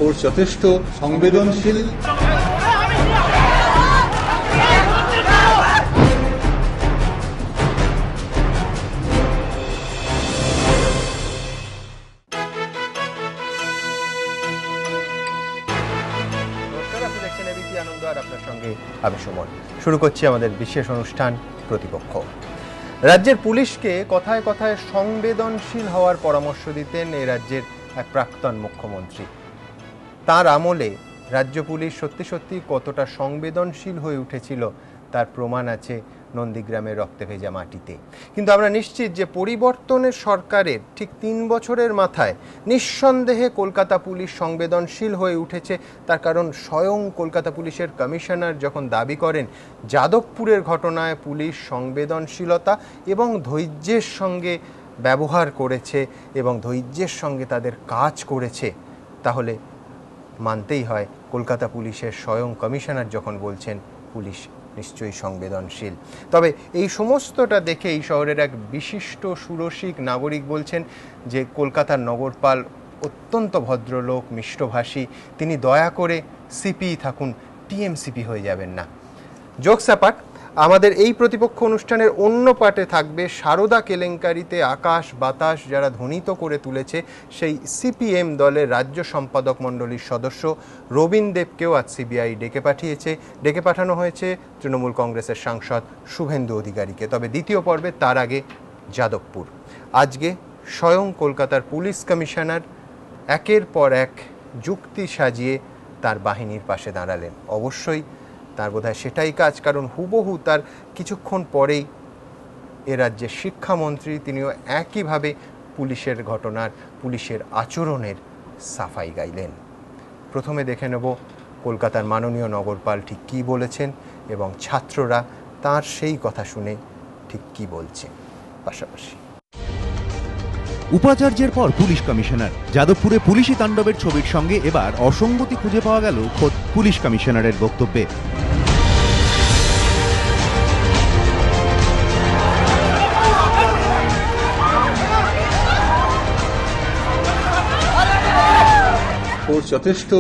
Force যথেষ্ট সংবেদনশীল। আপনার সঙ্গে আমি সুমন। শুরু করছি আমাদের বিশেষ অনুষ্ঠান প্রতিপক্ষ। রাজ্যের পুলিশকে কথায় কথায় সংবেদনশীল হওয়ার পরামর্শ দিতেন এই রাজ্যের এক প্রাক্তন মুখ্যমন্ত্রী। তার আমলে রাজ্য পুলিশ সত্যি সত্যি কতটা সংবেদনশীল হয়ে উঠেছিল তার প্রমাণ আছে নন্দীগ্রামের রক্তে ভেজা মাটিতে। কিন্তু আমরা নিশ্চিত যে পরিবর্তনের সরকারের ঠিক 3 বছরের মাথায় নিঃসন্দেহে কলকাতা পুলিশ সংবেদনশীল হয়ে উঠেছে। তার কারণ স্বয়ং কলকাতা পুলিশের কমিশনার যখন দাবি করেন যাদবপুরের ঘটনায় পুলিশ সংবেদনশীলতা এবং ধৈর্যের সঙ্গে ব্যবহার করেছে এবং ধৈর্যের সঙ্গে তাদের কাজ করেছে, তাহলে মানতেই হয় কলকাতা পুলিশের স্বয়ং কমিশনার যখন বলছেন পুলিশ নিশ্চয়ই সংবেদনশীল। তবে এই সমস্তটা দেখে এই শহরের এক বিশিষ্ট সুরসিক নাগরিক বলছেন যে কলকাতার নগরপাল অত্যন্ত ভদ্রলোক, মিষ্টভাষী, তিনি দয়া করে সিপি থাকুন, টিএমসিপি হয়ে যাবেন না। জোকস অ্যাপার্ট, আমাদের এই প্রতিপক্ষ অনুষ্ঠানের অন্য পার্টে থাকবে সারদা কেলেঙ্কারিতে আকাশ বাতাস যারা ধ্বনিত করে তুলেছে সেই সিপিএম দলের রাজ্য সম্পাদক মণ্ডলীর সদস্য রবীন দেবকেও আজ সিবিআই ডেকে পাঠানো হয়েছে তৃণমূল কংগ্রেসের সাংসদ শুভেন্দু অধিকারীকে। তবে দ্বিতীয় পর্বে তার আগে যাদবপুর। আজকে স্বয়ং কলকাতার পুলিশ কমিশনার একের পর এক যুক্তি সাজিয়ে তার বাহিনীর পাশে দাঁড়ালেন। অবশ্যই তার বোধহয় সেটাই কাজ, কারণ হুবহু তার কিছুক্ষণ পরেই এ রাজ্যের শিক্ষামন্ত্রী তিনিও একইভাবে পুলিশের ঘটনার, পুলিশের আচরণের সাফাই গাইলেন। প্রথমে দেখে নেব কলকাতার মাননীয় নগরপাল ঠিক কী বলেছেন এবং ছাত্ররা তার সেই কথা শুনে ঠিক কী বলছে। পাশাপাশি উপাচার্যের পর পুলিশ কমিশনার, যাদবপুরে পুলিশি তাণ্ডবের ছবির সঙ্গে এবার অসঙ্গতি খুঁজে পাওয়া গেল খোদ পুলিশ কমিশনারের বক্তব্যে। ফোর্স যথেষ্ট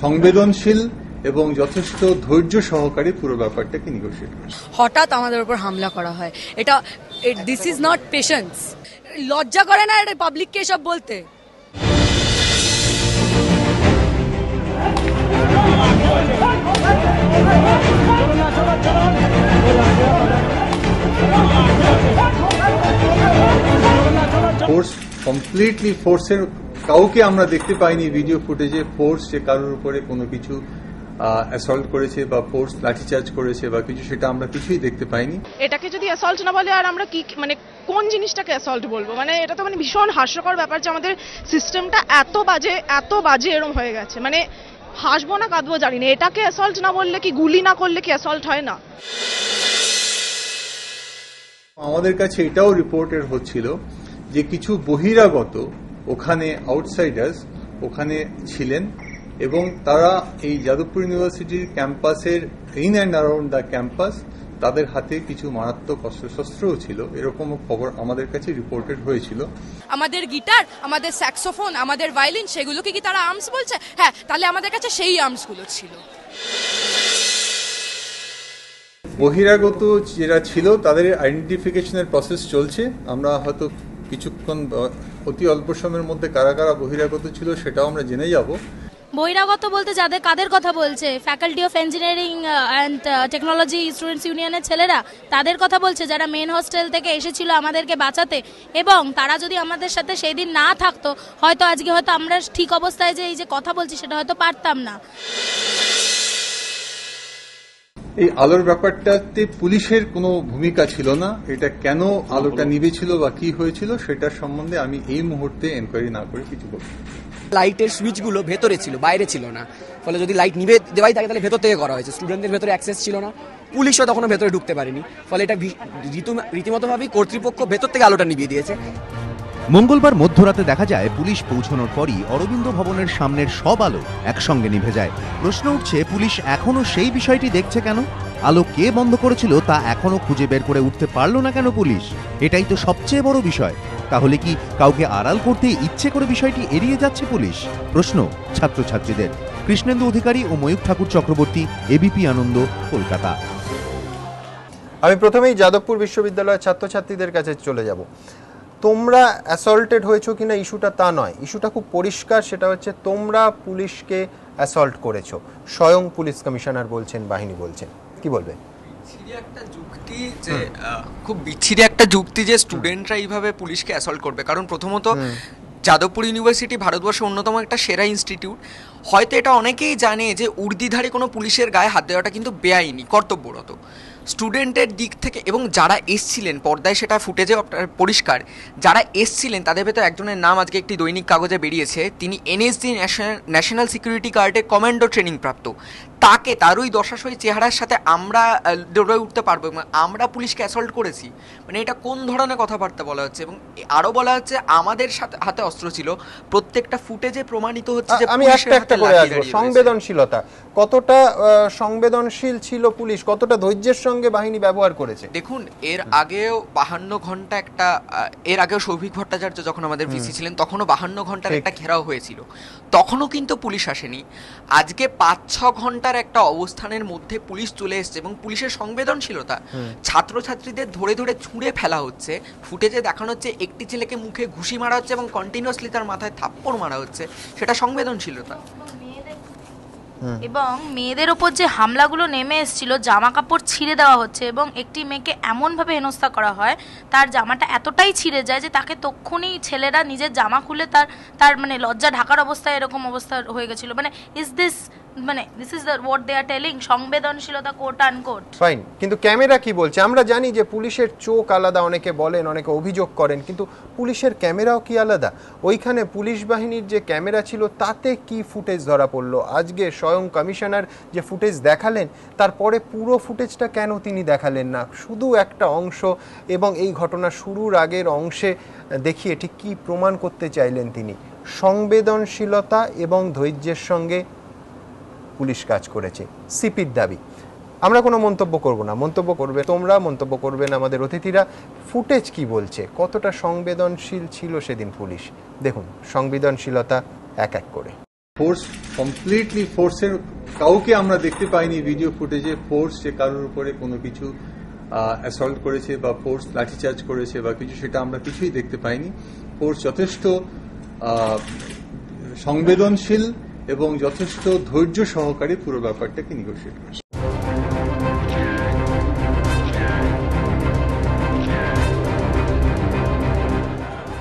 সংবেদনশীল এবং যথেষ্ট ধৈর্য সহকারে পুরো ব্যাপারটাকে নেগোশিয়েট করে। হঠাৎ আমাদের উপর হামলা করা হয়, এটা দিস ইজ নট পেশেন্স। লজ্জা করে না এটা পাবলিককে এসব বলতে? ফোর্স কমপ্লিটলি ফোর্সের কাউকে আমরা দেখতে পাইনি ভিডিও ফুটেজে ফোর্স যে কারোর উপরে কোনো কিছু অ্যাসল্ট করেছে বা ফোর্স লাঠিচার্জ করেছে বা কিছু, সেটা আমরা কিছুই দেখতে পাইনি। এটাকে যদি অ্যাসল্ট না বলে আর আমরা কি মানে কোন জিনিসটাকে অ্যাসল্ট বলবো? মানে এটা তো মানে ভীষণ হাস্যকর ব্যাপার যে আমাদের সিস্টেমটা এত বাজে এরকম হয়ে গেছে। মানে হাসবো না কাঁদবো জানি না, এটাকে অ্যাসল্ট না বললে কি, গুলি না করলে কি অ্যাসল্ট হয় না? আমাদের কাছে এটাও রিপোর্টের হচ্ছিল যে কিছু বহিরাগত ওখানে আউটসাইডার্স ওখানে ছিলেন এবং তারা এই যাদবপুর ইউনিভার্সিটির ক্যাম্পাসের in and around the campus তাদের হাতে কিছু মারাত্মক অস্ত্রশস্ত্রও ছিল, এরকমও খবর আমাদের কাছে রিপোর্টেড হয়েছিল। আমাদের গিটার, আমাদের স্যাক্সোফোন, আমাদের ভায়োলিন, সেগুলোকে কি তারা আর্মস বলছে? হ্যাঁ, তাহলে আমাদের কাছে সেই আর্মসগুলো ছিল। বহিরাগত যারা ছিল তাদের আইডেন্টিফিকেশনের প্রসেস চলছে। আমরা হয়তো কিছুক্ষণ অতি অল্প সময়ের মধ্যে কারা কারা বহিরাগত ছিল সেটাও আমরা জেনে যাব। বহিরাগত বলতে কাদের কথা বলছে? Faculty of engineering and technology students ইউনিয়নের ছেলেরা, তাদের কথা বলছে যারা মেন হোস্টেল থেকে এসেছিল আমাদেরকে বাঁচাতে। এবং তারা যদি আমাদের সাথে সেই দিন না থাকতো হয়তো আজকে হয়তো আমরা ঠিক অবস্থায় যে এই যে কথা বলছি সেটা হয়তো পারতাম না। এই আলোর ব্যাপারটাতে পুলিশের কোনো ভূমিকা ছিল না। এটা কেন আলোটা নিভেছিল বা কি হয়েছিল সেটার সম্বন্ধে আমি এই মুহূর্তে এনকোয়ারি না করে কিছু বলবো। লাইটের সুইচগুলো ভেতরে ছিল, বাইরে ছিল না। ফলে যদি লাইট নিভে দেওয়াই থাকে তাহলে ভেতর থেকে করা হয়েছে। স্টুডেন্টদের ভেতরে অ্যাক্সেস ছিল না, পুলিশও তখনও ভেতরে ঢুকতে পারেনি। ফলে এটা রীতিমতোভাবেই কর্তৃপক্ষ ভেতর থেকে আলোটা নিভিয়ে দিয়েছে। মঙ্গলবার মধ্যরাতে দেখা যায় পুলিশ পৌঁছানোর পরই অরবিন্দ ভবনের সামনের সব আলো একসঙ্গে নিভে যায়। প্রশ্ন উঠছে, পুলিশ এখনো সেই বিষয়টি দেখছে কেন? আলো কে বন্ধ করেছিল তা এখনো খুঁজে বের করে উঠতে পারল না কেন পুলিশ? এটাই তো সবচেয়ে বড় বিষয়। তাহলে কি কাউকে আড়াল করতে ইচ্ছে করে বিষয়টি এড়িয়ে যাচ্ছে পুলিশ? প্রশ্ন ছাত্রছাত্রীদের। কৃষ্ণেন্দু অধিকারী ও ময়ূখ ঠাকুর চক্রবর্তী, এবিপি আনন্দ, কলকাতা। আমি প্রথমেই যাদবপুর বিশ্ববিদ্যালয়ের ছাত্রছাত্রীদের কাছে চলে যাব। তোমরা অ্যাসল্টেড হয়েছো কিনা ইস্যুটা তা নয়, ইস্যুটা খুব পরিষ্কার, সেটা হচ্ছে তোমরা পুলিশকে অ্যাসল্ট করেছো, স্বয়ং পুলিশ কমিশনার বলছেন, বাহিনী বলছেন। কি বলবে? খুব বিচ্ছিরি একটা যুক্তি যে স্টুডেন্টরা এইভাবে পুলিশকে অ্যাসল্ট করবে। কারণ প্রথমত যাদবপুর ইউনিভার্সিটি ভারতবর্ষের অন্যতম একটা সেরা ইনস্টিটিউট। হয়তো এটা অনেকেই জানে যে উর্দিধারী কোনো পুলিশের গায়ে হাত দেওয়াটা কিন্তু বেআইনি, কর্তব্যরত। স্টুডেন্টের দিক থেকে এবং যারা এসছিলেন, পর্দায় সেটা ফুটেজে পরিষ্কার, যারা এসছিলেন তাদের ভেতর একজনের নাম আজকে একটি দৈনিক কাগজে বেরিয়েছে, তিনি এনএসজি ন্যাশনাল সিকিউরিটি গার্ডের কমান্ডো ট্রেনিং প্রাপ্ত। তাকে তার ওই দশাশয় চেহারার সাথে আমরা দৌড়ে উঠতে পারবো, আমরা পুলিশকে অ্যাসল্ট করেছি, মানে এটা কোন ধরনের কথাবার্তা বলা হচ্ছে? এবং আরও বলা হচ্ছে আমাদের সাথে হাতে অস্ত্র ছিল। প্রত্যেকটা ফুটেজে প্রমাণিত হচ্ছে যে আমি একটা করে আসবো, সংবেদনশীলতা কতটা সংবেদনশীল ছিল পুলিশ, কতটা ধৈর্যের সঙ্গে বাহিনী ব্যবহার করেছে। দেখুন, এর আগেও 52 ঘন্টা একটা, এর আগেও সৌভিক ভট্টাচার্য যখন আমাদের ভিসি ছিলেন তখনও 52 ঘন্টার একটা ঘেরাও হয়েছিল, তখনও কিন্তু পুলিশ আসেনি। আজকে 5-6 ঘন্টার একটা অবস্থানের মধ্যে পুলিশ চলে এসছে এবং পুলিশের সংবেদনশীলতা, ছাত্রছাত্রীদের ধরে ধরে ছুঁড়ে ফেলা হচ্ছে, ফুটেজে দেখানো হচ্ছে একটি ছেলেকে মুখে ঘুষি মারা হচ্ছে এবং কন্টিনিউয়াসলি তার মাথায় থাপ্পড় মারা হচ্ছে, সেটা সংবেদনশীলতা। এবং মেয়েদের ওপর যে হামলাগুলো নেমে এসেছিল, জামা কাপড় ছিঁড়ে দেওয়া হচ্ছে এবং একটি মেয়েকে এমনভাবে হেনস্থা করা হয়, তার জামাটা এতটাই ছিঁড়ে যায় যে তাকে তক্ষুনি ছেলেরা নিজের জামা খুলে তার মানে লজ্জা ঢাকার অবস্থায় এরকম অবস্থা হয়ে গেছিল। মানে this is what they are telling, সংবেদনশীলতা কোট আনকোট। ফাইন, কিন্তু ক্যামেরা কি বলছে? আমরা জানি যে পুলিশের চোখ আলাদা, অনেকে বলেন, অনেকে অভিযোগ করেন, কিন্তু পুলিশের ক্যামেরাও কি আলাদা? ওইখানে পুলিশ বাহিনীর যে ক্যামেরা ছিল তাতে কি ফুটেজ ধরা পড়লো? আজকে স্বয়ং কমিশনার যে ফুটেজ দেখালেন, তারপরে পুরো ফুটেজটা কেন তিনি দেখালেন না, শুধু একটা অংশ, এবং এই ঘটনা শুরুর আগের অংশে দেখিয়ে ঠিক কি প্রমাণ করতে চাইলেন তিনি? সংবেদনশীলতা এবং ধৈর্যের সঙ্গে পুলিশ কাজ করেছে, সিপির দাবি। আমরা কোনো মন্তব্য করব না, মন্তব্য করবে তোমরা, মন্তব্য করবেন আমাদের অতিথিরা। ফুটেজ কি বলছে, কতটা সংবেদনশীল ছিল সেদিন পুলিশ? দেখুন সংবেদনশীলতা এক এক করে। ফোর্স, কমপ্লিটলি ফোর্সের কাউকে আমরা দেখতে পাইনি ভিডিও ফুটেজে ফোর্স যে কারোর উপরে কোনো কিছু অ্যাসল্ট করেছে বা ফোর্স লাঠিচার্জ করেছে বা কিছু, সেটা আমরা কিছুই দেখতে পাইনি। ফোর্স যথেষ্ট সংবেদনশীল এবং যথেষ্ট ধৈর্য সহকারে পুরো ব্যাপারটাকে নেগোশিয়েট করেছে।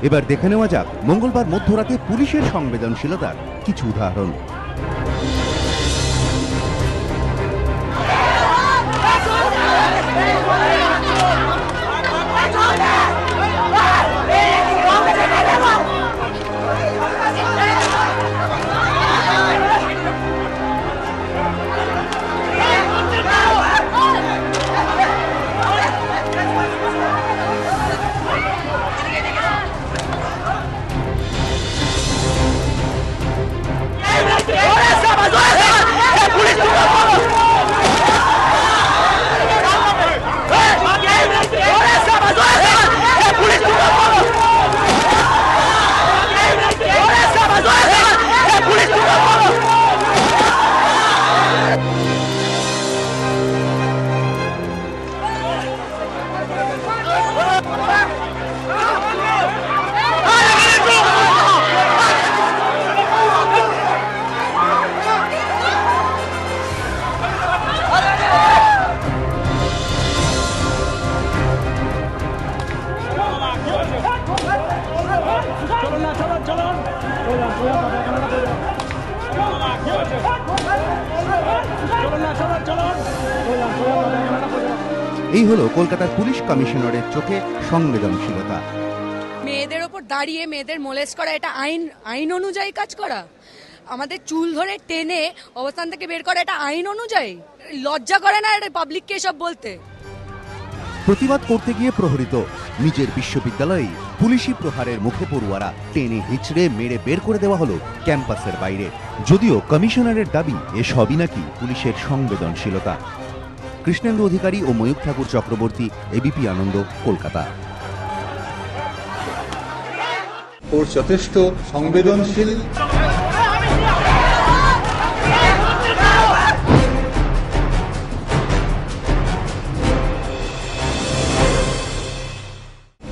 এবার দেখে নেওয়া যাক মঙ্গলবার মধ্যরাতে পুলিশের সংবেদনশীলতার কিছু উদাহরণ। এই হলো কলকাতার পুলিশ কমিশনারের চোখে সংবেদনশীলতা। মেয়েদের ওপর দাঁড়িয়ে মেয়েদের মোলেস্ট করা, এটা আইন অনুযায়ী কাজ করা? আমাদের চুল ধরে টেনে অবস্থান থেকে বের করা, এটা আইন অনুযায়ী? লজ্জা করে না এটা পাবলিককে এসব বলতে? প্রতিবাদ করতে গিয়ে প্রহরিত নিজের বিশ্ববিদ্যালয়ে পুলিশি প্রহারের মুখে পড়ুয়ারা টেনে হিচড়ে মেরে বের করে দেওয়া হলো ক্যাম্পাসের বাইরে। যদিও কমিশনারের দাবি এসবই নাকি পুলিশের সংবেদনশীলতা। কৃষ্ণেন্দু অধিকারী ও ময়ূখ ঠাকুর চক্রবর্তী, এবিপি আনন্দ, কলকাতা। ওর যথেষ্ট সংবেদনশীল।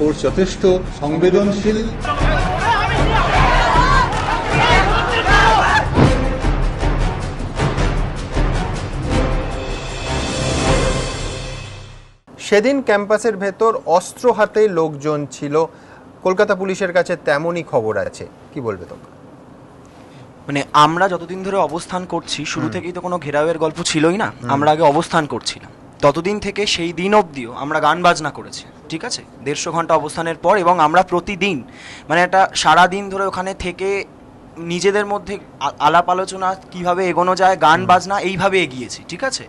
ওর যথেষ্ট সংবেদনশীল। সেদিন ক্যাম্পাসের ভেতর অস্ত্র হাতে লোকজন ছিল, কলকাতা পুলিশের কাছে তেমনই খবর আছে, কি বলবে তোমরা? মানে আমরা যতদিন ধরে অবস্থান করছি, শুরু থেকেই তো কোনো ঘেরাওয়ের গল্প ছিলই না। আমরা আগে অবস্থান করছিলাম, ততদিন থেকে সেই দিন অবধিও আমরা গান বাজনা করেছি, ঠিক আছে, 150 ঘন্টা অবস্থানের পর। এবং আমরা প্রতিদিন মানে একটা সারাদিন ধরে ওখানে থেকে নিজেদের মধ্যে আলাপ আলোচনা কিভাবে এগোনো যায়, গান বাজনা এইভাবে এগিয়েছি, ঠিক আছে।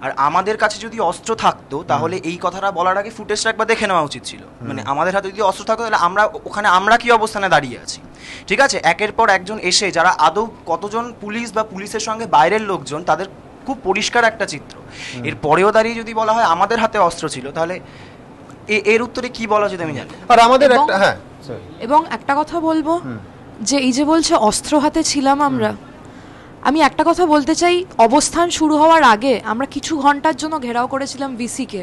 আর আমাদের কাছে যদি অস্ত্র থাকতো তাহলে এই কথাটা বলার আগে ফুটেজটা একবার দেখে নেওয়া উচিত ছিল। মানে আমাদের হাতে যদি অস্ত্র থাকতো তাহলে আমরা কি অবস্থানে দাঁড়িয়ে আছি, ঠিক আছে। একের পর একজন এসে যারা আদৌ কতজন পুলিশ বা পুলিশের সঙ্গে বাইরের লোকজন, তাদের খুব পরিষ্কার একটা চিত্র। এর পরেও দাঁড়িয়ে যদি বলা হয় আমাদের হাতে অস্ত্র ছিল, তাহলে এর উত্তরে কি বলা যদি আমি জানি। আর আমাদের একটা এবং একটা কথা বলবো যে এই যে বলছে অস্ত্র হাতে ছিলাম আমরা, আমি একটা কথা বলতে চাই, অবস্থান শুরু হওয়ার আগে আমরা কিছু ঘন্টার জন্য ঘেরাও করেছিলাম ভিসিকে,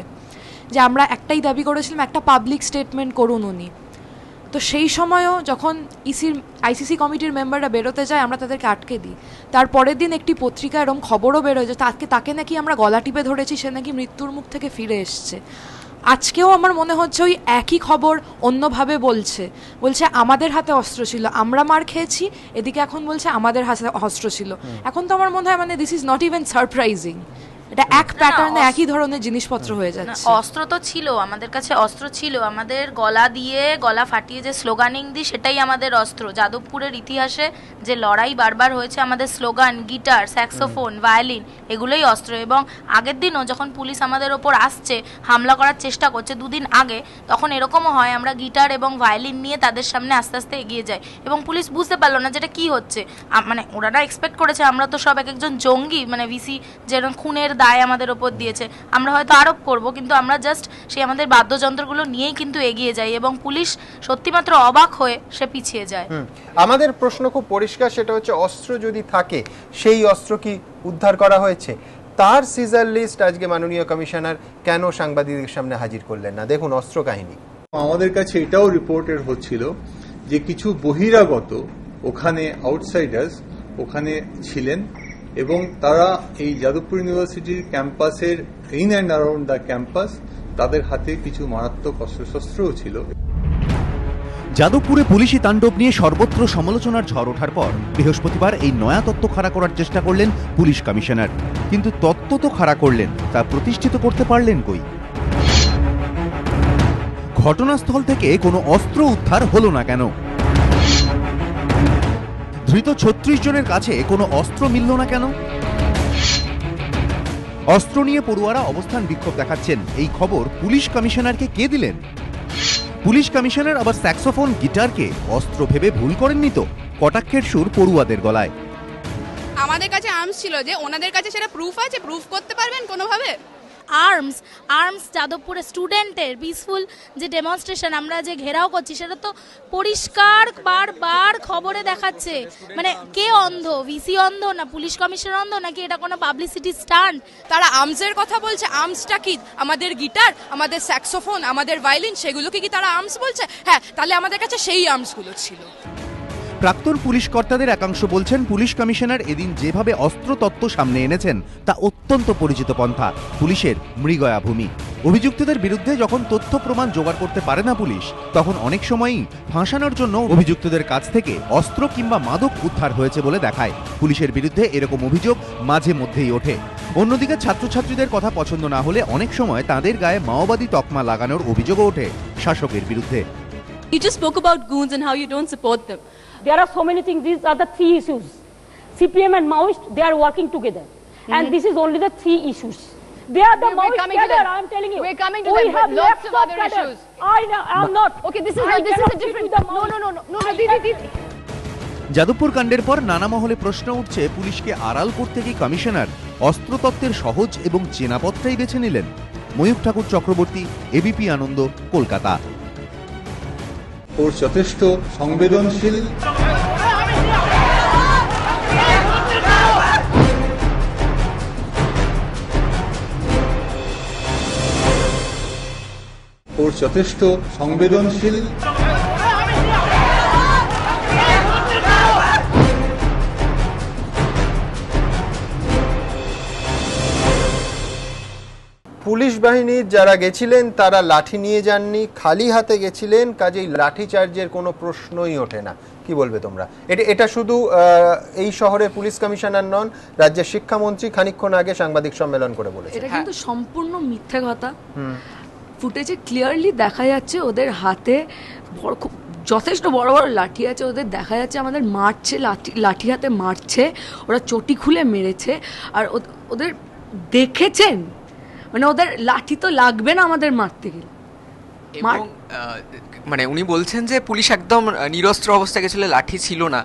যে আমরা একটাই দাবি করেছিলাম একটা পাবলিক স্টেটমেন্ট করুন উনি। তো সেই সময়ও যখন আইসিসি কমিটির মেম্বাররা বেরোতে যায় আমরা তাদেরকে আটকে দিই। তারপরের দিন একটি পত্রিকা এরকম খবরও বেরোয় যে তাকে নাকি আমরা গলা টিপে ধরেছি, সে নাকি মৃত্যুর মুখ থেকে ফিরে এসছে। আজকেও আমার মনে হচ্ছে ওই একই খবর অন্যভাবে বলছে আমাদের হাতে অস্ত্র ছিল, আমরা মার খেয়েছি, এদিকে এখন বলছে আমাদের হাতে অস্ত্র ছিল। এখন তো আমার মনে হয় মানে this is not even surprising, এটা এক প্যাটার্নে একই ধরনের জিনিসপত্র হয়ে যাচ্ছে। অস্ত্র তো ছিল, আমাদের কাছে অস্ত্র ছিল, আমাদের গলা ফাটিয়ে যে স্লোগানিং দিই সেটাই আমাদের অস্ত্র। যাদবপুরের ইতিহাসে যে লড়াই বারবার হয়েছে, আমাদের স্লোগান, গিটার, স্যাক্সোফোন, ভায়োলিন এগুলোই অস্ত্র। এবং আগের দিনও যখন পুলিশ আমাদের ওপর আসছে, হামলা করার চেষ্টা করছে 2 দিন আগে, তখন এরকমও হয় আমরা গিটার এবং ভায়োলিন নিয়ে তাদের সামনে আস্তে আস্তে এগিয়ে যাই এবং পুলিশ বুঝতে পারলো না যেটা কি হচ্ছে। মানে ওনারা এক্সপেক্ট করেছে আমরা তো সব একজন জঙ্গি, মানে ভিসি যেরকম খুনের দায় আমাদের ওপর দিয়েছে, আমরা হয়তো আরোপ করব, কিন্তু আমরা জাস্ট সেই আমাদের বাদ্যযন্ত্রগুলো নিয়েই কিন্তু এগিয়ে যাই এবং পুলিশ সত্যিমাত্র অবাক হয়ে সে পিছিয়ে যায়। আমাদের প্রশ্ন খুব পরিষ্কার, সেটা হচ্ছে অস্ত্র যদি থাকে সেই অস্ত্র কি উদ্ধার করা হয়েছে? তার সিজার লিস্ট আজকে মাননীয় কমিশনার কেন সাংবাদিকদের সামনে হাজির করলেন না? দেখুন অস্ত্র কাহিনী। আমাদের কাছে এটাও রিপোর্টের হচ্ছিল যে কিছু বহিরাগত ওখানে আউটসাইডার্স ওখানে ছিলেন এবং তারা এই যাদবপুর ইউনিভার্সিটির ক্যাম্পাসের in and around the campus তাদের হাতে কিছু মারাত্মক অস্ত্রশস্ত্রও ছিল। যাদবপুরে পুলিশি তাণ্ডব নিয়ে সর্বত্র সমালোচনার ঝড় ওঠার পর বৃহস্পতিবার এই নয়া তত্ত্ব খাড়া করার চেষ্টা করলেন পুলিশ কমিশনার। কিন্তু তত্ত্ব তো খাড়া করলেন, তা প্রতিষ্ঠিত করতে পারলেন কই? ঘটনাস্থল থেকে কোনো অস্ত্র উদ্ধার হলো না কেন? ধৃত 36 জনের কাছে কোনো অস্ত্র মিলল না কেন? অস্ত্র নিয়ে পড়ুয়ারা অবস্থান বিক্ষোভ দেখাচ্ছেন, এই খবর পুলিশ কমিশনারকে কে দিলেন? পুলিশ কমিশনার আবার স্যাক্সোফোন, গিটারকে অস্ত্র ভেবে ভুল করেননি তো? কটাক্ষের সুর পড়ুয়াদের গলায়। আমাদের কাছে আর্মস ছিল, যে ওনাদের কাছে সেটা প্রুফ আছে, প্রুফ করতে পারবেন কোনোভাবে? আর্মস যাদবপুরের স্টুডেন্টের পিসফুল যে ডেমনস্ট্রেশন, আমরা যে ঘেরাও করছি, সেটা তো পরিষ্কার বারবার খবরে দেখাচ্ছে। মানে কে অন্ধ? ভিসি অন্ধ, না পুলিশ কমিশনার অন্ধ, নাকি এটা কোনো পাবলিসিটি স্টান্ট? তারা আর্মসের কথা বলছে, আর্মসটা কি? আমাদের গিটার, আমাদের স্যাক্সোফোন, আমাদের ভায়োলিন, সেগুলোকে কি তারা আর্মস বলছে? হ্যাঁ, তাহলে আমাদের কাছে সেই আর্মসগুলো ছিল। প্রাক্তন পুলিশ কর্তাদের একাংশ বলছেন পুলিশ কমিশনার এদিন যেভাবে অস্ত্র তত্ত্ব সামনে এনেছেন তা অত্যন্ত পরিচিত পন্থা, পুলিশের মৃগয়া ভূমি। অভিযুক্তদের বিরুদ্ধে যখন তথ্য প্রমাণ জোগাড় করতে পারে না পুলিশ, তখন অনেক সময়ই ফাঁসানোর জন্য অভিযুক্তদের কাছ থেকে অস্ত্র কিংবা মাদক উদ্ধার হয়েছে বলে দেখায়। পুলিশের বিরুদ্ধে এরকম অভিযোগ মাঝে মধ্যেই ওঠে। অন্যদিকে ছাত্রছাত্রীদের কথা পছন্দ না হলে অনেক সময় তাদের গায়ে মাওবাদী তকমা লাগানোর অভিযোগও ওঠে শাসকের বিরুদ্ধে। You just spoke about goons and how you don't support them. There are so many things. These are the 3 issues. CPM and Maoist, they are working together. And this is only the 3 issues. They are the Maoist cadre, I am telling you. We're coming to them with lots of other issues. I am not. Okay, this is a different... No, Didi. Jadavpur কাণ্ডের পর নানা মহলে প্রশ্ন উঠছে, পুলিশকে আড়াল করতে গিয়ে কমিশনার অস্ত্রতত্ত্বের সহজ এবং চেনাপত্রাই বেছে নিলেন। ময়ূখ ঠাকুর চক্রবর্তী, এবিপি আনন্দ, কলকাতা। ফোর্স যথেষ্ট সংবেদনশীল। ফোর্স যথেষ্ট সংবেদনশীল। পুলিশ বাহিনীর যারা গেছিলেন তারা লাঠি নিয়ে যাননি, খালি হাতে গেছিলেন, কাজেই লাঠি চার্জের কোনো প্রশ্নই ওঠে না। কি বলবে তোমরা? এটা শুধু এই শহরের পুলিশ কমিশনার নন, রাজ্যের শিক্ষামন্ত্রী খানিকক্ষণ আগে সাংবাদিক সম্মেলন করে বলেছে এটা কিন্তু সম্পূর্ণ মিথ্যে কথা। ফুটেজে ক্লিয়ারলি দেখা যাচ্ছে ওদের হাতে যথেষ্ট বড় বড় লাঠি আছে, ওদের দেখা যাচ্ছে আমাদের মারছে, লাঠি হাতে মারছে, ওরা চটি খুলে মেরেছে। আর ওদের দেখেছেন, মানে ওদের লাঠি তো লাগবে না আমাদের মারতে গেলে। মানে উনি বলছেন যে পুলিশ একদম নিরস্ত্র অবস্থায় গেছিল, লাঠি ছিল না।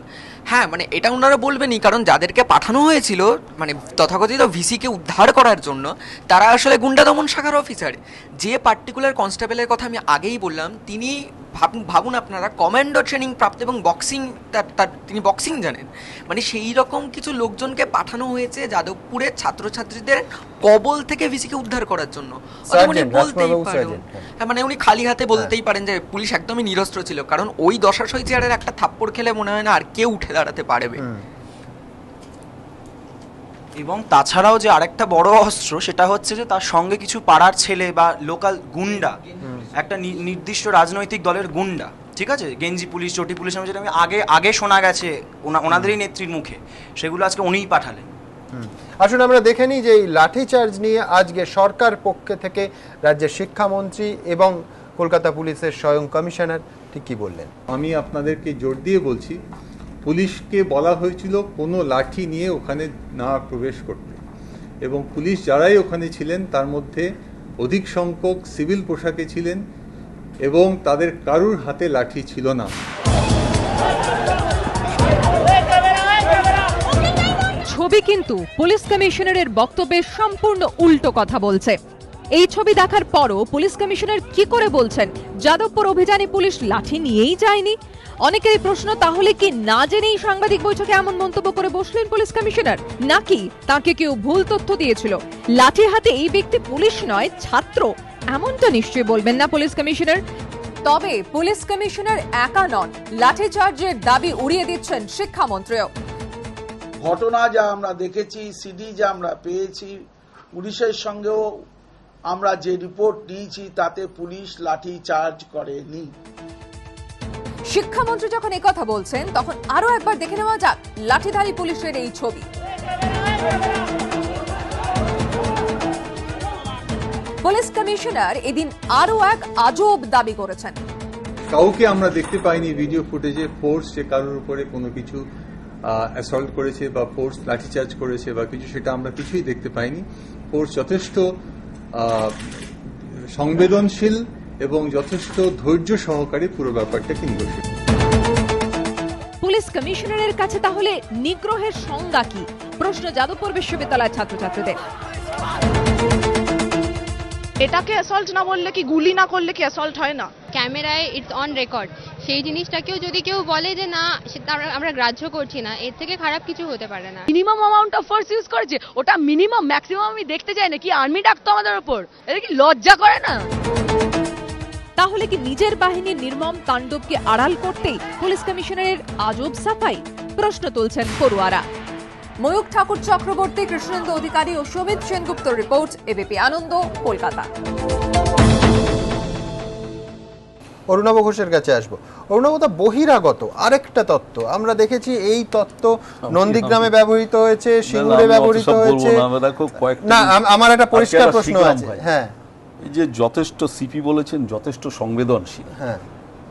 হ্যাঁ, মানে এটা ওনারা বলবেনই, কারণ যাদেরকে পাঠানো হয়েছিল মানে তথাকথিত ভিসিকে উদ্ধার করার জন্য, তারা আসলে গুন্ডা দমন শাখার অফিসার। যে পার্টিকুলার কনস্টেবলের কথা আমি আগেই বললাম, তিনি ভাবুন আপনারা, কমান্ডো ট্রেনিং প্রাপ্ত এবং বক্সিং, তিনি বক্সিং জানেন। মানে সেই রকম কিছু লোকজনকে পাঠানো হয়েছে যাদবপুরের ছাত্রছাত্রীদের কবল থেকে ভিসিকে উদ্ধার করার জন্য। উনি বলতেই পারেন, হ্যাঁ, মানে উনি খালি হাতে বলতেই পারেন যে পুলিশ একদমই নিরস্ত্র ছিল, কারণ ওই দশাশই চেয়ারের একটা থাপ্পড় খেলে মনে হয় না আর কেউ উঠে দাঁড়াতে পারবে। এবং তাছাড়াও যে আরেকটা বড় অস্ত্র, সেটা হচ্ছে যে তার সঙ্গে কিছু পাড়ার ছেলে বা লোকাল গুন্ডা, একটা নির্দিষ্ট রাজনৈতিক দলের গুন্ডা, ঠিক আছে, গেঞ্জি পুলিশ, চটি পুলিশ, যেটা আমি আগে শোনা গেছে ওনাদেরই নেত্রীর মুখে, সেগুলো আজকে উনিই পাঠালেন। আসুন আমরা দেখে নিই যে এই লাঠি চার্জ নিয়ে আজকে সরকার পক্ষে থেকে রাজ্যের শিক্ষামন্ত্রী এবং কলকাতা পুলিশের স্বয়ং কমিশনার ঠিক কি বললেন। আমি আপনাদেরকে জোর দিয়ে বলছি, পুলিশকে বলা হয়েছিল কোনো লাঠি নিয়ে ওখানে না প্রবেশ করতে, এবং পুলিশ যারাই ওখানে ছিলেন তার মধ্যে অধিক সংখ্যক সিভিল পোশাকে ছিলেন এবং তাদের কারুর হাতে লাঠি ছিল না। ছবি কিন্তু পুলিশ কমিশনারের বক্তব্যের সম্পূর্ণ উল্টো কথা বলছে। এই ছবি দেখার পরও পুলিশ কমিশনার কি করে বলছেন যাদবপুর অভিযানে পুলিশ লাঠি নিয়েই যায়নি? অনেকেরই প্রশ্ন, তাহলে কি না জেনেই সাংবাদিক বৈঠকে এমন মন্তব্য করে বসলেন পুলিশ কমিশনার, নাকি তাকে কেউ ভুল তথ্য দিয়েছিল? লাঠি হাতে এই ব্যক্তি পুলিশ নয়, ছাত্র, এমনটা নিশ্চয়ই বলবেন না পুলিশ কমিশনার। তবে পুলিশ কমিশনার একা নন, লাঠিচার্জের দাবি উড়িয়ে দিচ্ছেন শিক্ষামন্ত্রীও। ঘটনা যা আমরা দেখেছি, সিডি যা আমরা পেয়েছি, পুলিশের সঙ্গেও আমরা যে রিপোর্ট দিয়েছি, তাতে পুলিশ লাঠি চার্জ করেনি। শিক্ষামন্ত্রী যখন একথা বলছেন, তখন আরো একবার দেখে নেওয়া যাক লাঠিধারী পুলিশের এই ছবি। পুলিশ কমিশনার এদিন আরো এক আজব দাবি করেছেন। কাউকে আমরা দেখতে পাইনি ভিডিও ফুটেজে ফোর্স যে কারোর উপরে কোনো কিছু অ্যাসল্ট করেছে বা ফোর্স লাঠিচার্জ করেছে বা কিছু, সেটা আমরা কিছুই দেখতে পাইনি। ফোর্স যথেষ্ট সংবেদনশীল এবং যথেষ্ট ধৈর্য সহকারে পুরো ব্যাপারটাকে নিরসন। পুলিশ কমিশনারের কাছে তাহলে নিগ্রহের সংজ্ঞা কি? প্রশ্ন যাদবপুর বিশ্ববিদ্যালয়ের ছাত্রছাত্রীদের। এটাকে অ্যাসল্ট না বললে কি, গুলি না করলে কি অ্যাসল্ট হয় না? ক্যামেরায় ইটস অন রেকর্ড, সেই জিনিসটাকেও যদি কেউ বলে যে না সেটা আমরা গ্রাহ্য করছি না, এর থেকে খারাপ কিছু হতে পারে না। Minimum amount of force use করেছে, ওটা মিনিমাম, ম্যাক্সিমাম আমি দেখতে চাই না। কি আর্মি ডাকতো আমাদের উপর? এটা কি লজ্জা করে না? তাহলে কি নিজের বাহিনীর নির্মম তাণ্ডবকে আড়াল করতেই পুলিশ কমিশনারের আজব সাফাই? প্রশ্ন তুলছেন পড়ুয়ারা। ময়ূক ঠাকুর চক্রবর্তী, কৃষ্ণেন্দু অধিকারী ও সমিত সেনগুপ্তর রিপোর্ট, এবিপি আনন্দ, কলকাতা। অরুণাভ ঘোষের কাছে আসবো। অরুণাভতা, বহিরাগত আরেকটা তত্ত্ব আমরা দেখেছি, এই তত্ত্ব নন্দীগ্রামে ব্যবহৃত হয়েছে, সিঙ্গুরে ব্যবহৃত হয়েছে। না, আমার একটা পরিষ্কার প্রশ্ন আছে। হ্যাঁ, এই যে যথেষ্ট সিপি বলেছেন যথেষ্ট সংবেদনশীল, হ্যাঁ,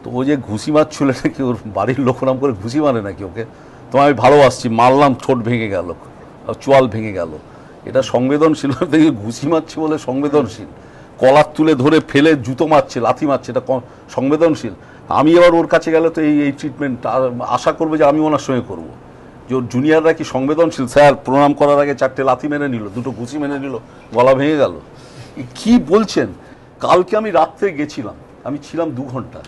তো ও যে ঘুষি মারছিল নাকি, ওর বাড়ির লোক নাম করে ঘুষি মারে নাকি ওকে, তোমায় আমি ভালোবাসছি, মারলাম, ঠোঁট ভেঙে গেল, চোয়াল ভেঙে গেল, এটা সংবেদনশীল? দেখি ঘুষি মারছি বলে সংবেদনশীল? কলার তুলে ধরে ফেলে জুতো মারছে, লাথি মারছে, এটা সংবেদনশীল? আমি এবার ওর কাছে গেলে তো এই ট্রিটমেন্ট আশা করবে যে আমি ওনার সঙ্গে করবো, যে ওর জুনিয়ররা কি সংবেদনশীল? স্যার প্রণাম করার আগে 4টে লাথি মেনে নিল, 2টো ঘুষি মেনে নিল, গলা ভেঙে গেল, কি বলছেন? কালকে আমি রাত্রে গেছিলাম, আমি ছিলাম 2 ঘন্টা,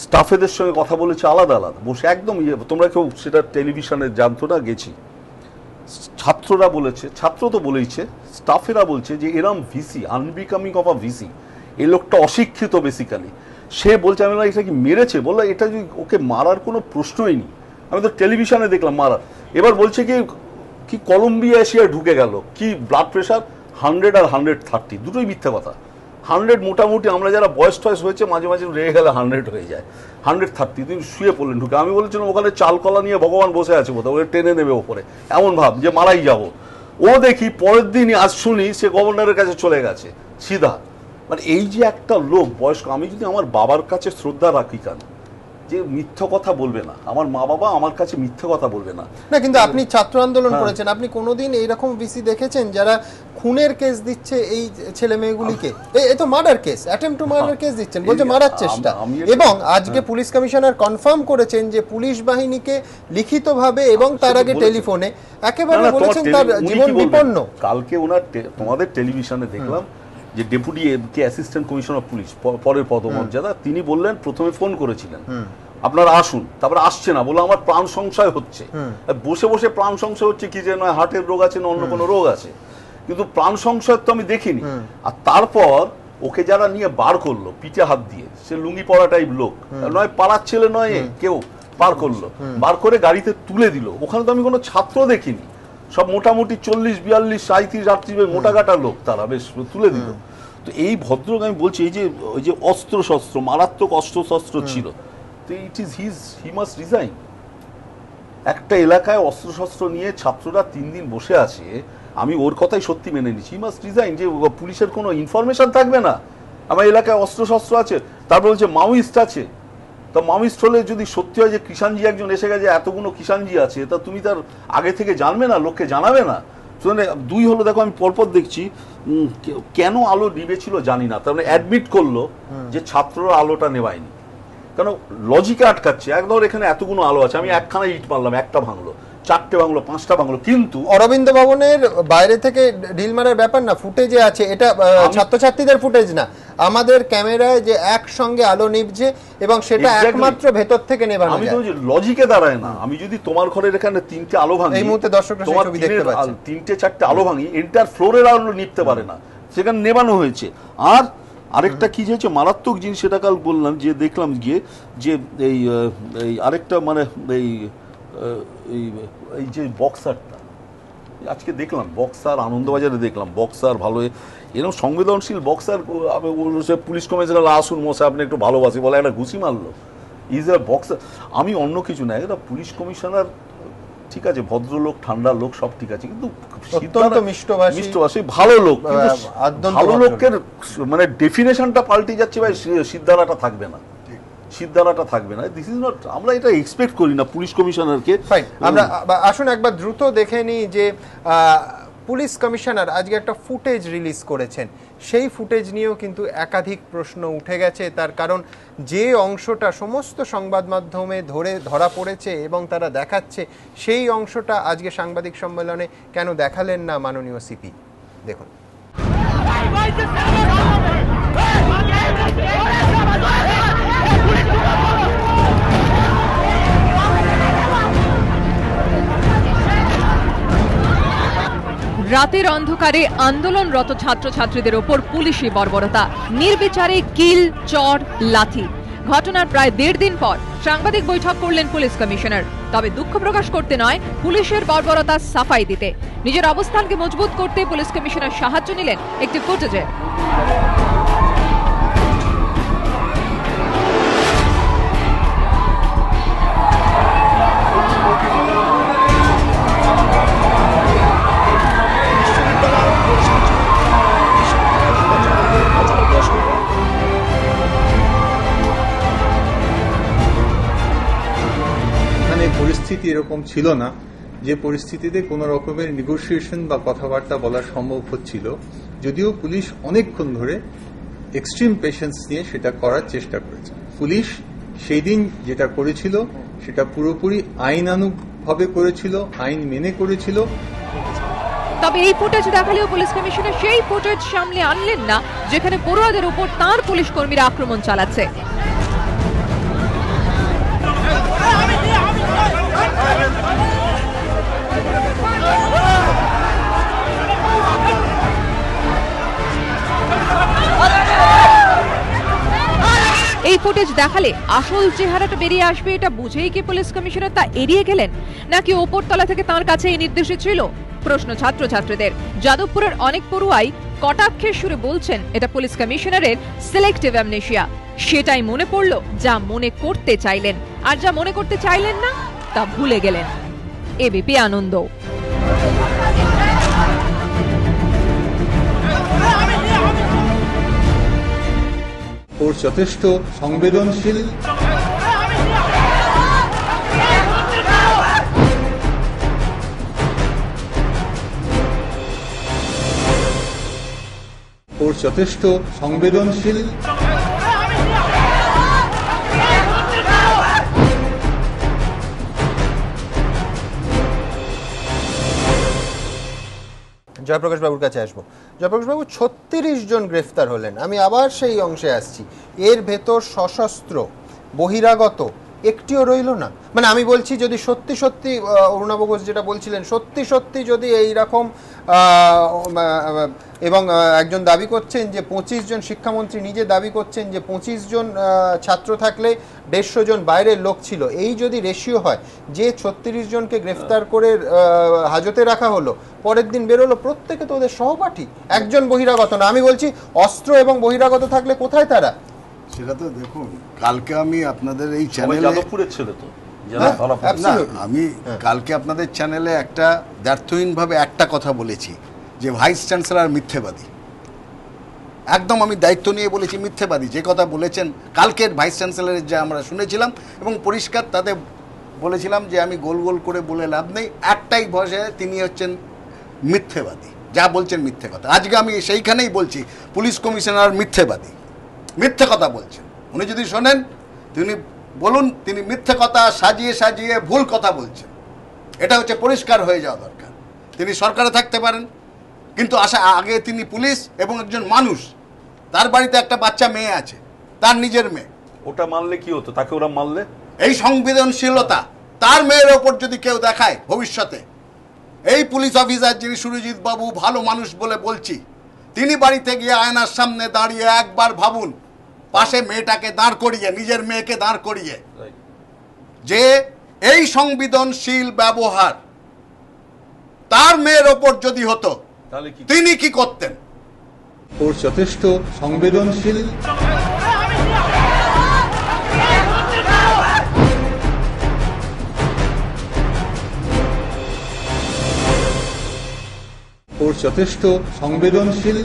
স্টাফেদের সঙ্গে কথা বলেছে আলাদা আলাদা বসে, একদম তোমরা কেউ সেটা টেলিভিশনে জানতো না, গেছি। ছাত্ররা বলেছে, ছাত্র তো বলেইছে, স্টাফেরা বলছে যে এরম VC, unbecoming of a VC, এই লোকটা অশিক্ষিত বেসিক্যালি। সে বলছে, আমি এটা কি মেরেছে? বললো এটা যদি ওকে মারার কোনো প্রশ্নই নেই, আমি তো টেলিভিশনে দেখলাম মারার। এবার বলছে কি কলম্বিয়া এশিয়ায় ঢুকে গেল, কি ব্লাড প্রেশার 100 আর 130, দুটোই মিথ্যা কথা। 100 মোটামুটি আমরা যারা বয়স টয়স হয়েছে মাঝে মাঝে রেগে গেলে 100 হয়ে যায়, 130 তিনি শুয়ে পড়লেন ঢুকে। আমি বলেছিলাম ওখানে চাল কলা নিয়ে ভগবান বসে আছে বোধহয়, ওরা টেনে নেবে ওপরে, এমন ভাব যে মারাই যাব। ও দেখি পরের দিনই আজ শুনি সে গভর্নরের কাছে চলে গেছে সিধা। মানে এই যে একটা লোক বয়স্ক, আমি যদি আমার বাবার কাছে শ্রদ্ধা রাখি কেন যে মিথ্যা কথা বলবে না, আমার মা বাবা আমার কাছে মিথ্যা কথা বলবে না। না কিন্তু আপনি ছাত্র আন্দোলন করেছেন, আপনি কোনোদিন এইরকম ভিসি দেখেছেন যারা খুনের কেস দিচ্ছে এই ছেলে মেয়েগুলিকে? এই তো murder case, attempt to murder case দিচ্ছেন, বলছে মারার চেষ্টা। এবং আজকে পুলিশ কমিশনার কনফার্ম করেছেন যে পুলিশ বাহিনীকে লিখিতভাবে এবং তার আগে টেলিফোনে একেবারে বলেছেন তার জীবন বিপন্ন। কালকে ওনার তোমাদের টেলিভিশনে দেখলাম যে ডেপুটি অ্যাসিস্ট্যান্ট কমিশনার পুলিশ, পরের পদমর্যাদা, তিনি বললেন প্রথমে ফোন করেছিলেন আপনারা আসুন, তারপরে আসছে না, বলে আমার প্রাণ সংশয় হচ্ছে। বসে বসে প্রাণ সংশয় হচ্ছে কি যে নয় হার্টের রোগ আছে না অন্য কোনো রোগ আছে, কিন্তু প্রাণ সংশয় তো আমি দেখিনি। আর তারপর ওকে যারা নিয়ে বার করলো পিঠে হাত দিয়ে, সে লুঙ্গি পরা টাইপ লোক নয়, পাড়ার ছেলে নয়, কেউ বার করলো, বার করে গাড়িতে তুলে দিল। ওখানে তো আমি কোনো ছাত্র দেখিনি, সব মোটামুটি 40, 42, 37, 38 মোটা কাটা লোক, তারা বেশ তুলে দিল। তো এই ভদ্রলোক আমি বলছি, এই যে ওই যে অস্ত্র শস্ত্র, মারাত্মক অস্ত্র শস্ত্র ছিল, তো it is he must resign. একটা এলাকায় অস্ত্র শস্ত্র নিয়ে ছাত্ররা 3 দিন বসে আছে, আমি ওর কথাই সত্যি মেনে নিচ্ছি, হি মাস্ট রিজাইন। যে পুলিশের কোনো ইনফরমেশন থাকবে না আমার এলাকায় অস্ত্র শস্ত্র আছে, তারপর বলছে মাওয়িস্ট আছে। তা মাওয়িস্ট হলে যদি সত্যি হয় যে কিষাণজি একজন এসে গেছে, এতগুলো কিষাণজি আছে, তা তুমি তার আগে থেকে জানবে না, লোককে জানাবে না? দুই হলো, দেখো আমি পরপর দেখছি কেন আলো নিবেছিল জানি না, তার মানে অ্যাডমিট করলো যে ছাত্ররা আলোটা নেবায়নি, কেন লজিকে আটকাচ্ছে। একদম এখানে এতগুলো আলো আছে, আমি একখানা ইট মারলাম, একটা ভাঙলো, 4টে ভাঙলো, 5টা ভাঙলো, কিন্তু অরবিন্দ ভবনের বাইরে থেকে ঢিল মারার ব্যাপার না, ফুটেজে আছে, এটা ছাত্রছাত্রীদের ফুটেজ না, আমাদের ক্যামেরায় যে একসঙ্গে আলো নিভছে এবং সেটা একমাত্র ভেতর থেকে নেভানো যায়। আমি তো লজিকে দাঁড়ায় না। আমি যদি তোমার ঘরের এখানে 3টে আলো ভাঙি, এই মুহূর্তে দর্শকরা সেই ছবি দেখতে পাচ্ছেন, 3টে 4টে আলো ভাঙি, এন্টার ফ্লোরের আলো নিভতে পারে না, সেখানে নেভানো হয়েছে। আর আরেকটা কি হয়েছে মারাত্মক জিনিস, সেটা কাল বললাম যে দেখলাম গিয়ে যে এই আরেকটা মানে এই যে বক্সারটা আজকে দেখলাম, বক্সার আনন্দবাজারে দেখলাম, বক্সার ভালো, এরকম সংবেদনশীল বক্সার, পুলিশ কমিশনার আসুন মশাই আপনি একটু ভালোবাসি বলে একটা ঘুষি মারলো, ইজ এ বক্সার। আমি অন্য কিছু না, এটা পুলিশ কমিশনার ঠিক আছে, ভদ্রলোক, ঠান্ডা লোক, সব ঠিক আছে, কিন্তু মিষ্টভাষী ভালো লোক, ভালো লোকের মানে ডেফিনেশনটা পাল্টে যাচ্ছে ভাই, সিদ্ধারাটা থাকবে না, সিদ্ধারাটা থাকবে না। দিস ইজ নট, আমরা এটা এক্সপেক্ট করি না পুলিশ কমিশনারকে। আমরা আসুন একবার দ্রুত দেখে নিই যে পুলিশ কমিশনার আজকে একটা ফুটেজ রিলিজ করেছেন, সেই ফুটেজ নিয়েও কিন্তু একাধিক প্রশ্ন উঠে গেছে। তার কারণ যে অংশটা সমস্ত সংবাদ মাধ্যমে ধরা পড়েছে এবং তারা দেখাচ্ছে, সেই অংশটা আজকে সাংবাদিক সম্মেলনে কেন দেখালেন না মাননীয় সিপি? দেখুন। রাতের অন্ধকারে আন্দোলনরত ছাত্রছাত্রীদের ওপর পুলিশি বর্বরতা, নির্বিচারে কিল, চর, লাথি। ঘটনার প্রায় 1.5 দিন পর সাংবাদিক বৈঠক করলেন পুলিশ কমিশনার, তবে দুঃখ প্রকাশ করতে নয়, পুলিশের বর্বরতা সাফাই দিতে। নিজের অবস্থানকে মজবুত করতে পুলিশ কমিশনার সাহায্য নিলেন একটি ফুটেজে। পরিস্থিতি এরকম ছিল না যে পরিস্থিতিতে কোনো রকমের নেগোসিয়েশন বা কথাবার্তা বলা সম্ভব হচ্ছিল, যদিও পুলিশ অনেকক্ষণ ধরে এক্সট্রিম পেশেন্স নিয়ে সেটা করার চেষ্টা করেছে। পুলিশ সেই দিন যেটা করেছিল সেটা পুরোপুরি আইনানুগভাবে করেছিল, আইন মেনে করেছিল। তবে এই ফুটেজ দেখালেও পুলিশ কমিশনার সেই ফুটেজ সামনে আনলেন না যেখানে পড়ুয়াদের উপর তাঁর পুলিশ কর্মীরা আক্রমণ চালাচ্ছে। ফুটেজ দেখালে আসল চেহারাটা বেরিয়ে আসবে এটা বুঝেই কি পুলিশ কমিশনার তা এড়িয়ে গেলেন, নাকি ওপরতলা থেকে তাঁর কাছে এই নির্দেশ ছিল? প্রশ্ন ছাত্রছাত্রীদের। যাদবপুরের অনেক পড়ুয়াই কটাক্ষের সুরে বলছেন এটা পুলিশ কমিশনারের সিলেক্টিভ অ্যামনেশিয়া। সেটাই মনে পড়ল যা মনে করতে চাইলেন, আর যা মনে করতে চাইলেন না তা ভুলে গেলেন। এবিপি আনন্দ। ওর যথেষ্ট সংবেদনশীল, ওর যথেষ্ট সংবেদনশীল, জয়প্রকাশ বাবুর কাছে আসবো। জয়প্রকাশ বাবু, 36 জন গ্রেফতার হলেন। আমি আবার সেই অংশে আসছি, এর ভেতর সশস্ত্র বহিরাগত একটিও রইল না। মানে আমি বলছি যদি সত্যি সত্যি অরুণাভ ঘোষ যেটা বলছিলেন সত্যি সত্যি যদি এইরকম, এবং একজন দাবি করছেন যে 25 জন, শিক্ষামন্ত্রী নিজে দাবি করছেন যে 25 জন ছাত্র থাকলে 150 জন বাইরের লোক ছিল, এই যদি রেশিও হয় যে 36 জনকে গ্রেফতার করে হাজতে রাখা হলো, পরের দিন বেরোলো প্রত্যেকে তো ওদের সহপাঠী, একজন বহিরাগত না। আমি বলছি অস্ত্র এবং বহিরাগত থাকলে কোথায় তারা? সেটা তো দেখুন, কালকে আমি আপনাদের এই চ্যানেলে, যাদবপুরের ছেলে তো আমি কালকে আপনাদের চ্যানেলে একটা দ্ব্যর্থহীনভাবে একটা কথা বলেছি যে ভাইস চ্যান্সেলর মিথ্যেবাদী। একদম আমি দায়িত্ব নিয়ে বলেছি মিথ্যেবাদী। যে কথা বলেছেন কালকের ভাইস চ্যান্সেলরের যা আমরা শুনেছিলাম, এবং পরিষ্কার তাতে বলেছিলাম যে আমি গোল গোল করে বলে লাভ নেই, একটাই ভাষায় তিনি হচ্ছেন মিথ্যেবাদী, যা বলছেন মিথ্যে কথা। আজকে আমি সেইখানেই বলছি পুলিশ কমিশনার মিথ্যেবাদী, মিথ্যে কথা বলছেন। উনি যদি শোনেন তিনি বলুন তিনি মিথ্যে কথা সাজিয়ে সাজিয়ে ভুল কথা বলছেন। এটা হচ্ছে পরিষ্কার হয়ে যাওয়া দরকার। তিনি সরকারে থাকতে পারেন, কিন্তু আগে তিনি পুলিশ এবং একজন মানুষ। তার বাড়িতে একটা বাচ্চা মেয়ে আছে, তার নিজের মেয়ে। ওটা মানলে কি হতো? তাকে ওরা মানলে? এই সংবেদনশীলতা তার মেয়ের ওপর যদি কেউ দেখায় ভবিষ্যতে, এই পুলিশ অফিসার যিনি সুরজিৎ বাবু ভালো মানুষ বলে বলছি, তিনি বাড়িতে গিয়ে আয়নার সামনে দাঁড়িয়ে একবার ভাবুন, পাশে মেয়েটাকে দাঁড় করিয়ে, নিজের মেয়েকে দাঁড় করিয়ে, যে এই সংবেদনশীল ব্যবহার তার মেয়ের ওপর যদি হতো তিনি কি করতেন? ওর যথেষ্ট সংবেদনশীল, ওর যথেষ্ট সংবেদনশীল,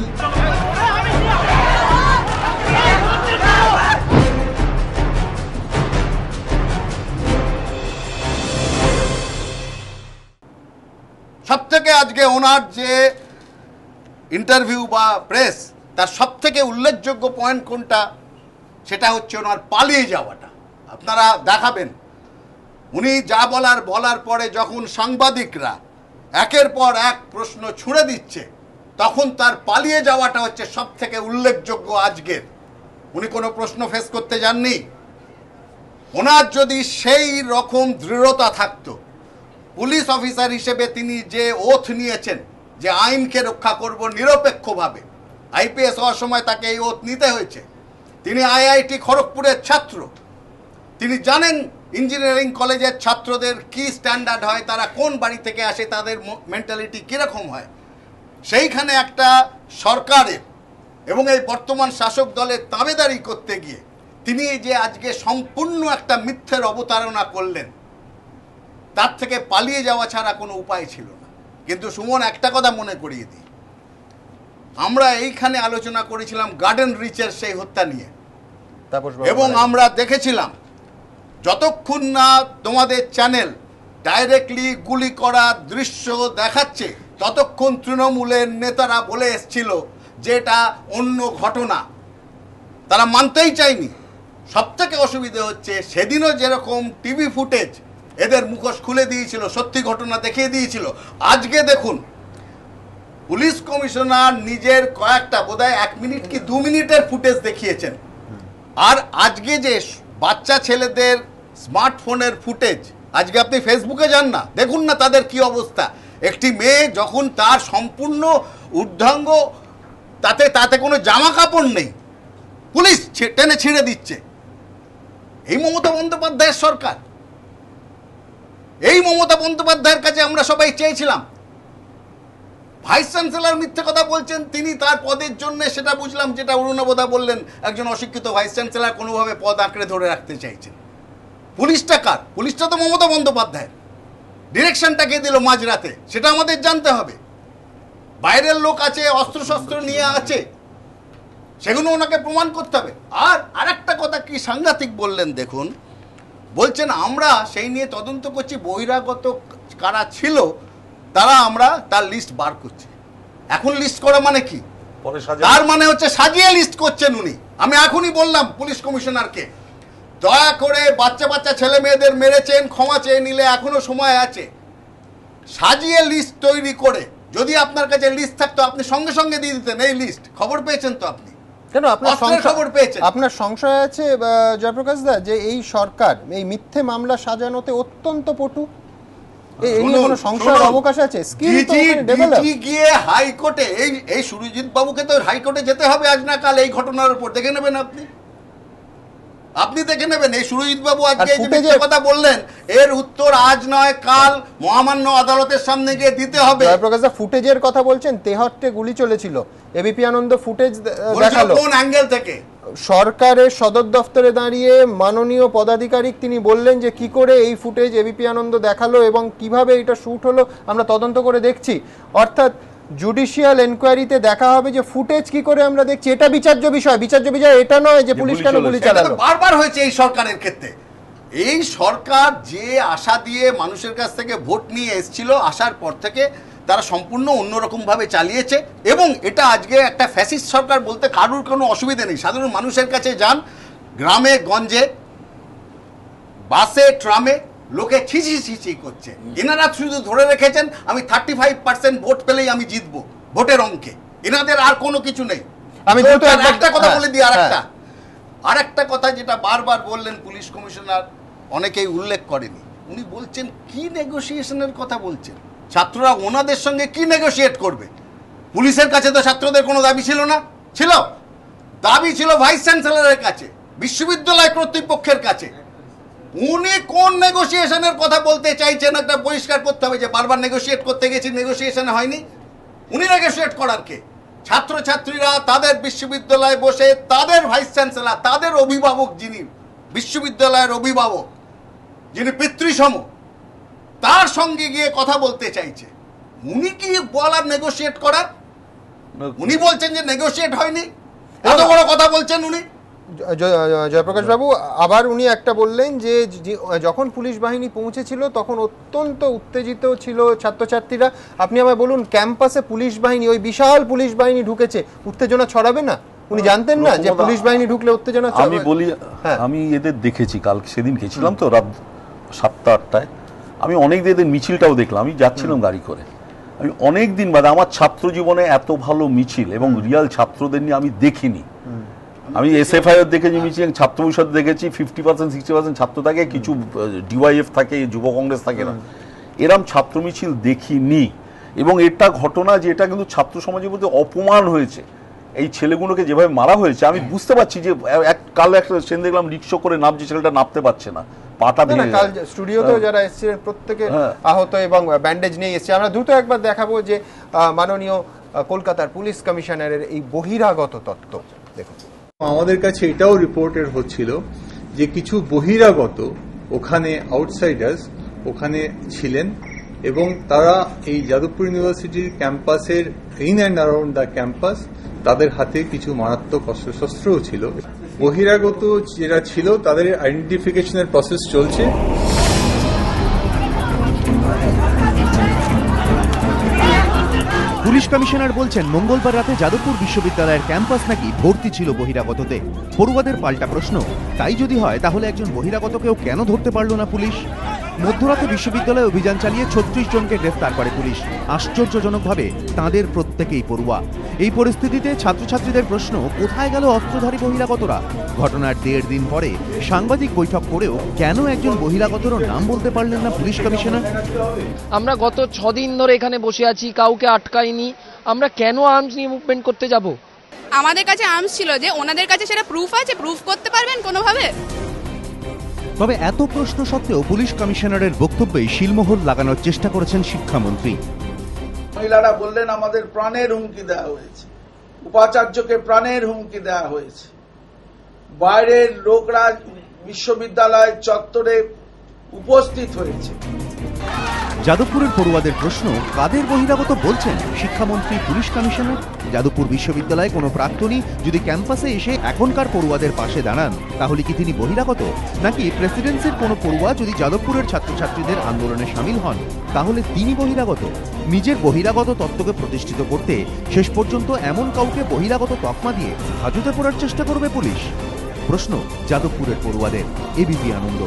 সব থেকে আজকে ওনার যে ইন্টারভিউ বা প্রেস, তার সব থেকে উল্লেখযোগ্য পয়েন্ট কোনটা? সেটা হচ্ছে ওনার পালিয়ে যাওয়াটা। আপনারা দেখাবেন উনি যা বলার পরে যখন সাংবাদিকরা একের পর এক প্রশ্ন ছুঁড়ে দিচ্ছে, তখন তার পালিয়ে যাওয়াটা হচ্ছে সব থেকে উল্লেখযোগ্য আজকের। উনি কোনো প্রশ্ন ফেস করতে যাননি। ওনার যদি সেই রকম দৃঢ়তা থাকতো, পুলিশ অফিসার হিসেবে তিনি যে ওথ নিয়েছেন যে আইনকে রক্ষা করব নিরপেক্ষভাবে, আইপিএস হওয়ার সময় তাকে এই ওথ নিতে হয়েছে। তিনি আইআইটি খড়গপুরের ছাত্র, তিনি জানেন ইঞ্জিনিয়ারিং কলেজের ছাত্রদের কি স্ট্যান্ডার্ড হয়, তারা কোন বাড়ি থেকে আসে, তাদের মেন্টালিটি কীরকম হয়। সেইখানে একটা সরকারের এবং এই বর্তমান শাসক দলের তাবেদারি করতে গিয়ে তিনি যে আজকে সম্পূর্ণ একটা মিথ্যের অবতারণা করলেন, তার থেকে পালিয়ে যাওয়া ছাড়া কোনো উপায় ছিল না। কিন্তু সুমন, একটা কথা মনে করিয়ে দিই, আমরা এইখানে আলোচনা করেছিলাম গার্ডেন রিচের সেই হত্যা নিয়ে, এবং আমরা দেখেছিলাম যতক্ষণ না তোমাদের চ্যানেল ডাইরেক্টলি গুলি করা দৃশ্য দেখাচ্ছে, ততক্ষণ তৃণমূলের নেতারা বলে এসছিল যে এটা অন্য ঘটনা, তারা মানতেই চায়নি। সব থেকে অসুবিধে হচ্ছে সেদিনও যেরকম টিভি ফুটেজ এদের মুখোশ খুলে দিয়েছিল, সত্যি ঘটনা দেখিয়ে দিয়েছিল। আজকে দেখুন পুলিশ কমিশনার নিজের কয়েকটা বোধহয় 1 মিনিট কি 2 মিনিটের ফুটেজ দেখিয়েছেন, আর আজকে যে বাচ্চা ছেলেদের স্মার্টফোনের ফুটেজ, আজকে আপনি ফেসবুকে যান না, দেখুন না তাদের কি অবস্থা। একটি মেয়ে যখন তার সম্পূর্ণ ঊর্ধ্বাঙ্গ, তাতে কোনো জামা কাপড় নেই, পুলিশ টেনে ছিঁড়ে দিচ্ছে। এই মমতা বন্দ্যোপাধ্যায়ের সরকার। এই মমতা বন্দ্যোপাধ্যায়ের কাছে আমরা সবাই চেয়েছিলাম। ভাইস চ্যান্সেলর মিথ্যে কথা বলছেন, তিনি তার পদের জন্য, সেটা বুঝলাম, যেটা অরুণবদা বললেন, একজন অশিক্ষিত ভাইস চ্যান্সেলর কোনোভাবে পদ আঁকড়ে ধরে রাখতে চাইছেন। পুলিশটা কার? পুলিশটা তো মমতা বন্দ্যোপাধ্যায়ের। ডিরেকশনটা কে দিল মাঝরাতে, সেটা আমাদের জানতে হবে। বাইরের লোক আছে, অস্ত্রশস্ত্র নিয়ে আছে, সেগুলো ওনাকে প্রমাণ করতে হবে। আর আরেকটা কথা কি সাংঘাতিক বললেন দেখুন, বলছেন আমরা সেই নিয়ে তদন্ত করছি, বহিরাগত কারা ছিল তারা আমরা তার লিস্ট বার করছি। এখন লিস্ট করা মানে কি? তার মানে হচ্ছে সাজিয়ে লিস্ট করছেন উনি। আমি এখনই বললাম পুলিশ কমিশনারকে, দয়া করে বাচ্চা বাচ্চা ছেলে মেয়েদের মেরেছেন, ক্ষমা চেয়ে নিলে এখনো সময় আছে। সাজিয়ে লিস্ট তৈরি করে, যদি আপনার কাছে লিস্ট থাকতো আপনি সঙ্গে সঙ্গে দিয়ে দিতেন এই লিস্ট। খবর পেয়েছেন তো আপনি? কেন আপনার খবর পেয়েছেন? আপনার সংশয় আছে জয়প্রকাশ দা যে এই সরকার এই মিথ্যে মামলা সাজানোতে অত্যন্ত পটু? এই নিয়ে কোনো সংশয়ের অবকাশ আছে? স্কিল তো ডেভেলপ গিয়ে হাইকোর্টে, এই সুরজিৎ বাবুকে তো হাইকোর্টে যেতে হবে আজ না কাল এই ঘটনার উপর। দেখে নেবেন আপনি দেখে নেবেন। এই সুরজিৎ বাবু আজকে যে কথা বললেন, এর উত্তর আজ নয় কাল মহামান্য আদালতের সামনে গিয়ে দিতে হবে। জয়প্রকাশ দা ফুটেজের কথা বলছেন, 73 গুলি চলেছিল, এবিপি আনন্দ ফুটেজ দেখালো। কোন অ্যাঙ্গেল থেকে? সরকারের সদর দফতরে দাঁড়িয়ে মাননীয় পদাধিকারিক তিনি বললেন যে কি করে এই ফুটেজ এবিপি আনন্দ দেখালো এবং কিভাবে এটা শুট হলো আমরা তদন্ত করে দেখছি। অর্থাৎ জুডিশিয়াল এনকোয়ারিতে দেখা হবে যে ফুটেজ কি করে আমরা দেখছি। এটা বিচার্য বিষয়। বিচার্য বিষয় এটা নয় যে পুলিশ কেন গুলি চালালো। বারবার হয়েছে এই সরকারের ক্ষেত্রে। এই সরকার যে আশা দিয়ে মানুষের কাছ থেকে ভোট নিয়ে এসেছিল, আসার পর থেকে তারা সম্পূর্ণ অন্যরকম ভাবে চালিয়েছে। এবং এটা আজকে একটা ফ্যাসিস্ট সরকার বলতে কারুর কোনো অসুবিধা নেই। সাধারণ মানুষের কাছে যান, গ্রামে গঞ্জে, বাসে, ট্রামে লোকে ছিছি করছে। এনারা শুধু ধরে রেখেছেন আমি 35% ভোট পেলেই আমি জিতবো ভোটের অঙ্কে। এনাদের আর কোনো কিছু নেই। আমি একটা কথা বলে দিই, আরেকটা কথা যেটা বারবার বললেন পুলিশ কমিশনার, অনেকেই উল্লেখ করেনি। উনি বলছেন কি নেগোসিয়েশনের কথা বলছেন। ছাত্ররা ওনাদের সঙ্গে কি নেগোসিয়েট করবে? পুলিশের কাছে তো ছাত্রদের কোনো দাবি ছিল না। ছিল দাবি ছিল ভাইস চ্যান্সেলরের কাছে, বিশ্ববিদ্যালয় কর্তৃপক্ষের কাছে। উনি কোন নেগোসিয়েশনের কথা বলতে চাইছেন একটা পরিষ্কার করতে হবে। যে বারবার নেগোসিয়েট করতে গেছি, নেগোসিয়েশন হয়নি। উনি নেগোসিয়েট করার কে? ছাত্রছাত্রীরা তাদের বিশ্ববিদ্যালয়ে বসে তাদের ভাইস চ্যান্সেলর, তাদের অভিভাবক, যিনি বিশ্ববিদ্যালয়ের অভিভাবক, যিনি পিতৃসম, তার সঙ্গে গিয়ে কথা বলতে চাইছে। উনি কি বলার নেগোসিয়েট করার? উনি বলছেন যে নেগোসিয়েট হয়নি, এত বড় কথা বলছেন উনি। জয়প্রকাশ বাবু আবার উনি একটা বললেন যে যখন পুলিশ বাহিনী পৌঁছেছিল তখন অত্যন্ত উত্তেজিত ছিল ছাত্রছাত্রীরা। আপনি আমায় বলুন, ক্যাম্পাসে পুলিশ বাহিনী, ওই বিশাল পুলিশ বাহিনী ঢুকেছে, উত্তেজনা ছড়াবে না? উনি জানতেন না যে পুলিশ বাহিনী ঢুকলে উত্তেজনা ছড়াবে? আমি বলি, আমি এদের দেখেছি, কাল সেদিন গেছিলাম তো রাত 7টা-8টায়। আমি অনেক এদের মিছিলটাও দেখলাম। আমি যাচ্ছিলাম গাড়ি করে। আমি অনেক দিন বাদে আমার ছাত্র জীবনে এত ভালো মিছিল এবং রিয়াল ছাত্রদের নিয়ে আমি দেখিনি। আমি এসএফআই দেখেছি মিছিল, ছাত্র পরিষদ দেখেছি, 50% 60% ছাত্র থাকে, কিছু ডিওয়াইএফ থাকে, যুব কংগ্রেস থাকে না, এরম ছাত্র মিছিল দেখিনি। এবং এটা ঘটনা যে এটা কিন্তু ছাত্র সমাজের মধ্যে অপমান হয়েছে। এই ছেলেগুলোকে যেভাবে মারা হয়েছে আমি বুঝতে পারছি যে কাল একটা ট্রেন দেখলাম রিক্সা করে নামছে, ছেলেটা নামতে পারছে না, পাটা ভেঙে গেছে। কাল স্টুডিওতেও যারা এসেছিলেন প্রত্যেকে আহত এবং ব্যান্ডেজ নিয়ে এসেছে। আমরা দ্রুত একবার দেখাবো যে মাননীয় কলকাতার পুলিশ কমিশনারের এই বহিরাগত তত্ত্ব দেখুন। আমাদের কাছে এটাও রিপোর্টের হচ্ছিল যে কিছু বহিরাগত ওখানে আউটসাইডার্স ওখানে ছিলেন এবং তারা এই যাদবপুর ইউনিভার্সিটির ক্যাম্পাসের in and around the campus তাদের হাতে কিছু মারাত্মক অস্ত্রশস্ত্রও ছিল। বহিরাগত যারা ছিল তাদের আইডেন্টিফিকেশনের প্রসেস চলছে। পুলিশ কমিশনার বলছেন মঙ্গলবার রাতে যাদবপুর বিশ্ববিদ্যালয়ের ক্যাম্পাস নাকি ভর্তি ছিল বহিরাগততে। পড়ুয়াদের পাল্টা প্রশ্ন, তাই যদি হয় তাহলে একজন বহিরাগতকেও কেন ধরতে পারল না পুলিশ? মধ্যরাতে বিশ্ববিদ্যালয়ে অভিযান চালিয়ে 36 জনকে গ্রেফতার করে পুলিশ। আশ্চর্যজনকভাবে তাঁদের প্রত্যেকেই পড়ুয়া। এই পরিস্থিতিতে ছাত্রছাত্রীদের প্রশ্ন, কোথায় গেল অস্ত্রধারী বহিরাগতরা? ঘটনার 1.5 দিন পরে সাংবাদিক বৈঠক করেও কেন একজন বহিরাগতরও নাম বলতে পারলেন না পুলিশ কমিশনার? আমরা গত 6 দিন ধরে এখানে বসে আছি, কাউকে আটকাইনি। আমরা কেন আর্মস নিয়ে মুভমেন্ট করতে যাব? আমাদের কাছে আর্মস ছিল, যে ওনাদের কাছে সেটা প্রুফ আছে, প্রুফ করতে পারবেন কোনোভাবে? তবে এত প্রশ্ন সত্ত্বেও পুলিশ কমিশনারের বক্তব্যে শিলমোহর লাগানোর চেষ্টা করেছেন শিক্ষামন্ত্রী। মহিলারা বললেন আমাদের প্রাণের হুমকি দেওয়া হয়েছে, উপাচার্যকে প্রাণের হুমকি দেওয়া হয়েছে, বাইরের লোকরা বিশ্ববিদ্যালয় চত্বরে উপস্থিত হয়েছে। যাদবপুরের পড়ুয়াদের প্রশ্ন, কাদের বহিরাগত বলছেন শিক্ষামন্ত্রী পুলিশ কমিশনার? যাদবপুর বিশ্ববিদ্যালয়ে কোনো প্রাক্তনী যদি ক্যাম্পাসে এসে এখনকার পড়ুয়াদের পাশে দাঁড়ান তাহলে কি তিনি বহিরাগত? নাকি প্রেসিডেন্সির কোনো পড়ুয়া যদি যাদবপুরের ছাত্রছাত্রীদের আন্দোলনে সামিল হন তাহলে তিনি বহিরাগত? নিজের বহিরাগত তত্ত্বকে প্রতিষ্ঠিত করতে শেষ পর্যন্ত এমন কাউকে বহিরাগত তকমা দিয়ে হাজতে পড়ার চেষ্টা করবে পুলিশ? প্রশ্ন যাদবপুরের পড়ুয়াদের। এবিপি আনন্দ।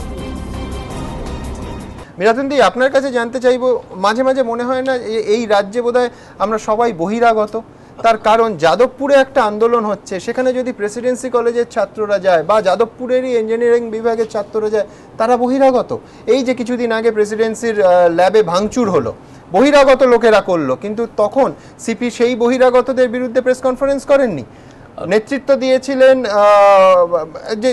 মিরাতুন্দি, আপনার কাছে জানতে চাইবো, মাঝে মাঝে মনে হয় না এই রাজ্যে বোধহয় আমরা সবাই বহিরাগত? তার কারণ যাদবপুরে একটা আন্দোলন হচ্ছে, সেখানে যদি প্রেসিডেন্সি কলেজের ছাত্ররা যায় বা যাদবপুরেরই ইঞ্জিনিয়ারিং বিভাগের ছাত্ররা যায়, তারা বহিরাগত। এই যে কিছুদিন আগে প্রেসিডেন্সির ল্যাবে ভাঙচুর হলো, বহিরাগত লোকেরা করলো, কিন্তু তখন সিপি সেই বহিরাগতদের বিরুদ্ধে প্রেস কনফারেন্স করেননি। নেতৃত্ব দিয়েছিলেন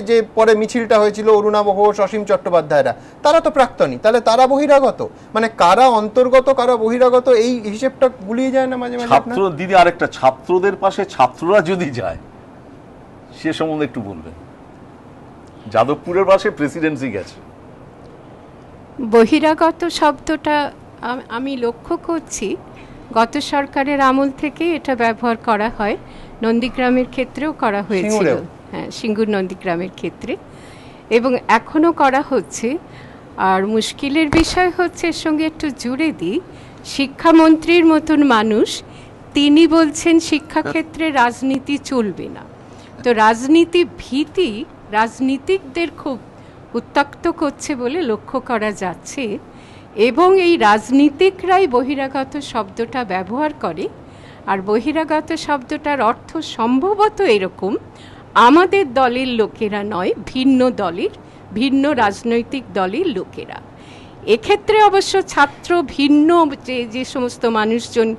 যে পরে মিছিলটা হয়েছিল অরুণাভ ঘোষ, অসীম চট্টোপাধ্যায়রা, তারা তো প্রাক্তনী, তাহলে তারা বহিরাগত? মানে কারা অন্তর্গত কারা বহিরাগত এই হিসেবটা গুলিয়ে যায় না মাঝে মাঝে? ছাত্র দিদি, আরেকটা, ছাত্রদের পাশে ছাত্ররা যদি যায় সে সম্বন্ধে একটু বলবেন। যাদবপুরের পাশে প্রেসিডেন্সি গেছে। বহিরাগত শব্দটা আমি লক্ষ্য করছি গত সরকারের আমল থেকে এটা ব্যবহার করা হয়, নন্দীগ্রামের ক্ষেত্রেও করা হয়েছিল, হ্যাঁ, সিঙ্গুর নন্দীগ্রামের ক্ষেত্রে, এবং এখনো করা হচ্ছে। আর মুশকিলের বিষয় হচ্ছে, এর সঙ্গে একটু জুড়ে দিই, শিক্ষামন্ত্রীর মতন মানুষ, তিনি বলছেন শিক্ষাক্ষেত্রে রাজনীতি চলবে না। তো রাজনীতি ভীতি রাজনীতিকদের খুব উত্তক্ত করছে বলে লক্ষ্য করা যাচ্ছে, এবং এই রাজনীতিকরাই বহিরাগত শব্দটা ব্যবহার করে। আর বহিরাগত শব্দটার অর্থ সম্ভবত এরকম, আমাদের দলের লোকেরা নয়, ভিন্ন দলের, ভিন্ন রাজনৈতিক দলের লোকেরা। এক্ষেত্রে অবশ্য ছাত্র ভিন্ন যে সমস্ত মানুষজন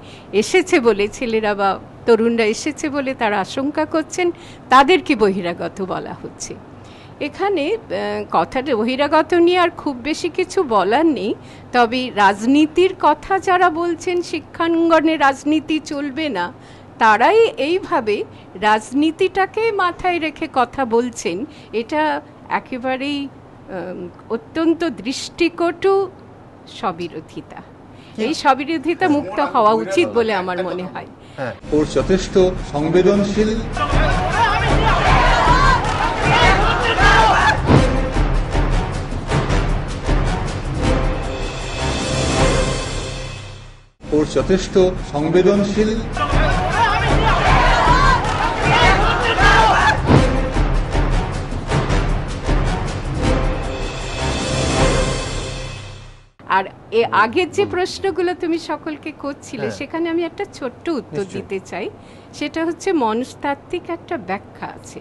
এসেছে বলে, ছেলেরা বা তরুণরা এসেছে বলে তারা আশঙ্কা করছেন, তাদেরকে বহিরাগত বলা হচ্ছে। এখানে কথাটা বহিরাগত নিয়ে আর খুব বেশি কিছু বলার নেই, তবে রাজনীতির কথা যারা বলছেন শিক্ষাঙ্গনে রাজনীতি চলবে না, তারাই এইভাবে রাজনীতিটাকে মাথায় রেখে কথা বলছেন। এটা একেবারেই অত্যন্ত দৃষ্টিকটু স্ববিরোধিতা। এই স্ববিরোধিতা মুক্ত হওয়া উচিত বলে আমার মনে হয়। ওর যথেষ্ট সংবেদনশীল, ওর যথেষ্ট সংবেদনশীল, আর আগের যে প্রশ্নগুলো তুমি সকলকে করছিলে, সেখানে আমি একটা ছোট্ট উত্তর দিতে চাই। সেটা হচ্ছে মনস্তাত্ত্বিক একটা ব্যাখ্যা আছে।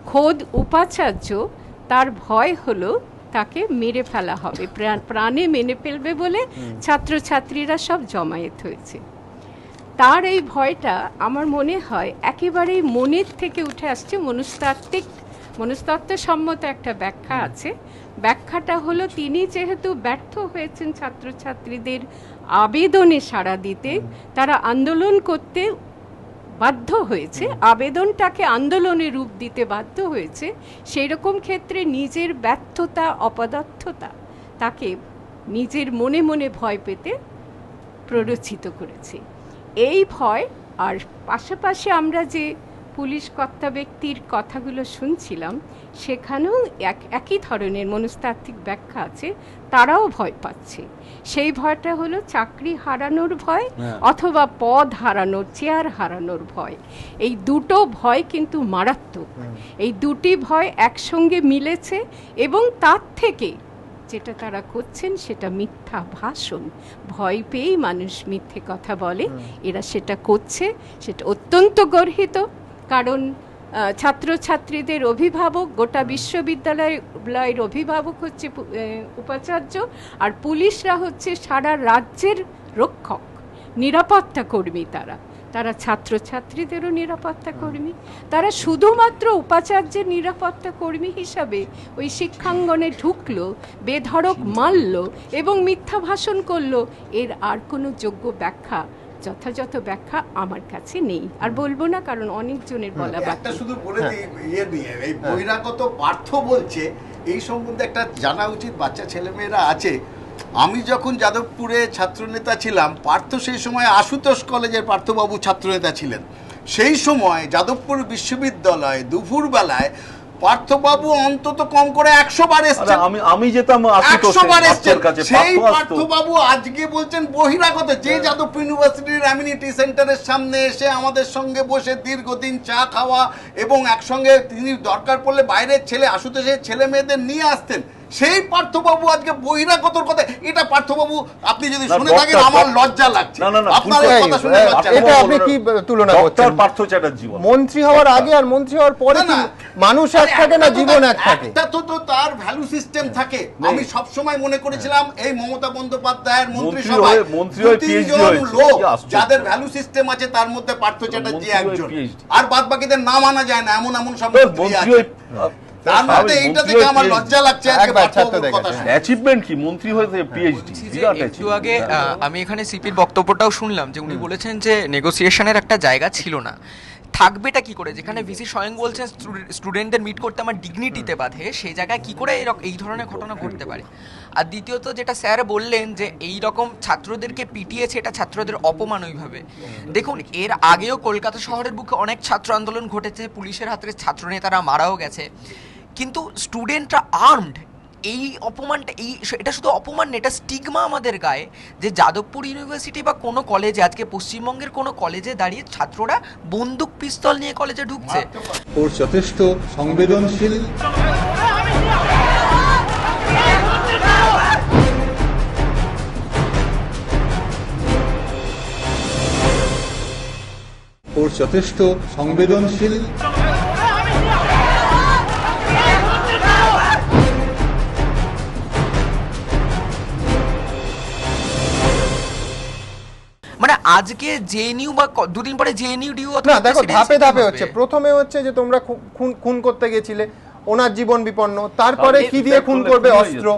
খোদ উপাচার্য, তার ভয় হলো তাকে মেরে ফেলা হবে, প্রাণে মেনে ফেলবে বলে ছাত্রছাত্রীরা সব জমায়েত হয়েছে। তার এই ভয়টা আমার মনে হয় একেবারেই মনের থেকে উঠে আসছে। মনস্তত্ত্বসম্মত একটা ব্যাখ্যা আছে। ব্যাখ্যাটা হলো, তিনি যেহেতু ব্যর্থ হয়েছেন ছাত্রছাত্রীদের আবেদনে সাড়া দিতে, তারা আন্দোলন করতে বাধ্য হয়েছে, আবেদনটাকে আন্দোলনে রূপ দিতে বাধ্য হয়েছে, সেই রকম ক্ষেত্রে নিজের ব্যর্থতা, অপদার্থতা তাকে নিজের মনে মনে ভয় পেতে প্ররোচিত করেছে। এই ভয়, আর পাশাপাশি আমরা যে পুলিশ কর্তা ব্যক্তির কথাগুলো শুনছিলাম, সেখানেও একই ধরনের মনস্তাত্ত্বিক ব্যাখ্যা আছে। তারাও ভয় পাচ্ছে। সেই ভয়টা হলো চাকরি হারানোর ভয়, অথবা পদ হারানোর, চেয়ার হারানোর ভয়। এই দুটো ভয় কিন্তু মারাত্মক। এই দুটি ভয় একসঙ্গে মিলেছে, এবং তার থেকে যেটা তারা করছেন সেটা মিথ্যা ভাষণ। ভয় পেয়েই মানুষ মিথ্যে কথা বলে, এরা সেটা করছে। সেটা অত্যন্ত গর্হিত, কারণ ছাত্রছাত্রীদের অভিভাবক, গোটা বিশ্ববিদ্যালয়ের অভিভাবক হচ্ছে উপাচার্য, আর পুলিশরা হচ্ছে সারা রাজ্যের রক্ষক, নিরাপত্তা কর্মী। তারা তারা ছাত্রছাত্রীদেরও নিরাপত্তা কর্মী, তারা শুধুমাত্র উপাচার্যের নিরাপত্তা কর্মী হিসাবে ওই শিক্ষাঙ্গনে ঢুকলো, বেধড়ক মারল এবং মিথ্যা ভাষণ করলো, এর আর কোনো যোগ্য ব্যাখ্যা, যথাযথ ব্যাখ্যা আমার কাছে নেই। আর বলবো না, কারণ অনেকজনের বলা বাকি। শুধু বলে দিই, এই বহিরাগত পার্থ বলছে, এই সম্বন্ধে একটা জানা উচিত, বাচ্চা ছেলেমেয়েরা আছে। আমি যখন যাদবপুরে ছাত্রনেতা ছিলাম, পার্থ সেই সময় আশুতোষ কলেজের পার্থবাবু ছাত্রনেতা ছিলেন। সেই সময় যাদবপুর বিশ্ববিদ্যালয়ে দুপুরবেলায় পার্থবাবু অন্তত কম করে 100 বার এসেছেন। আমি যেতাম 100 বার এসেছেন। সেই পার্থবাবু আজকে বলছেন বহিরাগত, যে যাদবপুর ইউনিভার্সিটির অ্যামিনিটি সেন্টারের সামনে এসে আমাদের সঙ্গে বসে দীর্ঘদিন চা খাওয়া এবং একসঙ্গে তিনি দরকার পড়লে বাইরের ছেলে আশুতোষের ছেলে মেয়েদের নিয়ে আসতেন, সেই পার্থবাবু আজকে বহিরাগতর কথা। এটা পার্থবাবু আপনি যদি শুনে থাকেন আমার লজ্জা লাগছে। আপনার এই কথা শুনে লজ্জা। এটা আপনি কি তুলনা করছেন? পার্থ চ্যাটার্জি মন্ত্রী হওয়ার আগে আর মন্ত্রী হওয়ার পরে মানুষ এক থাকে না, জীবন এক থাকে। একটা তো তার ভ্যালু সিস্টেম থাকে। আমি সব সময় মনে করেছিলাম এই মমতা বন্দ্যোপাধ্যায়ের মন্ত্রিসভায় লোক যাদের ভ্যালু সিস্টেম আছে, তার মধ্যে পার্থ চ্যাটার্জি একজন। আর বাদ বাকিদের নাম আনা যায় না, এমন এমন সব মন্ত্রী আছে। তার মধ্যে এইটা থেকে আমার লজ্জা লাগছে। অ্যাচিভমেন্ট কি মন্ত্রী হয়েছে, পিএইচডি। একটু আগে আমি এখানে সিপির বক্তব্যটাও শুনলাম যে উনি বলেছেন যে নেগোসিয়েশনের একটা জায়গা ছিল না। থাকবেটা কি করে, যেখানে ভিসি স্বয়ং বলছেন স্টুডেন্টদের মিট করতে আমার ডিগনিটিতে বাধে, সেই জায়গায় কি করে এই ধরনের ঘটনা ঘটতে পারে? আর দ্বিতীয়ত যেটা স্যার বললেন যে এই রকম ছাত্রদেরকে পিটিয়েছে, এটা ছাত্রদের অপমান ওইভাবে। দেখুন, এর আগেও কলকাতা শহরের বুকে অনেক ছাত্র আন্দোলন ঘটেছে, পুলিশের হাতে ছাত্রনেতারা মারাও গেছে, কিন্তু স্টুডেন্টরা আর্মড। এই অপমানটা, এটা শুধু অপমান না, এটা স্টিগমা আমাদের গায়ে যে যাদবপুর ইউনিভার্সিটি বা কোনো কলেজে, আজকে পশ্চিমবঙ্গের কোনো কলেজে দাঁড়িয়ে ছাত্ররা বন্দুক পিস্তল নিয়ে কলেজে ঢুকছে। ওর যথেষ্ট সংবেদনশীল। ওর যথেষ্ট সংবেদনশীল। মানে আজকে জেএনইউ বা দুদিন পরে জেএনইউ ডিউ না, দেখো ধাপে ধাপে হচ্ছে। প্রথমে হচ্ছে যে তোমরা খুন করতে গেছিলে, ওনার জীবন বিপন্ন, তারপরে কি দিয়ে খুন করবে, অস্ত্র,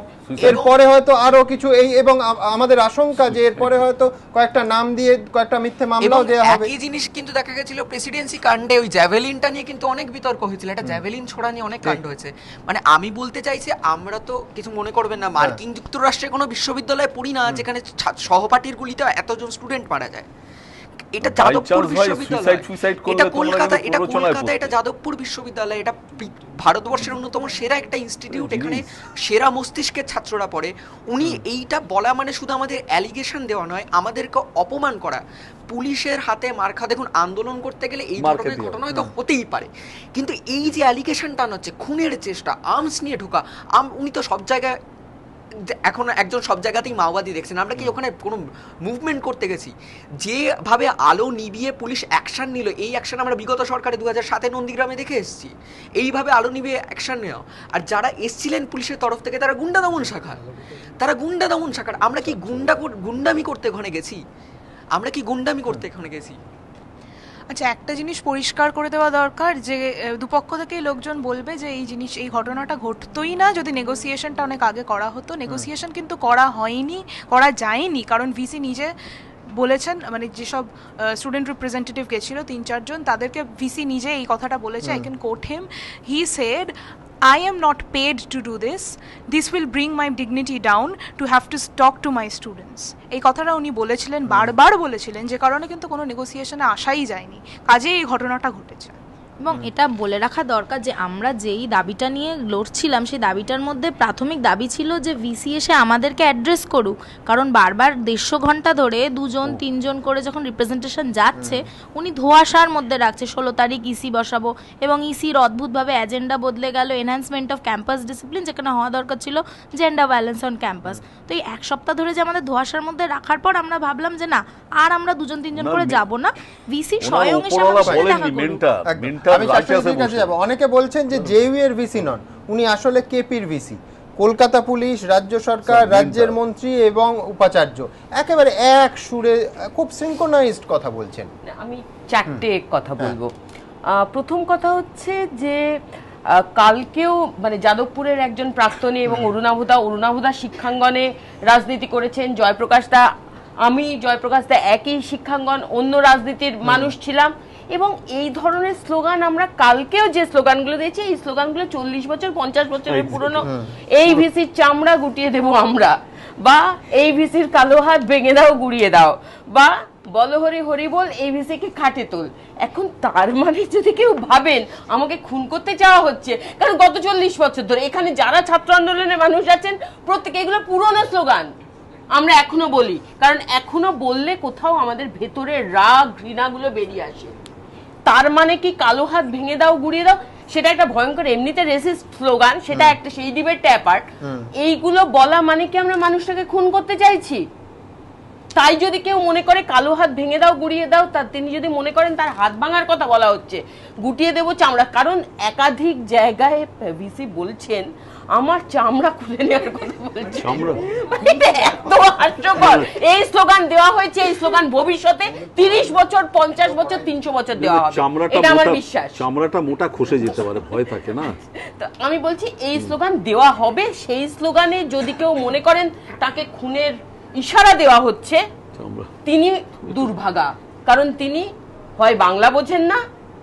এরপরে হয়তো আরো কিছু এই, এবং আমাদের আশঙ্কা যে এরপরে হয়তো কয়েকটা নাম দিয়ে কয়েকটা মিথ্যে মামলাও দেওয়া হবে। এই জিনিস কিন্তু দেখা গেছিল প্রেসিডেন্সি কাণ্ডে, ওই জ্যাভেলিনটা নিয়ে কিন্তু অনেক বিতর্ক হয়েছিল, একটা জ্যাভেলিন ছোড়া নিয়ে অনেক কাণ্ড হয়েছে। মানে আমি বলতে চাইছি, আমরা তো কিছু মনে করবেন না, মার্কিন যুক্তরাষ্ট্রে কোনো বিশ্ববিদ্যালয়ে পড়ি না যেখানে সহপাঠীর গুলিতে এতজন স্টুডেন্ট মারা যায়। এটা যাদবপুর বিশ্ববিদ্যালয়, এটা কলকাতা, এটা যাদবপুর বিশ্ববিদ্যালয়, এটা ভারতবর্ষের অন্যতম সেরা একটা ইনস্টিটিউট, এখানে সেরা মস্তিষ্কের ছাত্ররা পড়ে। উনি এইটা বলা মানে শুধু আমাদের অ্যালিগেশন দেওয়া নয়, আমাদেরকে অপমান করা। পুলিশের হাতে মার খাওয়া, দেখুন আন্দোলন করতে গেলে এই ধরনের ঘটনা হয়তো হতেই পারে, কিন্তু এই যে অ্যালিগেশনটা হচ্ছে খুনের চেষ্টা, আর্মস নিয়ে ঢোকা, উনি তো সব জায়গায়, এখন একজন সব জায়গাতেই মাওবাদী দেখছেন। আমরা কি ওখানে কোনো মুভমেন্ট করতে গেছি? যেভাবে আলো নিভিয়ে পুলিশ অ্যাকশন নিল, এই অ্যাকশন আমরা বিগত সরকারে 2007 নন্দীগ্রামে দেখে এসেছি। এইভাবে আলো নিভিয়ে অ্যাকশন নেওয়া, আর যারা এসছিলেন পুলিশের তরফ থেকে তারা গুন্ডা দমন শাখার। আমরা কি গুন্ডামি করতে ওখানে গেছি? আচ্ছা, একটা জিনিস পরিষ্কার করে দেওয়া দরকার যে দুপক্ষ থেকেই লোকজন বলবে যে এই ঘটনাটা ঘটতোই না যদি নেগোসিয়েশনটা অনেক আগে করা হতো। নেগোসিয়েশন কিন্তু করা যায়নি, কারণ ভিসি নিজে বলেছেন, মানে যেসব স্টুডেন্ট রিপ্রেজেন্টেটিভ গেছিল 3-4 জন, তাদেরকে ভিসি নিজে এই কথাটা বলেছে। I can quote him, he said, I am not paid to do this. This will bring my dignity down to have to talk to my students. এই কথাটা উনি বলেছিলেন, বারবার বলেছিলেন, যে কারণে কিন্তু কোনো নেগোসিয়েশনে আসাই যায়নি, কাজে এই ঘটনাটা ঘটেছে। এবং এটা বলে রাখা দরকার যে আমরা যেই দাবিটা নিয়ে লড়ছিলাম, সেই দাবিটার মধ্যে প্রাথমিক দাবি ছিল যে ভিসি এসে আমাদেরকে অ্যাড্রেস করুক, কারণ বারবার 150 ঘন্টা ধরে 2-3 করে যখন রিপ্রেজেন্টেশন যাচ্ছে, উনি ধোঁয়াশার মধ্যে রাখছে 16 তারিখ ইসি বসাবো, এবং ইসির অদ্ভুতভাবে এজেন্ডা বদলে গেল, এনহ্যান্সমেন্ট অফ ক্যাম্পাস ডিসিপ্লিন, যেখানে হওয়া দরকার ছিল জেন্ডার ভায়োলেন্স অন ক্যাম্পাস। তো এই 1 সপ্তাহ ধরে যে আমাদের ধোঁয়াশার মধ্যে রাখার পর আমরা ভাবলাম যে না, আর আমরা 2-3 করে যাব না, ভিসি স্বয়ং এসে আমাদের সাথে দেখা করুক। অনেকে বলছেন যে জেইউ এর ভিসি নন, উনি আসলে কেপির ভিসি। কলকাতা পুলিশ, রাজ্য সরকার, রাজ্যের মন্ত্রী এবং উপাচার্য একেবারে এক সুরে খুব সিনক্রোনাইজড কথা বলছেন। আমি চারটে কথা বলবো। প্রথম কথা হচ্ছে যে কালকেও মানে যাদবপুরের একজন প্রাক্তনী এবং অরুণাভদা শিক্ষাঙ্গনে রাজনীতি করেছেন। জয়প্রকাশ দা, আমি জয়প্রকাশ দা একই শিক্ষাঙ্গন, অন্য রাজনীতির মানুষ ছিলাম, এবং এই ধরনের স্লোগান আমরা কালকেও যে স্লোগানগুলো দিয়েছি, এই স্লোগানগুলো 40 বছর 50 বছরের পুরনো। এই ভিসির চামড়া গুটিয়ে দেবো আমরা, বা এই ভিসির কালো হাত ভেঙে দাও গুড়িয়ে দাও, বা বলো হরি হরি বল, এই ভিসিকে খাটে তোল। এখন তার মানে যদি কেউ ভাবেন আমাকে খুন করতে চাওয়া হচ্ছে, কারণ গত 40 বছর ধরে এখানে যারা ছাত্র আন্দোলনের মানুষ আছেন প্রত্যেকে এগুলো পুরনো স্লোগান আমরা এখনো বলি, কারণ এখনো বললে কোথাও আমাদের ভেতরের রাগ ঘৃণাগুলো বেরিয়ে আসে। তার মানে কি কালো হাত ভেঙে দাও গুড়িয়ে দাও সেটা একটা ভয়ঙ্কর এমনিতে রেসিস্ট স্লোগান, সেটা একটা সেই ডিবেটটা অ্যাপার্ট। এইগুলো বলা মানে কি আমরা মানুষটাকে খুন করতে চাইছি? তাই যদি কেউ মনে করে কালো হাত ভেঙে দাও গুড়িয়ে দাও, তিনি যদি মনে করেন তার হাত ভাঙার কথা বলা হচ্ছে, গুটিয়ে দেবো চামড়া, কারণ একাধিক জায়গায় ভিসি বলছেন আমার চামড়া খুলে নেওয়ার কথা বলছে। এত হাস্যকর এই স্লোগান দেওয়া হয়েছে। এই স্লোগান ভবিষ্যতে 30 বছর 50 বছর 300 বছর দেওয়া হবে, এটা আমার বিশ্বাস। চামড়াটা মোটা খসে যেতে পারে, ভয় থাকে না। আমি বলছি এই স্লোগান দেওয়া হবে, সেই স্লোগানে যদি কেউ মনে করেন তাকে খুনের ইশারা দেওয়া হচ্ছে, তিনি দুর্ভাগা, কারণ তিনি হয় বাংলা বোঝেন না,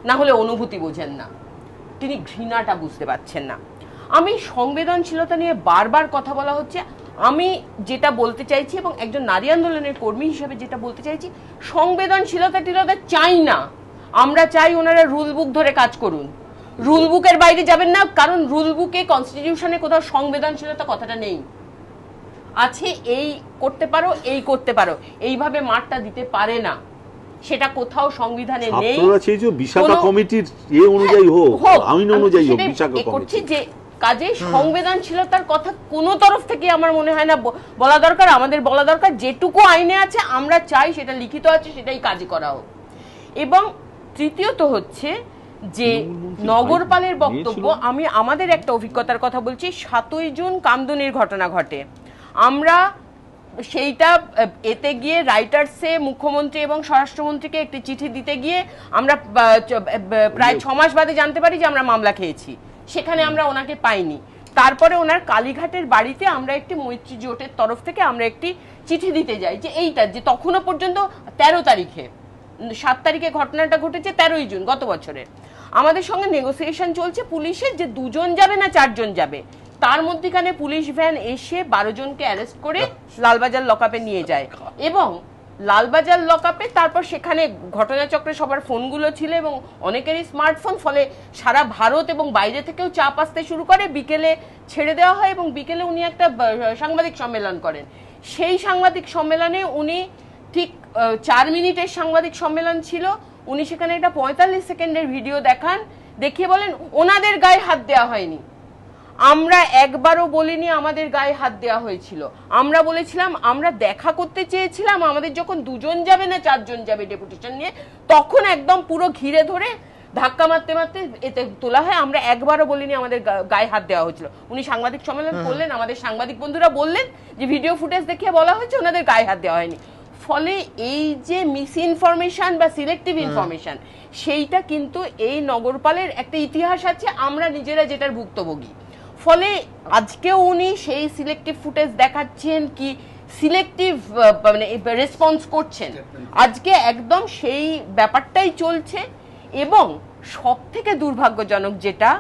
না হলে অনুভূতি বোঝেন না, তিনি ঘৃণাটা বুঝতে পারছেন না। আমি সংবেদনশীলতা নিয়ে বারবার কথা বলা হচ্ছে, আমি যেটা বলতে চাইছি এবং একজন নারী আন্দোলনের কর্মী হিসেবে যেটা বলতে চাইছি, সংবেদনশীলতা চাই না। আমরা চাই ওনারা রুল বুক ধরে কাজ করুন, রুল বুকের বাইরে যাবেন না, কারণ রুল বুকে কনস্টিটিউশনে কোথাও সংবেদনশীলতা কথাটা নেই। আছে এই করতে পারো, এই করতে পারো, এইভাবে মারটা দিতে পারে না, সেটা কোথাও সংবিধানে নেই। আপনারা সেই যে বিশাখা কমিটির অনুযায়ী হোক, আইন অনুযায়ী হোক, বিশাখা কমিটি যে কাজে সংবেদনশীলতার কথা কোন তরফ থেকে আমার মনে হয় না বলা দরকার। আমাদের বলা দরকার যেটুকু আইনে আছে আমরা চাই সেটা লিখিত আছে, সেটাই কাজে করা হোক। এবং তৃতীয়ত হচ্ছে যে নগরপালের বক্তব্য, আমি আমাদের একটা অভিজ্ঞতার কথা বলছি। 7ই জুন কামদুনির ঘটনা ঘটে, আমরা সেইটা এতে গিয়ে রাইটার্সে মুখ্যমন্ত্রী এবং স্বরাষ্ট্রমন্ত্রীকে একটি চিঠি দিতে গিয়ে আমরা প্রায় 6 মাস বাদে জানতে পারি যে আমরা মামলা খেয়েছি, সেখানে আমরা ওনাকে পাইনি। তারপরে ওনার কালীঘাটের বাড়িতে আমরা একটি মৈত্রী জোটের তরফ থেকে আমরা একটি চিঠি দিতে যাই, যে এইটা যে তখনও পর্যন্ত 13 তারিখে 7 তারিখে ঘটনাটা ঘটেছে, 13ই জুন গত বছরের, আমাদের সঙ্গে নেগোসিয়েশন চলছে পুলিশের যে 2 জন যাবে না 4 জন যাবে। তার মধ্যখানে পুলিশ ভ্যান এসে 12 জনকে অ্যারেস্ট করে লালবাজার লকআপে নিয়ে যায়, এবং লালবাজার লকআপে তারপর সেখানে ঘটনাচক্রে সবার ফোনগুলো ছিল এবং অনেকেরই স্মার্টফোন, ফলে সারা ভারত এবং বাইরে থেকেও চাপ আসতে শুরু করে। বিকেলে ছেড়ে দেওয়া হয় এবং বিকেলে উনি একটা সাংবাদিক সম্মেলন করেন। সেই সাংবাদিক সম্মেলনে উনি ঠিক 4 মিনিটের সাংবাদিক সম্মেলন ছিল, উনি সেখানে একটা 45 সেকেন্ডের ভিডিও দেখান, দেখিয়ে বলেন ওনাদের গায়ে হাত দেওয়া হয়নি, আমরা একবারও বলিনি আমাদের গায়ে হাত দেওয়া হয়েছিল, আমরা বলেছিলাম আমরা দেখা করতে চেয়েছিলাম, আমাদের যখন 2 জন যাবে না 4 জন যাবে ডেপুটেশন নিয়ে, তখন একদম পুরো ঘিরে ধরে ধাক্কা মারতে মারতে এতে তোলা হয়, আমরা একবারও বলিনি আমাদের গায়ে হাত দেওয়া হয়েছিল। উনি সাংবাদিক সম্মেলন করলেন, আমাদের সাংবাদিক বন্ধুরা বললেন যে ভিডিও ফুটেজ দেখিয়ে বলা হয়েছে ওনাদের গায়ে হাত দেওয়া হয়নি। ফলে এই যে মিস ইনফরমেশন বা সিলেক্টিভ ইনফরমেশন, সেইটা কিন্তু এই নগরপালের একটা ইতিহাস আছে, আমরা নিজেরা যেটার ভুক্তভোগী। ফলে আজকেও উনি সেই সিলেক্টিভ ফুটেজ দেখাচ্ছেন কি সিলেক্টিভ মানে রেসপন্স করছেন, আজকে একদম সেই ব্যাপারটাই চলছে। এবং সব থেকে দুর্ভাগ্যজনক যেটা,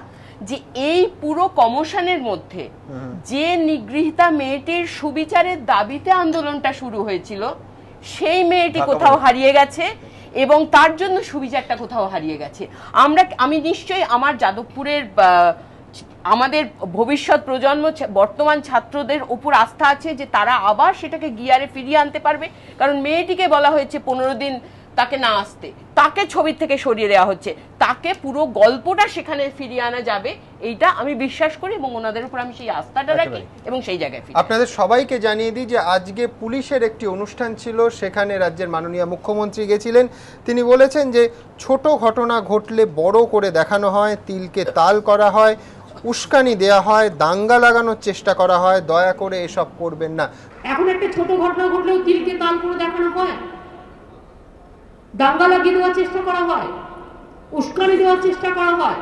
যে এই পুরো কমিশনের মধ্যে যে নিগৃহীতা মেয়েটির সুবিচারের দাবিতে আন্দোলনটা শুরু হয়েছিল, সেই মেয়েটি কোথাও হারিয়ে গেছে এবং তার জন্য সুবিচারটা কোথাও হারিয়ে গেছে। আমি নিশ্চয়ই আমার যাদবপুরের আমাদের ভবিষ্যৎ প্রজন্ম বর্তমান ছাত্রদের উপর আস্থা আছে যে তারা আবার সেটাকে গিয়ারে ফিরিয়ে আনতে পারবে, কারণ মেয়েটিকে বলা হয়েছে 15 দিন তাকে না আসতে, তাকে ছবি থেকে সরিয়ে দেওয়া হচ্ছে, তাকে পুরো গল্পটা সেখানে ফিরিয়ে আনা যাবে, এইটা আমি বিশ্বাস করি এবং ওনাদের উপর আমি সেই আস্থাটা রাখি এবং সেই জায়গায় ফিরি। আপনাদের সবাইকে জানিয়ে দিই যে আজকে পুলিশের একটি অনুষ্ঠান ছিল, সেখানে রাজ্যের মাননীয় মুখ্যমন্ত্রী গেছিলেন। তিনি বলেছেন যে ছোট ঘটনা ঘটলে বড় করে দেখানো হয়, তিলকে তাল করা হয়, উস্কানি দেয়া হয়, দাঙ্গা লাগানোর চেষ্টা করা হয়। দয়া করে এসব করবেন না। এখন একটা ছোট ঘটনা ঘটলেও তিলকে তাল করে দেখানো হয়, দাঙ্গা লাগিয়ে দেওয়ার চেষ্টা করা হয়, উস্কানি দেওয়ার চেষ্টা করা হয়,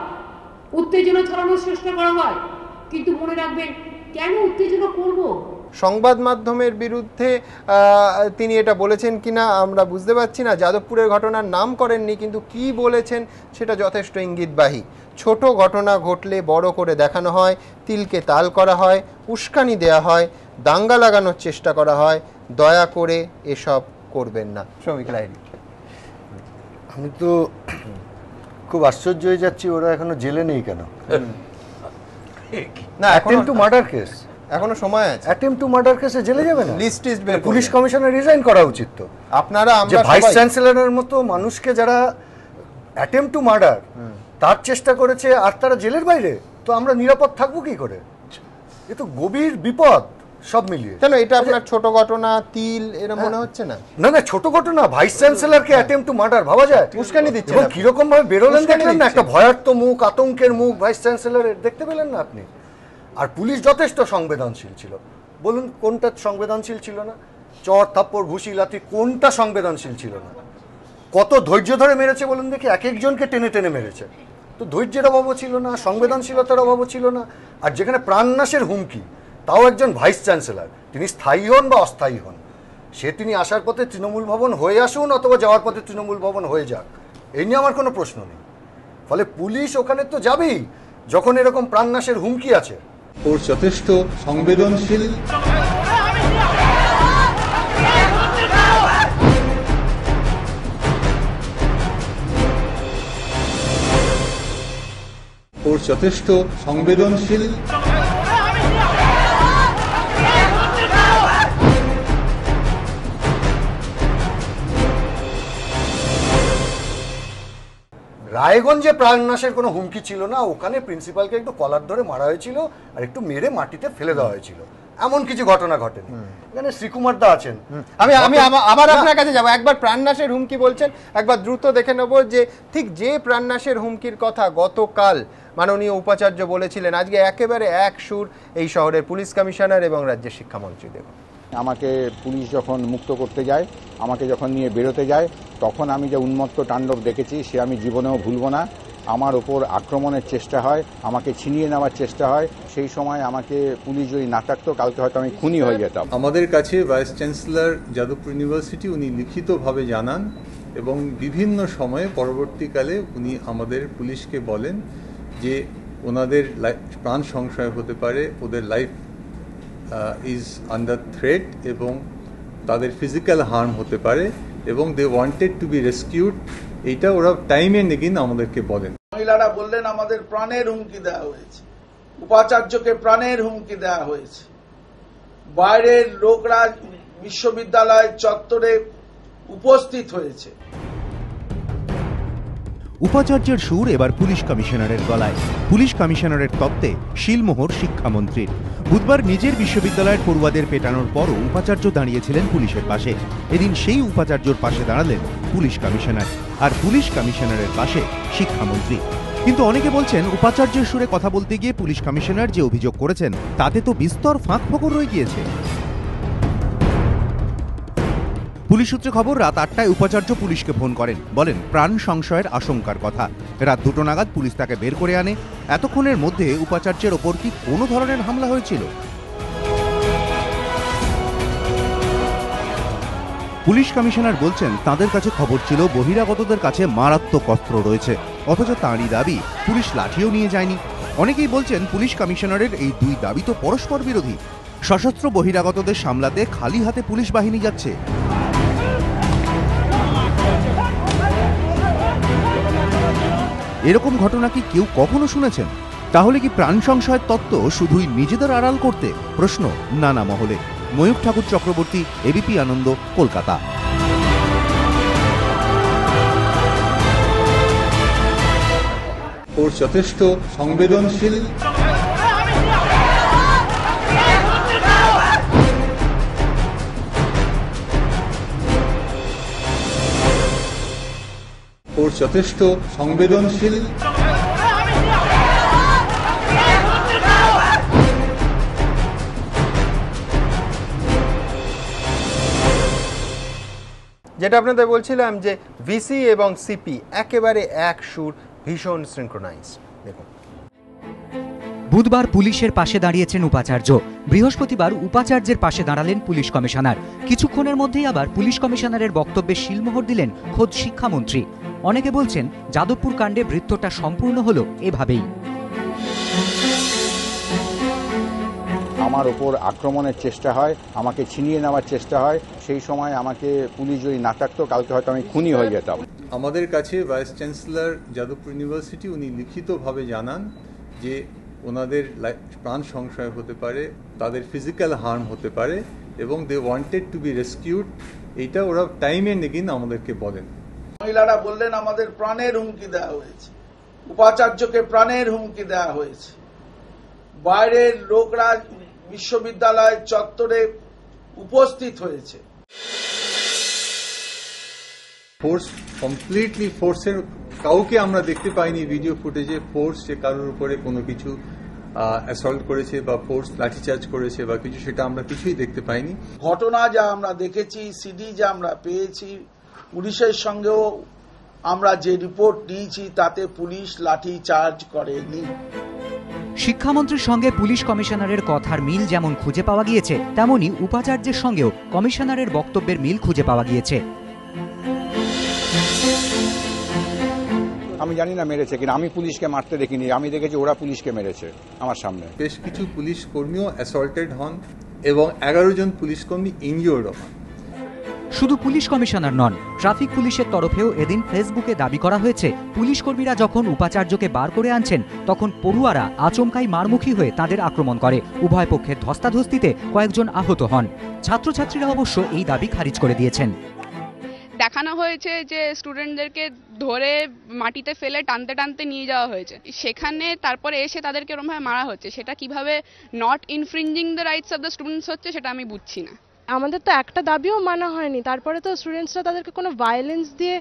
উত্তেজনা ছড়ানোর চেষ্টা করা হয়। কিন্তু মনে রাখবেন, কেন উত্তেজনা করব? সংবাদ মাধ্যমের বিরুদ্ধে তিনি এটা বলেছেন কিনা আমরা বুঝতে পারছি না। যাদবপুরের ঘটনার নাম করেননি, কিন্তু কি বলেছেন সেটা যথেষ্ট ইঙ্গিতবাহী। ছোট ঘটনা ঘটলে বড় করে দেখানো হয়, তিলকে তাল করা হয়, উস্কানি দেয়া হয়, দাঙ্গা লাগানোর চেষ্টা করা হয়। দয়া করে এসব করবেন না। শ্রমিক লাহিড়ী, আমি তো খুব আশ্চর্য হয়ে যাচ্ছি, ওরা এখনো জেলে নেই কেন? না, অ্যাটেম্পট টু মার্ডার কেস, এখনো সময় আছে। অ্যাটেম্পট টু মার্ডার কেসে জেলে যাবে না? লিস্ট পুলিশ কমিশনার রিজাইন করা উচিত। তো আপনারা, আমরা ভাইস চ্যান্সেলরের মতো মানুষকে যারা অ্যাটেম্পট টু মার্ডার তার চেষ্টা করেছে আর তারা জেলের বাইরে, তো আমরা নিরাপদ থাকবো কি করে? এ তো গভীর বিপদ সব মিলিয়ে। কেন এটা আপনার ছোট ঘটনা, তিল এরকম মনে হচ্ছে না? না না, ছোট ঘটনা। ভাইস চ্যান্সেলরকে অ্যাটেম্পট টু মার্ডার ভাবা যায়? উস্কানি দিচ্ছে। এবং কিরকম ভাবে বেরোলেন দেখলেন না? একটা ভয়ার্ত মুখ, আতঙ্কের মুখ ভাইস চ্যান্সেলরের, দেখতে পেলেন না আপনি? আর পুলিশ যথেষ্ট সংবেদনশীল ছিল। বলুন কোনটা সংবেদনশীল ছিল না? চর থাপ্পড় ঘুষি লাথি কোনটা সংবেদনশীল ছিল না? কত ধৈর্য ধরে মেরেছে বলুন দেখি, এক একজনকে টেনে টেনে মেরেছে। তো ধৈর্যের অভাবও ছিল না, সংবেদনশীলতার অভাবও ছিল না। আর যেখানে প্রাণনাশের হুমকি, তাও একজন ভাইস চ্যান্সেলর, তিনি স্থায়ী হন বা অস্থায়ী হন, তিনি আসার পথে তৃণমূল ভবন হয়ে আসুন অথবা যাওয়ার পথে তৃণমূল ভবন হয়ে যাক, এই নিয়ে আমার কোনো প্রশ্ন নেই। ফলে পুলিশ ওখানে তো যাবেই যখন এরকম প্রাণনাশের হুমকি আছে। ওর যথেষ্ট সংবেদনশীল। ওর যথেষ্ট সংবেদনশীল। রায়গঞ্জে প্রাণনাশের কোনো হুমকি ছিল না, ওখানে প্রিন্সিপালকে একটু কলার ধরে মারা হয়েছিল আর একটু মেরে মাটিতে ফেলে দেওয়া হয়েছিল, এমন কিছু ঘটনা ঘটেনি। এখানে শ্রীকুমার দা আছেন। আমি আবার আপনার কাছে যাব। একবার প্রাণনাশের হুমকি বলছেন, একবার দ্রুত দেখে নেব যে ঠিক যে প্রাণনাশের হুমকির কথা গতকাল মাননীয় উপাচার্য বলেছিলেন, আজকে একেবারে এক সুর এই শহরের পুলিশ কমিশনার এবং রাজ্যের শিক্ষামন্ত্রী। দেখুন, আমাকে পুলিশ যখন মুক্ত করতে যায়, আমাকে যখন নিয়ে বেরোতে যায়, তখন আমি যে উন্মত্ত তাণ্ডব দেখেছি সে আমি জীবনেও ভুলব না। আমার ওপর আক্রমণের চেষ্টা হয়, আমাকে ছিনিয়ে নেওয়ার চেষ্টা হয়। সেই সময় আমাকে পুলিশ যদি না থাকতো, কালকে হয়তো আমি খুনি হয়ে যেতাম। আমাদের কাছে ভাইস চ্যান্সেলর যাদবপুর ইউনিভার্সিটি উনি লিখিতভাবে জানান এবং বিভিন্ন সময়ে পরবর্তীকালে উনি আমাদের পুলিশকে বলেন যে ওনাদের প্রাণ সংশয় হতে পারে, ওদের লাইফ ইজ আন্ডার থ্রেট এবং তাদের ফিজিক্যাল হার্ম হতে পারে এবং they wanted to be rescued. এইটা ওরা টাইম এন্ড এগেইন আমাদেরকে বলেন। মহিলারা বললেন আমাদের প্রাণের হুমকি দেওয়া হয়েছে, উপাচার্যকে প্রাণের হুমকি দেওয়া হয়েছে, বাইরের লোকরা বিশ্ববিদ্যালয় চত্বরে উপস্থিত হয়েছে। উপাচার্যের সুর এবার পুলিশ কমিশনারের গলায়। পুলিশ কমিশনারের তত্ত্বে শিলমোহর শিক্ষামন্ত্রীর। বুধবার নিজের বিশ্ববিদ্যালয়ের পড়ুয়াদের পেটানোর পরও উপাচার্য দাঁড়িয়েছিলেন পুলিশের পাশে। এদিন সেই উপাচার্যর পাশে দাঁড়ালেন পুলিশ কমিশনার, আর পুলিশ কমিশনারের পাশে শিক্ষামন্ত্রী। কিন্তু অনেকে বলছেন উপাচার্যের সুরে কথা বলতে গিয়ে পুলিশ কমিশনার যে অভিযোগ করেছেন তাতে তো বিস্তর ফাঁক ফোকর রয়ে গিয়েছে। পুলিশ সূত্রে খবর, রাত 8টায় উপাচার্য পুলিশকে ফোন করেন, বলেন প্রাণ সংশয়ের আশঙ্কার কথা। রাত 2টো নাগাদ পুলিশ তাকে বের করে আনে। এতক্ষণের মধ্যে উপাচার্যের ওপর কি কোনো ধরনের হামলা হয়েছিল? পুলিশ কমিশনার বলছেন তাদের কাছে খবর ছিল বহিরাগতদের কাছে মারাত্মক অস্ত্র রয়েছে, অথচ তাঁরই দাবি পুলিশ লাঠিও নিয়ে যায়নি। অনেকেই বলছেন পুলিশ কমিশনারের এই দুই দাবি তো পরস্পর বিরোধী। সশস্ত্র বহিরাগতদের সামলাতে খালি হাতে পুলিশ বাহিনী যাচ্ছে। এরকম ঘটনা কি কেউ কখনো শুনেছেন? তাহলে কি প্রাণ সংশয়ের তত্ত্ব শুধুই নিজেদের আড়াল করতে? প্রশ্ন নানা মহলে। ময়ূখ ঠাকুর চক্রবর্তী, এবিপি আনন্দ, কলকাতা। ওর যথেষ্ট সংবেদনশীল। ওর যথেষ্ট সংবেদনশীল। যেটা আপনাদের বলছিলাম যে ভিসি এবং সিপি একেবারে এক সুর, ভীষণ সিনক্রোনাইজ। দেখুন, বুধবার পুলিশের পাশে দাঁড়িয়েছেন উপাচার্য, বৃহস্পতিবার উপাচার্যের পাশে দাঁড়ালেন পুলিশ কমিশনার। কিছুক্ষণের মধ্যেই আবার পুলিশ কমিশনারের বক্তব্যে শিলমোহর দিলেন খোদ শিক্ষামন্ত্রী। অনেকে বলছেন যাদবপুর কাণ্ডে বৃত্তটা সম্পূর্ণ হলো এভাবেই। আমার ওপর আক্রমণের চেষ্টা হয়, আমাকে ছিনিয়ে নেওয়ার চেষ্টা হয়, সেই সময় আমাকে পুলিশ যদি না থাকতো কালকে হয়তো আমি খুনি হয়ে যেতাম। আমাদের কাছে ভাইস চ্যান্সেলর যাদবপুর ইউনিভার্সিটি উনি লিখিতভাবে জানান যে ওনাদের প্রাণ সংশয় হতে পারে, তাদের ফিজিক্যাল হার্ম হতে পারে এবং they wanted to be rescued. এইটা ওরা টাইম এন্ড এগেইন আমাদেরকে বলেন। মহিলারা বললেন আমাদের প্রাণের হুমকি দেওয়া হয়েছে, উপাচার্যকে প্রাণের হুমকি দেওয়া হয়েছে, বাইরের লোকরা বিশ্ববিদ্যালয় চত্বরে উপস্থিত হয়েছে। ফোর্স, কমপ্লিটলি ফোর্সের কাউকে আমরা দেখতে পাইনি ভিডিও ফুটেজে ফোর্স যে কারোর উপরে কোনো কিছু অ্যাসল্ট করেছে বা ফোর্স লাঠিচার্জ করেছে বা কিছু, সেটা আমরা কিছুই দেখতে পাইনি। ঘটনা যা আমরা দেখেছি, সিডি যা আমরা পেয়েছি, পুলিশের সঙ্গেও আমরা যে রিপোর্ট দিয়েছি তাতে পুলিশ লাঠি চার্জ করেনি। শিক্ষামন্ত্রীর সঙ্গে পুলিশ কমিশনারের কথার মিল যেমন খুঁজে পাওয়া গিয়েছে, তেমনি উপাচার্যের সঙ্গেও কমিশনারের বক্তব্যের মিল খুঁজে পাওয়া গিয়েছে। আমি জানি না মেরেছে কিনা, আমি পুলিশকে মারতে দেখিনি, আমি দেখেছি ওরা পুলিশকে মেরেছে আমার সামনে। বেশ কিছু পুলিশ কর্মীও অ্যাসল্টেড হন এবং 11 জন পুলিশ কর্মী ইনজিওর্ড হন। শুধু পুলিশ কমিশনার নন, ট্রাফিক পুলিশের তরফেও এদিন ফেসবুকে দাবি করা হয়েছে পুলিশ কর্মীরা যখন উপাচার্যকে বার করে আনছেন তখন পড়ুয়ারা আচমকাই মারমুখী হয়ে তাদের আক্রমণ করে। উভয় পক্ষের ধস্তাধস্তিতে কয়েকজন আহত হন। ছাত্রছাত্রীরা অবশ্য এই দাবি খারিজ করে দিয়েছেন। দেখানো হয়েছে যে স্টুডেন্টদেরকে ধরে মাটিতে ফেলে টানতে টানতে নিয়ে যাওয়া হয়েছে, সেখানে তারপরে এসে তাদেরকে এরকমভাবে মারা হচ্ছে। সেটা কিভাবে not infringing the rights of the students হচ্ছে সেটা আমি বুঝছি না। আমাদের তো একটা দাবিও মানা হয়নি, তারপরে তো স্টুডেন্টসরা তাদেরকে কোনো ভায়োলেন্স দিয়ে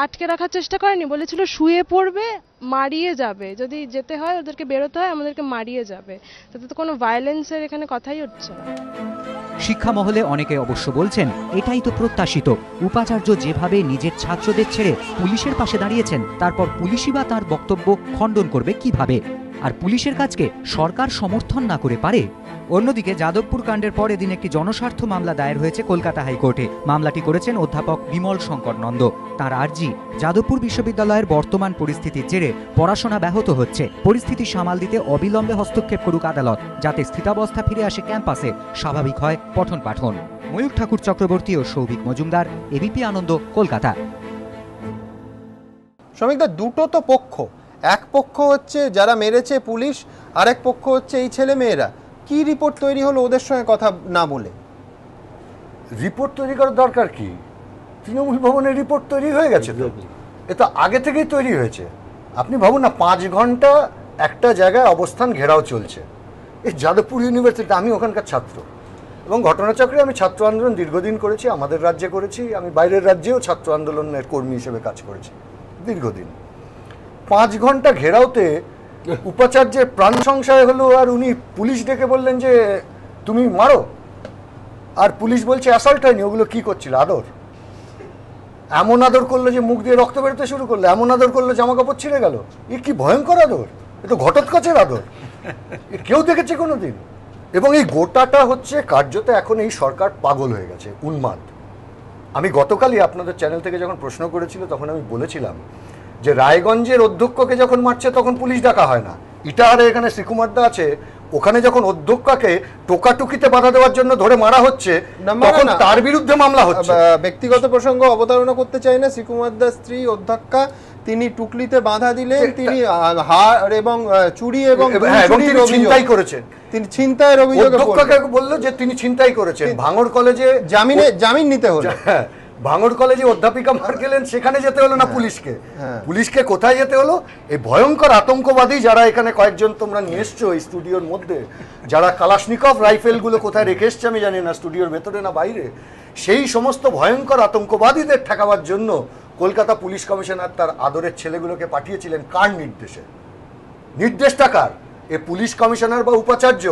আটকে রাখার চেষ্টা করেনি, বলেছিল শুয়ে পড়বে, মারিয়ে যাবে, যদি যেতে হয় ওদেরকে বেরোতে হয় আমাদেরকে মারিয়ে যাবে। তাতে তো কোনো ভায়োলেন্সের এখানে কথাই হচ্ছে না। শিক্ষা মহলে অনেকে অবশ্য বলছেন এটাই তো প্রত্যাশিত। উপাচার্য যেভাবে নিজের ছাত্রদের ছেড়ে পুলিশের পাশে দাঁড়িয়েছেন, তারপর পুলিশই বা তার বক্তব্য খণ্ডন করবে কিভাবে? আর পুলিশের কাজকে সরকার সমর্থন না করে পারে? অন্যদিকে যাদবপুর কাণ্ডের পর এদিন একটি জনস্বার্থ মামলা দায়ের হয়েছে কলকাতা হাইকোর্টে। মামলাটি করেছেন অধ্যাপক বিমল শঙ্কর নন্দ। তার আর্জি, যাদবপুর বিশ্ববিদ্যালয়ের বর্তমান পরিস্থিতির জেরে পড়াশোনা ব্যাহত হচ্ছে, পরিস্থিতি সামাল দিতে অবিলম্বে হস্তক্ষেপ করুক আদালত, যাতে স্থিতাবস্থা ফিরে আসে ক্যাম্পাসে, স্বাভাবিক হয় পঠন পাঠন। ময়ূর ঠাকুর চক্রবর্তী ও সৌভিক মজুমদার, এবিপি আনন্দ, কলকাতা। শ্রমিকদা, দুটো তো পক্ষ, এক পক্ষ হচ্ছে যারা মেরেছে পুলিশ, আরেক পক্ষ হচ্ছে এই ছেলে মেয়েরা। কি রিপোর্ট তৈরি হলো ওদের সঙ্গে কথা না বলে? রিপোর্ট তৈরি করার দরকার কি? তৃণমূল ভবনের রিপোর্ট তৈরি হয়ে গেছে তো, এ তো আগে থেকেই তৈরি হয়েছে। আপনি ভাবুন না, 5 ঘন্টা একটা জায়গায় অবস্থান ঘেরাও চলছে। এই যাদবপুর ইউনিভার্সিটি, আমি ওখানকার ছাত্র এবং ঘটনাচক্রে আমি ছাত্র আন্দোলন দীর্ঘদিন করেছি, আমাদের রাজ্যে করেছি, আমি বাইরের রাজ্যেও ছাত্র আন্দোলনের কর্মী হিসেবে কাজ করেছি দীর্ঘদিন। 5 ঘন্টা ঘেরাওতে উপাচার্যের প্রাণ সংশয় হলো, আর উনি পুলিশ ডেকে বললেন যে তুমি মারো, আর পুলিশ বলছে অ্যাসল্ট হয়নি। ওগুলো কি করছিল? আদর। এমন আদর করলো যে মুখ দিয়ে রক্ত বেরোতে শুরু করলো, এমন আদর করলো জামা কাপড় ছিঁড়ে গেল। এ কি ভয়ঙ্কর আদর! এ তো ঘটোৎকচের আদর, এ কেউ দেখেছে কোনোদিন? এবং এই গোটাটা হচ্ছে কার্যত এখন এই সরকার পাগল হয়ে গেছে, উন্মাদ। আমি গতকালই আপনাদের চ্যানেল থেকে যখন প্রশ্ন করেছিল তখন আমি বলেছিলাম যে রায়গঞ্জের অধ্যক্ষকে যখন মারছে তখন পুলিশ ডাকা হয় না। ইটাহারে এখানে শ্রীকুমারদা আছে, ওখানে যখন অধ্যক্ষকে টোকাটুকিতে বাধা দেওয়ার জন্য ধরে মারা হচ্ছে তখন তার বিরুদ্ধে মামলা হচ্ছে। ব্যক্তিগত প্রসঙ্গ অবতারণা করতে চাই না। শ্রীকুমারদার স্ত্রী অধ্যক্ষা, তিনি টুকলিতে বাধা দিলেন, তিনি হার এবং চুরি এবং ছিনতাই করেছেন। তিনি ছিনতাইয়ের অভিযোগে অধ্যক্ষকে বলল যে তিনি ছিনতাই করেছেন। ভাঙড় কলেজে জামিন নিতে হলো। ভাঙড় কলেজে অধ্যাপিকা মার গেলেন, সেখানে যেতে হলো না পুলিশকে। পুলিশকে কোথায় যেতে হলো? এই ভয়ঙ্কর আতঙ্কবাদী যারা এখানে কয়েকজন তোমরা নিয়ে এসছো এই স্টুডিওর মধ্যে, যারা কালাশনিকভ রাইফেলগুলো কোথায় রেখে এসছে আমি জানি না, স্টুডিওর ভেতরে না বাইরে, সেই সমস্ত ভয়ঙ্কর আতঙ্কবাদীদের ঠেকাবার জন্য কলকাতা পুলিশ কমিশনার তার আদরের ছেলেগুলোকে পাঠিয়েছিলেন। কার নির্দেশে? নির্দেশটা কার? এ পুলিশ কমিশনার বা উপাচার্য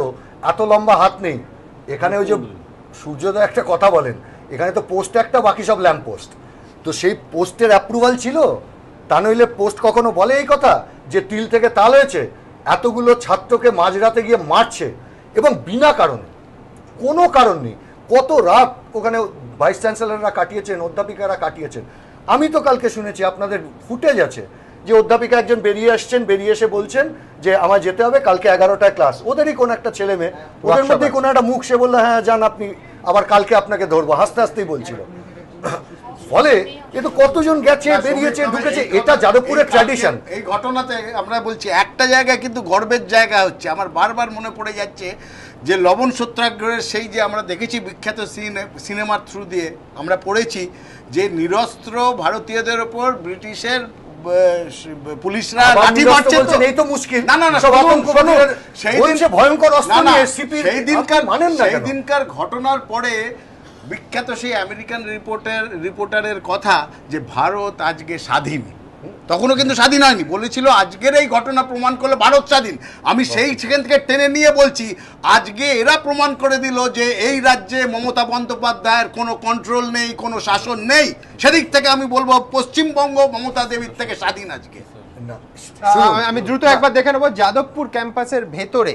এত লম্বা হাত নেই। এখানে ওই যে সূর্যোদয় একটা কথা বলেন, এখানে তো পোস্ট একটা, বাকি সব ল্যাম্প পোস্ট। তো সেই পোস্টের অ্যাপ্রুভাল ছিল? তা নইলে পোস্ট কখনো বলে এই কথা যে তিল থেকে তাল হয়েছে, এতগুলো ছাত্রকে মাঝরাতে গিয়ে মারছে এবং বিনা কারণে, কোনো কারণ নেই। কত রাত ওখানে ভাইস চ্যান্সেলররা কাটিয়েছেন, অধ্যাপিকারা কাটিয়েছেন। আমি তো কালকে শুনেছি, আপনাদের ফুটেজ আছে, যে অধ্যাপিকা একজন বেরিয়ে আসছেন, বেরিয়ে এসে বলছেন যে আমার যেতে হবে, কালকে 11টায় ক্লাস। ওদেরই কোন একটা ছেলে মেয়ে, ওদের মধ্যে কোনো একটা মুখ, সে বললো হ্যাঁ যান আপনি, আবার কালকে আপনাকে ধরবো, হাসতে হাসতেই বলছিল। ফলে এ তো কতজন গেছে, বেরিয়েছে, ঢুকেছে, এটা যাদবপুরের ট্র্যাডিশন। এই ঘটনাতে আমরা বলছি একটা জায়গায় কিন্তু গর্বের জায়গা হচ্ছে। আমার বারবার মনে পড়ে যাচ্ছে যে লবণ সত্যাগ্রহের সেই যে আমরা দেখেছি বিখ্যাত সিনেমার থ্রু দিয়ে আমরা পড়েছি যে নিরস্ত্র ভারতীয়দের ওপর ব্রিটিশের পুলিশরা লাঠি মারছে। এই তো মুশকিল। না না না, সেই দিনকার ঘটনার পরে বিখ্যাত সেই আমেরিকান রিপোর্টারের কথা যে ভারত আজকে স্বাধীন, তখনও কিন্তু স্বাধীন হয়নি, বলেছিল আজকের এই ঘটনা প্রমাণ করলে ভারত স্বাধীন। আমি সেখান থেকে টেনে নিয়ে বলছি আজকে এরা প্রমাণ করে দিল যে এই রাজ্যে মমতা বন্দ্যোপাধ্যায়ের কোনো কন্ট্রোল নেই, কোনো শাসন নেই। সেদিক থেকে আমি বলবো পশ্চিমবঙ্গ মমতা দেবীর থেকে স্বাধীন আজকে। আমি দ্রুত একবার দেখে নেব যাদবপুর ক্যাম্পাসের ভেতরে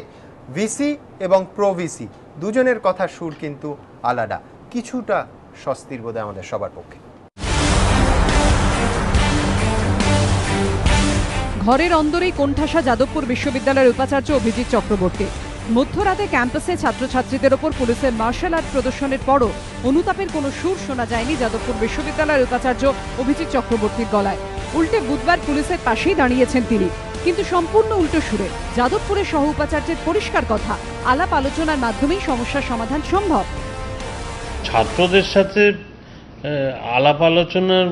ভিসি এবং প্রো ভিসি দুজনের কথা সুর কিন্তু আলাদা, কিছুটা স্বস্তির বোধ আমাদের সবার পক্ষে। ঘরের অন্দরেই কোণঠাসা যাদবপুর বিশ্ববিদ্যালয়ের উপাচার্য অভিজিৎ চক্রবর্তী। মধ্যরাতে ক্যাম্পাসে ছাত্রছাত্রীদের ওপর পুলিশের মার্শাল আর্ট প্রদর্শনের পরও অনুতাপের কোনো সুর শোনা যায়নি যাদবপুর বিশ্ববিদ্যালয়ের উপাচার্য অভিজিৎ চক্রবর্তীর গলায়। উল্টে বুধবার পুলিশের পাশেই দাঁড়িয়েছেন তিনি, কিন্তু সম্পূর্ণ উল্টো সুরে। যাদবপুরের সহ উপাচার্যের পরিষ্কার কথা, আলাপ আলোচনার মাধ্যমেই সমস্যার সমাধান সম্ভব। ছাত্রদের সাথে আলাপ আলোচনার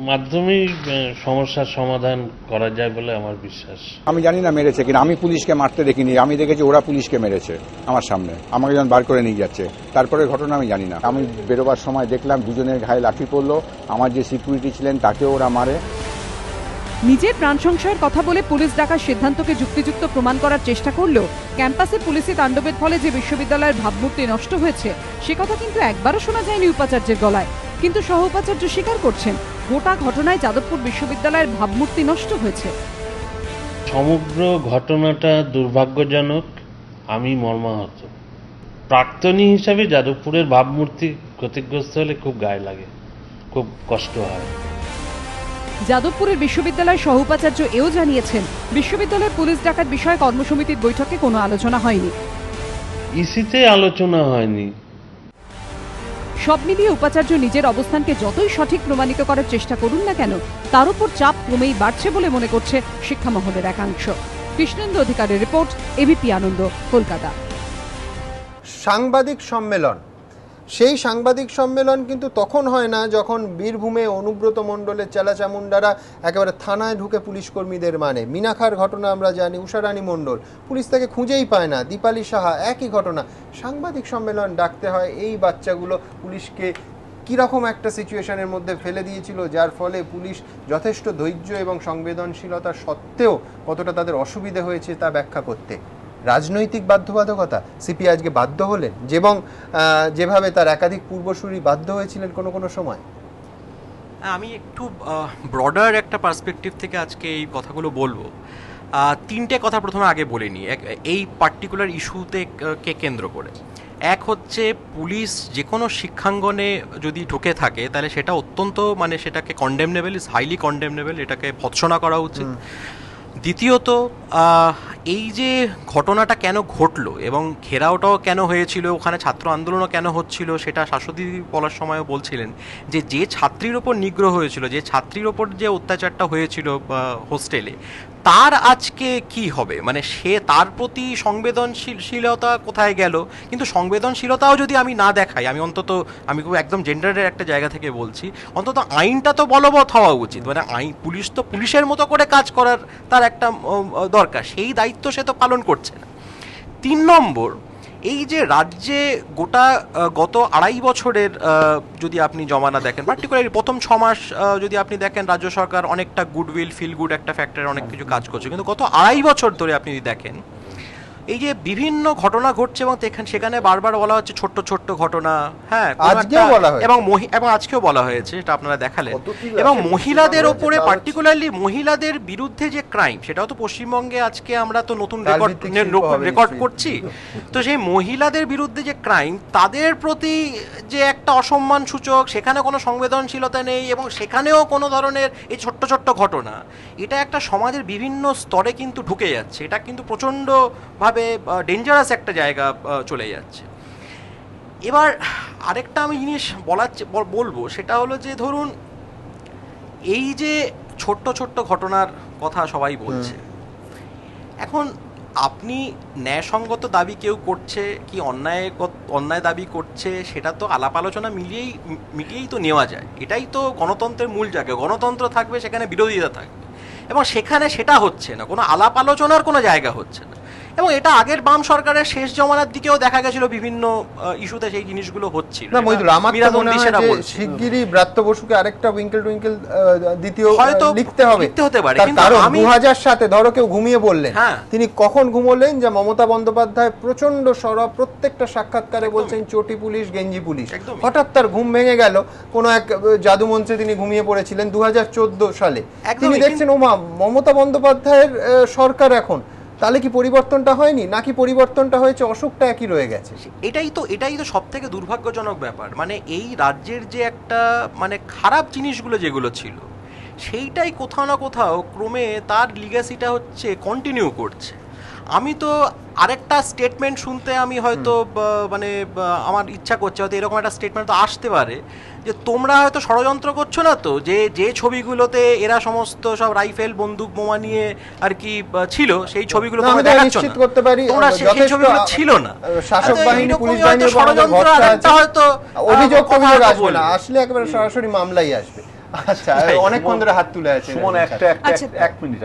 মাধ্যমেই সমস্যার সমাধান করা যায় বলে আমার বিশ্বাস। আমি জানি না মেরেছে কিনা, আমি পুলিশকে মারতে দেখিনি, আমি দেখেছি ওরা পুলিশকে মেরেছে আমার সামনে, আমাকে যখন বার করে নিয়ে যাচ্ছে। তারপরে ঘটনা আমি জানি না। আমি বেরোবার সময় দেখলাম দুজনের গায়ে লাঠি পড়লো, আমার যে সিকিউরিটি ছিলেন তাকেও ওরা মারে। নিজের প্রাণ সংশয়ের কথা বলে পুলিশ ডাকার সিদ্ধান্তকে যুক্তিযুক্ত প্রমাণ করার চেষ্টা করলেও ক্যাম্পাসে পুলিশি তাণ্ডবের ফলে যে বিশ্ববিদ্যালয়ের ভাবমূর্তি নষ্ট হয়েছে সে কথা কিন্তু একবারও শোনা যায়নি উপাচার্যের গলায়। কিন্তু সহ উপাচার্য স্বীকার করছেন গোটা ঘটনায় যাদবপুর বিশ্ববিদ্যালয়ের ভাবমূর্তি নষ্ট হয়েছে। সমগ্র ঘটনাটা দুর্ভাগ্যজনক, আমি মর্মাহত। প্রাক্তনী হিসাবে যাদবপুরের ভাবমূর্তি ক্ষতিগ্রস্ত হলে খুব গায়ে লাগে, খুব কষ্ট হয়। যাদবপুরের বিশ্ববিদ্যালয়ের সহ উপাচার্য এও জানিয়েছেন বিশ্ববিদ্যালয়ের পুলিশ ডাকাত বিষয়ে কর্মসমিতির বৈঠকে কোনো আলোচনা হয়নি। ইসিতে আলোচনা হয়নি। সব মিলিয়ে উপাচার্য নিজের অবস্থানকে যতই সঠিক প্রমাণিত করার চেষ্টা করুন না কেন তার উপর চাপ ক্রমেই বাড়ছে বলে মনে করছে শিক্ষা মহলের একাংশ। কৃষ্ণেন্দু অধিকারের রিপোর্ট, এবিপি আনন্দ, কলকাতা। সাংবাদিক সম্মেলন, সেই সাংবাদিক সম্মেলন কিন্তু তখন হয় না যখন বীরভূমে অনুব্রত মণ্ডলের চেলাচামুন্ডারা একেবারে থানায় ঢুকে পুলিশ কর্মীদের মানে। মিনাখার ঘটনা আমরা জানি, উষারানী মণ্ডল পুলিশ তাকে খুঁজেই পায় না, দীপালি সাহা একই ঘটনা। সাংবাদিক সম্মেলন ডাকতে হয়, এই বাচ্চাগুলো পুলিশকে কীরকম একটা সিচুয়েশনের মধ্যে ফেলে দিয়েছিল, যার ফলে পুলিশ যথেষ্ট ধৈর্য এবং সংবেদনশীলতা সত্ত্বেও কতটা তাদের অসুবিধে হয়েছে তা ব্যাখ্যা করতে। রাজনৈতিক বাধ্যবাধকতা, সিপি আজকে বাধ্য হলেন, এবং যেভাবে তার একাধিক পূর্বসূরি বাধ্য হয়েছিলেন কোনো কোনো সময়। আমি একটু ব্রডার একটা পার্সপেক্টিভ থেকে আজকে এই কথাগুলো বলবো। তিনটে কথা প্রথমে আগে বলে নিই এই পার্টিকুলার ইস্যুতে কে কেন্দ্র করে। এক হচ্ছে পুলিশ যে কোনো শিক্ষাঙ্গনে যদি ঢুকে থাকে তাহলে সেটা অত্যন্ত সেটাকে কন্ডেমনেবল, ইজ হাইলি কন্ডেমনেবল, এটাকে ভৎসনা করা উচিত। দ্বিতীয়ত এই যে ঘটনাটা কেন ঘটলো এবং ঘেরাওটাও কেন হয়েছিল, ওখানে ছাত্র আন্দোলনও কেন হচ্ছিল, সেটা শাশ্বতী বলার সময়ও বলছিলেন যে ছাত্রীর ওপর নিগ্রহ হয়েছিল, যে ছাত্রীর ওপর যে অত্যাচারটা হয়েছিল হোস্টেলে, তার আজকে কি হবে, সে তার প্রতি সংবেদনশীলতা কোথায় গেল। কিন্তু সংবেদনশীলতাও যদি আমি না দেখাই, আমি খুব একদম জেন্ডারের একটা জায়গা থেকে বলছি, অন্তত আইনটা তো বলবৎ হওয়া উচিত। পুলিশ তো পুলিশের মতো করে কাজ করার তার একটা দরকার, সেই দায়িত্ব সে তো পালন করছে না। 3 নম্বর, এই যে রাজ্যে গত 2.5 বছরের যদি আপনি জমানা দেখেন, পার্টিকুলারলি প্রথম 6 মাস যদি আপনি দেখেন, রাজ্য সরকার অনেকটা গুডউইল, ফিল গুড একটা ফ্যাক্টরে অনেক কিছু কাজ করছে। কিন্তু গত 2.5 বছর ধরে আপনি যদি দেখেন, এই যে বিভিন্ন ঘটনা ঘটছে এবং সেখানে বারবার বলা হচ্ছে ছোট্ট ছোট্ট ঘটনা, হ্যাঁ এবং আজকেও বলা হয়েছে, এটা আপনারা দেখালেন। এবং মহিলাদের ওপরে পার্টিকুলারলি মহিলাদের বিরুদ্ধে যে ক্রাইম, সেটাও তো পশ্চিমবঙ্গে আজকে আমরা তো নতুন রেকর্ড করছি। তো সেই মহিলাদের বিরুদ্ধে যে ক্রাইম, তাদের প্রতি যে একটা অসম্মান সূচক, সেখানে কোনো সংবেদনশীলতা নেই এবং সেখানেও কোনো ধরনের এই ছোট্ট ছোট্ট ঘটনা, এটা একটা সমাজের বিভিন্ন স্তরে কিন্তু ঢুকে যাচ্ছে। এটা কিন্তু প্রচণ্ডভাবে ডেঞ্জারাস একটা জায়গা চলে যাচ্ছে। এবার আরেকটা আমি জিনিস বলবো, সেটা হলো যে ধরুন এই যে ছোট্ট ছোট্ট ঘটনার কথা সবাই বলছে, এখন আপনি ন্যায়সঙ্গত দাবি কেউ করছে কি অন্যায় দাবি করছে, সেটা তো আলাপ আলোচনা মিলিয়েই তো নেওয়া যায়। এটাই তো গণতন্ত্রের মূল জায়গা। গণতন্ত্র থাকবে, সেখানে বিরোধিতা থাকবে, এবং সেখানে সেটা হচ্ছে না, কোনো আলাপ আলোচনার কোনো জায়গা হচ্ছে না। এবং এটা আগের বাম সরকারের শেষ জমানার দিকেও দেখা গেছিল, বিভিন্ন ইস্যুতে সেই জিনিসগুলো হচ্ছিল। না মইদুল, আমার তো মনে হয় যে শিগগিরই ব্রাত্য বসুকে আরেকটা উইঙ্কেল টুইঙ্কেল দ্বিতীয় লিখতে হতে পারে। কারণ 2007 ধরো কেউ ঘুমিয়ে বললেন, তিনি কখন ঘুমোলেন যে মমতা বন্দ্যোপাধ্যায় প্রচন্ড সরব, প্রত্যেকটা সাক্ষাৎকারে বলছেন চটি পুলিশ, গেঞ্জি পুলিশ। হঠাৎ তার ঘুম ভেঙে গেল, কোনো এক জাদু মঞ্চে তিনি ঘুমিয়ে পড়েছিলেন 2014 সালে। তিনি দেখছেন ওমা মমতা বন্দ্যোপাধ্যায়ের সরকার এখন, তাহলে কি পরিবর্তনটা হয়নি, নাকি পরিবর্তনটা হয়েছে, অসুখটা একই রয়ে গেছে? এটাই তো সব থেকে দুর্ভাগ্যজনক ব্যাপার। মানে এই রাজ্যের যে একটা মানে খারাপ জিনিসগুলো যেগুলো ছিল, সেইটাই কোথাও না কোথাও ক্রমে তার লিগ্যাসিটা হচ্ছে কন্টিনিউ করছে। আমি তো আরেকটা স্টেটমেন্ট শুনতে আমি হয়তো মানে আমার ইচ্ছা করছে, হয়তো এরকম একটা স্টেটমেন্ট তো আসতে পারে যে তোমরা হয়তো ষড়যন্ত্র করছো না তো, যে ছবিগুলোতে এরা সমস্ত সব রাইফেল বন্দুক বোমা নিয়ে আর কি ছিল, সেই ছবিগুলো তোমরা দেখাচ্ছ না, করতে পারি তোমরা সেই ছবিগুলো ছিল না। শাসক বাহিনী, পুলিশ বাহিনী ষড়যন্ত্র হয়তো অভিযোগ আসবে না, আসলে একেবারে সরাসরি মামলাই আসবে। আচ্ছা, অনেকক্ষণ ধরে হাত তুলে আছে। সুমন, এক মিনিট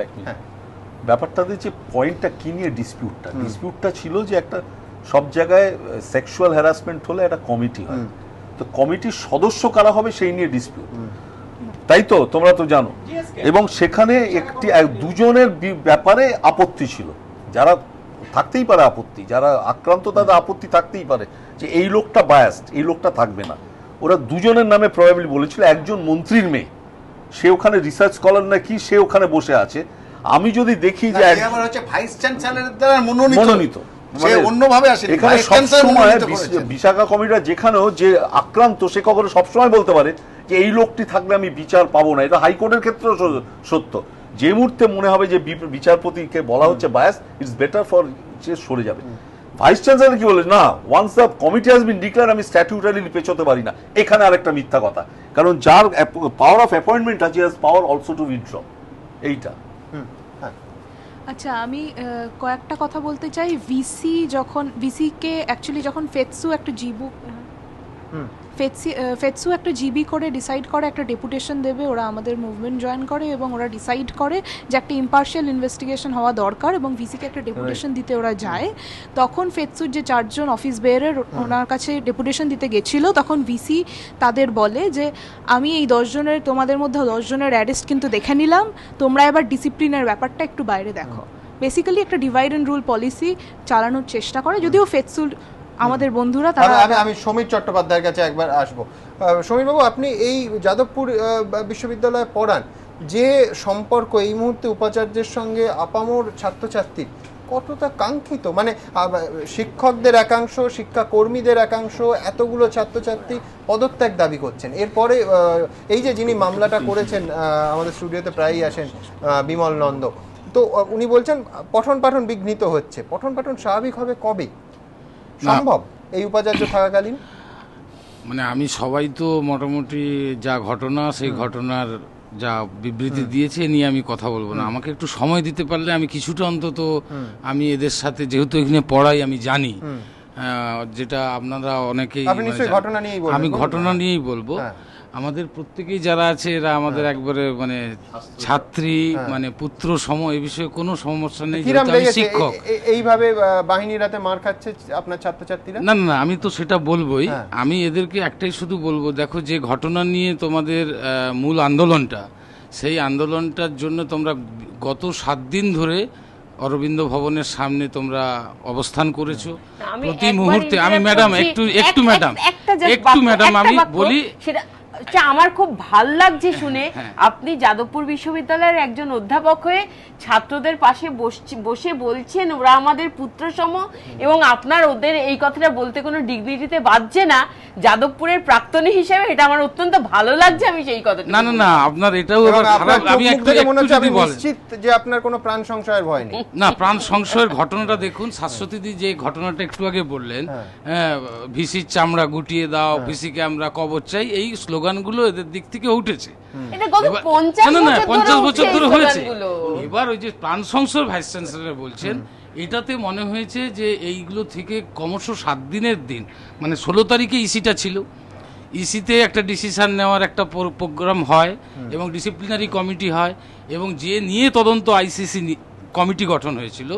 ব্যাপারটা যে পয়েন্টটা কি নিয়ে ডিসপিউটটা ছিল যে একটা সব জায়গায় সেক্সুয়াল হ্যারাসমেন্ট হলে একটা কমিটি হয়, তো কমিটির সদস্য কারা হবে সেই নিয়ে ডিসপিউট, তাই তো? তোমরা তো জানো। এবং সেখানে দুজনের ব্যাপারে আপত্তি ছিল, যারা থাকতেই পারে আপত্তি, যারা আক্রান্ত তাদের আপত্তি থাকতেই পারে যে এই লোকটা বায়াসড, এই লোকটা থাকবে না। ওরা দুজনের নামে প্রবাবলি বলেছিল, একজন মন্ত্রীর মেয়ে, সে ওখানে রিসার্চ স্কলার নাকি, সে ওখানে বসে আছে। আমি যদি দেখি যে ভাইস চ্যান্সেলরের দ্বারা মনোনীত, বিশাখা কমিটিরা যেখানেও যে আক্রান্ত, সে কখনো সবসময় বলতে পারে যে এই লোকটি থাকলে আমি বিচার পাবো না। এটা হাইকোর্টের ক্ষেত্রেও সত্য। যে মুহূর্তে মনে হবে যে বিচারপতিকে বলা হচ্ছে বায়াস, ইটস বেটার ফর যে সরে যাবে। ভাইস চ্যান্সেলর কি বলে, না, once the committee has been declared আমি স্ট্যাটিউটারিলি পেছোতে পারি না। এখানে আরেকটা মিথ্যা কথা, কারণ যার পাওয়ার অফ অ্যাপয়েন্টমেন্ট আছে, has power also two withdraw. এইটা আচ্ছা, আমি কয়েকটা কথা বলতে চাই। ভিসিকে অ্যাকচুয়ালি যখন ফেতসু একটা জিবি করে ডিসাইড করে একটা ডেপুটেশন দেবে, ওরা আমাদের মুভমেন্ট জয়েন করে এবং ওরা ডিসাইড করে যে একটা ইম্পার্শিয়াল ইনভেস্টিগেশন হওয়া দরকার এবং ভিসিকে একটা ডেপুটেশন দিতে ওরা যায়। তখন ফেতসুর যে 4 জন অফিস বেয়ারের ওনার কাছে ডেপুটেশন দিতে গেছিলো, তখন ভিসি তাদের বলে যে আমি এই 10 জনের, তোমাদের মধ্যে 10 জনের অ্যারেস্ট কিন্তু দেখে নিলাম, তোমরা এবার ডিসিপ্লিনের ব্যাপারটা একটু বাইরে দেখো। বেসিক্যালি একটা ডিভাইড অ্যান্ড রুল পলিসি চালানোর চেষ্টা করে, যদিও ফেতসুর আমাদের বন্ধুরা তারা। আমি সমীর চট্টোপাধ্যায়ের কাছে একবার আসবো। সমীর বাবু, আপনি এই যাদবপুর বিশ্ববিদ্যালয়ে পড়ান, যে সম্পর্ক এই মুহূর্তে উপাচার্যের সঙ্গে আপামর ছাত্রছাত্রী কতটা কাঙ্ক্ষিত? মানে শিক্ষকদের একাংশ, শিক্ষাকর্মীদের একাংশ, এতগুলো ছাত্রছাত্রী পদত্যাগ দাবি করছেন। এরপরে এই যে যিনি মামলাটা করেছেন, আমাদের স্টুডিওতে প্রায়ই আসেন, বিমল নন্দ, তো উনি বলছেন পঠন পাঠন বিঘ্নিত হচ্ছে। পঠন পাঠন স্বাভাবিক হবে কবে সম্ভব এই উপাচার্য থাকাকালীন? মানে আমি সবাই তো মোটামুটি যা ঘটনা, সেই ঘটনার যা বিবৃতি দিয়েছে নিয়ে আমি কথা বলবো না। আমাকে একটু সময় দিতে পারলে আমি কিছুটা অন্তত, আমি এদের সাথে যেহেতু এখানে পড়াই, আমি জানি, যেটা আপনারা অনেকেই, আমি ঘটনা নিয়েই বলবো। আমাদের প্রত্যেকেই যারা আছে এরা আমাদের একবারে মানে ছাত্রী, মানে পুত্র সম, এই বিষয়ে কোনো সমস্যা নেই। শিক্ষক এইভাবে বাহিনীর হাতে মার খাচ্ছে আপনার ছাত্রছাত্রীরা? না না, আমি তো সেটা বলবোই। আমি এদেরকে একটাই শুধু বলবো, দেখো যে ঘটনা নিয়ে তোমাদের মূল আন্দোলনটা, সেই আন্দোলনটার জন্য তোমরা গত 7 দিন ধরে অরবিন্দ ভবনের সামনে তোমরা অবস্থান করেছো আমি প্রতি একবার মুহূর্তে। আমি interrupt ম্যাডাম করছি। একটু ম্যাডাম একটা just একটু বাক্য, ম্যাডাম একটা আমি বাক্য, বলি। সেটা আমার খুব ভাল লাগছে শুনে আপনি যাদবপুর বিশ্ববিদ্যালয়ের একজন অধ্যাপক হয়ে ছাত্রদের পাশে বসে বলছেন ওরা আমাদের পুত্রসম, এবং আপনার ওদের এই কথাটা বলতে কোনো ডিগনিটিতে বাজছে না। যাদবপুরের প্রাক্তনী হিসেবে এটা আমার অত্যন্ত ভালো লাগছে। আমি সেই কথাটা না না না আপনার এটাও এবার খারাপ। আমি একটু যদি বলেন যে আপনার কোনো প্রাণ সংশয়ের ভয় নেই। না, প্রাণ সংশয়ের ঘটনাটা দেখুন, শাশ্বতীদি যে ঘটনাটা একটু আগে বললেন, ভিসির চামড়া গুটিয়ে দাও, ভিসিকে আমরা কবর চাই, এই স্লোগানগুলো এদের দিক থেকে উঠেছে। এটা গত 50 বছর ধরে হয়েছে। এবার ওই যে প্রাণ সংশয় ভাইস চ্যান্সেলর বলছেন, এটাতে মনে হয়েছে যে এইগুলো থেকে ক্রমশ 7 দিনের দিন, মানে 16 তারিখে ইসিটা ছিল, ইসিতে একটা ডিসিশন নেওয়ার একটা প্রোগ্রাম হয় এবং ডিসিপ্লিনারি কমিটি হয়, এবং যে নিয়ে তদন্ত আইসিসি কমিটি গঠন হয়েছিল,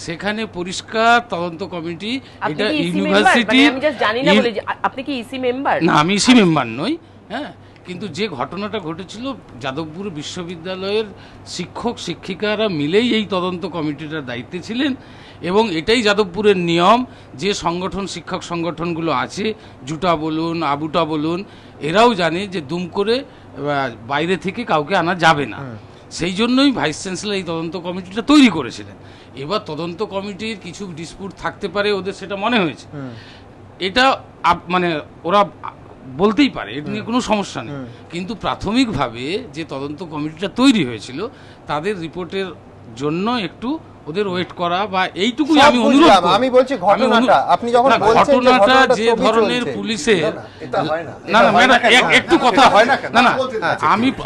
সেখানে পরিষ্কার তদন্ত কমিটি, এটা ইউনিভার্সিটি। আপনি কি ইসি মেম্বার? না, আমি ইসি মেম্বার নই। হ্যাঁ, কিন্তু যে ঘটনাটা ঘটেছিল, যাদবপুর বিশ্ববিদ্যালয়ের শিক্ষক শিক্ষিকারা মিলেই এই তদন্ত কমিটিটার দায়িত্বে ছিলেন, এবং এটাই যাদবপুরের নিয়ম যে সংগঠন, শিক্ষক সংগঠনগুলো আছে, জুটা বলুন, আবুটা বলুন, এরাও জানে যে দুম করে বাইরে থেকে কাউকে আনা যাবে না। সেই জন্যই ভাইস চ্যান্সেলর এই তদন্ত কমিটিটা তৈরি করেছিলেন। এবার তদন্ত কমিটির কিছু ডিসপুট থাকতে পারে, ওদের সেটা মনে হয়েছে, এটা মানে ওরা বলতেই পারে, এটা নিয়ে কোনো সমস্যা নেই। কিন্তু প্রাথমিকভাবে যে তদন্ত কমিটিটা তৈরি হয়েছিল, তাদের রিপোর্টের জন্য একটু ওদের ওয়েট করা, বা এইটুকুই আমি অনুরোধ করব। আমি বলছি ঘটনাটা আপনি যখন বলছেন যে ঘটনাটা যে ধরনের পুলিশের, না না ম্যাডাম একটু কথা হয় না, না না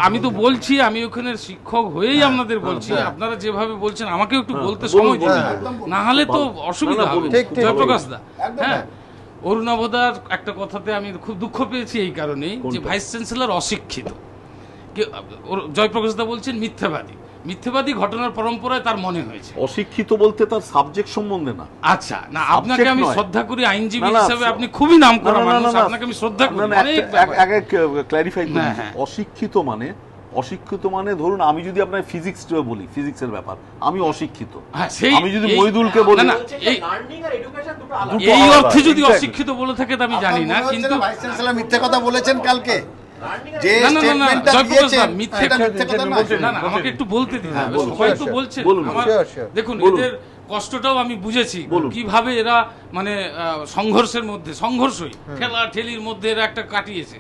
আমি তো বলছি, আমি ওখানে শিক্ষক হয়েই আপনাদের বলছি, আপনারা যেভাবে বলছেন আমাকেও একটু বলতে সময় দিন, না হলে তো অসুবিধা হবে। জয়প্রকাশ দা, হ্যাঁ, অরুণাভদার একটা কথাতে আমি খুব দুঃখ পেয়েছি এই কারণেই যে ভাইস চ্যান্সেলর অশিক্ষিত। জয়প্রকাশ দা বলছেন মিথ্যাবাদী। মিথ্যাবাদী ঘটনার পরম্পরায় তার মনে হয়েছে। অশিক্ষিত বলতে তার সাবজেক্ট সম্বন্ধে না। আচ্ছা, না আপনাকে আমি শ্রদ্ধা করি আইনজীবী হিসেবে, আপনি খুবই নাম করা মানুষ, আপনাকে আমি শ্রদ্ধা করি। আগে ক্ল্যারিফাই করি, অশিক্ষিত মানে ধরুন আমি যদি আপনার ফিজিক্স বলি, ফিজিক্সের ব্যাপার, আমি অশিক্ষিত। আমি যদি মইদুলকে বলি, এই অর্থে যদি অশিক্ষিত বলে থাকে তা আমি জানি না, কিন্তু ভাইস চ্যান্সেলর মিথ্যে কথা বলেছেন কালকে, যে স্টেটমেন্টটা দিয়েছেন মিথ্যে কথা বলছেন। না না, আমাকে একটু বলতে দিন, সবাই তো বলছেন। দেখুন, এদের কষ্টটাও আমি বুঝেছি, কিভাবে এরা মানে সংঘর্ষের মধ্যে, সংঘর্ষই ঠেলা ঠেলির মধ্যে এরা একটা কাটিয়েছে।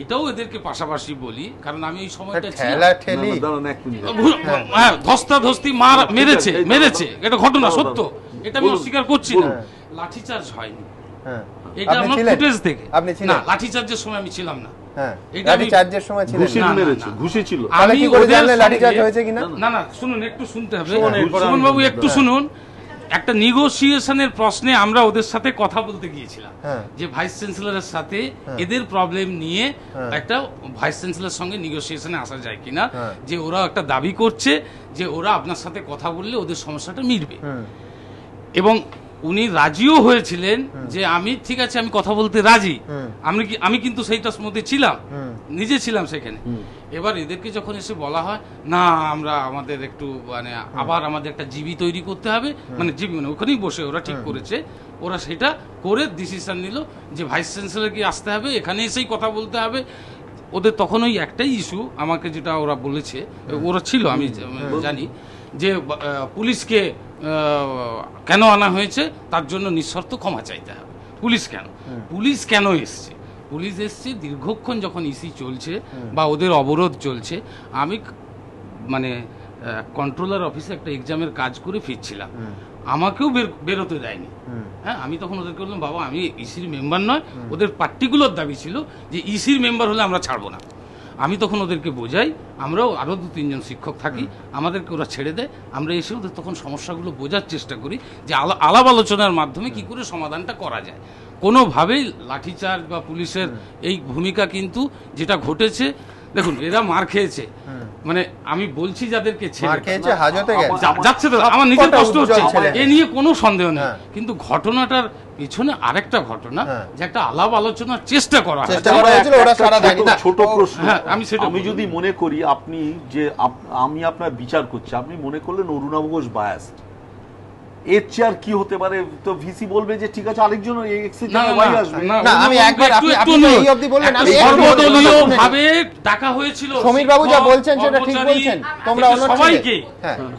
এটাও এদেরকে পাশাপাশি বলি, কারণ আমি এই সময়টা ধস্তাধস্তি মেরেছে, এটা ঘটনা সত্য, এটা আমি অস্বীকার করছি না। লাঠিচার্জ হয়নি, এটা আমার ফুটেজ থেকে। না, লাঠিচার্জের সময় আমি ছিলাম না। শুনুন, একটু শুনতে হবে সুমন বাবু, একটু শুনুন। একটা নেগোসিয়েশনের প্রশ্নে আমরা ওদের সাথে কথা বলতে গিয়েছিলাম, যে ভাইস চ্যান্সেলরের সাথে এদের প্রবলেম নিয়ে একটা ভাইস চ্যান্সেলরের সঙ্গে নেগোসিয়েশনে আসা যায় কিনা, যে ওরা একটা দাবি করছে যে ওরা আপনার সাথে কথা বললে ওদের সমস্যাটা মিটবে, এবং উনি রাজিও হয়েছিলেন যে আমি ঠিক আছে, আমি কথা বলতে রাজি। আমি কিন্তু সেইটার মধ্যে ছিলাম, নিজে ছিলাম সেখানে। এবার এদেরকে যখন এসে বলা হয় না, আমাদের একটু মানে আবার আমাদের একটা জিবি তৈরি করতে হবে, মানে জিবি মানে ওখানেই বসে ওরা ঠিক করেছে, ওরা সেটা করে ডিসিশন নিল যে ভাইস চ্যান্সেলরকে আসতে হবে, এখানে এসেই কথা বলতে হবে। ওদের তখন ওই একটাই ইস্যু আমাকে যেটা ওরা বলেছে, ওরা ছিল আমি জানি, যে পুলিশকে কেন আনা হয়েছে তার জন্য নিঃশর্ত ক্ষমা চাইতে হবে। পুলিশ কেন এসছে? পুলিশ এসছে দীর্ঘক্ষণ যখন ইসি চলছে বা ওদের অবরোধ চলছে, আমি মানে কন্ট্রোলার অফিসে একটা এক্সামের কাজ করে ফিরছিলাম, আমাকেও বেরোতে দেয়নি। হ্যাঁ, আমি তখন ওদেরকে বললাম, বাবা আমি ইসির মেম্বার নয়, ওদের পার্টিকুলার দাবি ছিল যে ইসির মেম্বার হলে আমরা ছাড়বো না। আমি তখন ওদেরকে বোঝাই, আমরাও আরও 2-3 জন শিক্ষক থাকি, আমাদেরকে ওরা ছেড়ে দেয়, আমরা এসে ওদের তখন সমস্যাগুলো বোঝার চেষ্টা করি, যে আলাপ আলোচনার মাধ্যমে কি করে সমাধানটা করা যায়। কোনোভাবেই লাঠিচার্জ বা পুলিশের এই ভূমিকা কিন্তু যেটা ঘটেছে, দেখুন এরা মার খেয়েছে, মানে আমি বলছি যাদেরকে যাচ্ছে তো আমার নিজের কষ্ট হচ্ছে, এ নিয়ে কোনো সন্দেহ নেই, কিন্তু ঘটনাটার পিছনে আরেকটা ঘটনা, যে একটা আলাপ আলোচনার চেষ্টা করা হয়। ছোট প্রশ্ন, আমি যদি মনে করি আপনি যে আমি আপনার বিচার করছি, আপনি মনে করলেন অরুণাভ ঘোষ বায়াস, এর চেয়ে আর কি হতে পারে? তো ভিসি বলবে যে ঠিক আছে আরেকজন আসবে না, আমি একবার আপনি এই অবধি বললেন, আমি সর্বদলীয় ভাবে ডাকা হয়েছিল। সমীর বাবু যা বলছেন সেটা ঠিক বলছেন, তোমরা সবাইকে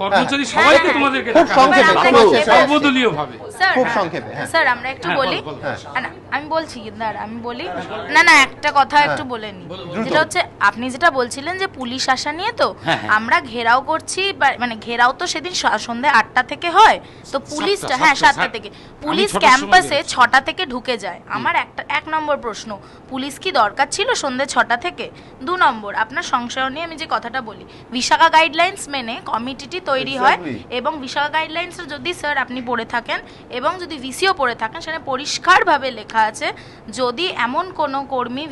কর্মচারী সবাইকে তোমাদেরকে খুব সংক্ষেপে সর্বদলীয় ভাবে খুব সংক্ষেপে। স্যার আমরা একটু বলি, আমি বলছি আমি বলি না একটা কথা একটু বলে নি, যেটা হচ্ছে আপনি যেটা বলছিলেন যে পুলিশ আসা নিয়ে, তো আমরা ঘেরাও করছি, মানে ঘেরাও তো সেদিন সন্ধ্যে 8টা থেকে হয়, তো পুলিশটা 7টা থেকে পুলিশ ক্যাম্পাসে 6টা থেকে ঢুকে যায়। আমার এক নম্বর প্রশ্ন, পুলিশ কি দরকার ছিল সন্ধ্যে 6টা থেকে? 2 নম্বর, আপনার সংশয় নিয়ে আমি যে কথাটা বলি, বিশাখা গাইডলাইন্স মেনে কমিটিটি তৈরি হয়, এবং বিশাখা গাইডলাইন্স যদি স্যার আপনি পড়ে থাকেন এবং যদি ভিসিও পড়ে থাকেন, সেখানে পরিষ্কারভাবে লেখা আছে যদি এমন কোনো কর্মী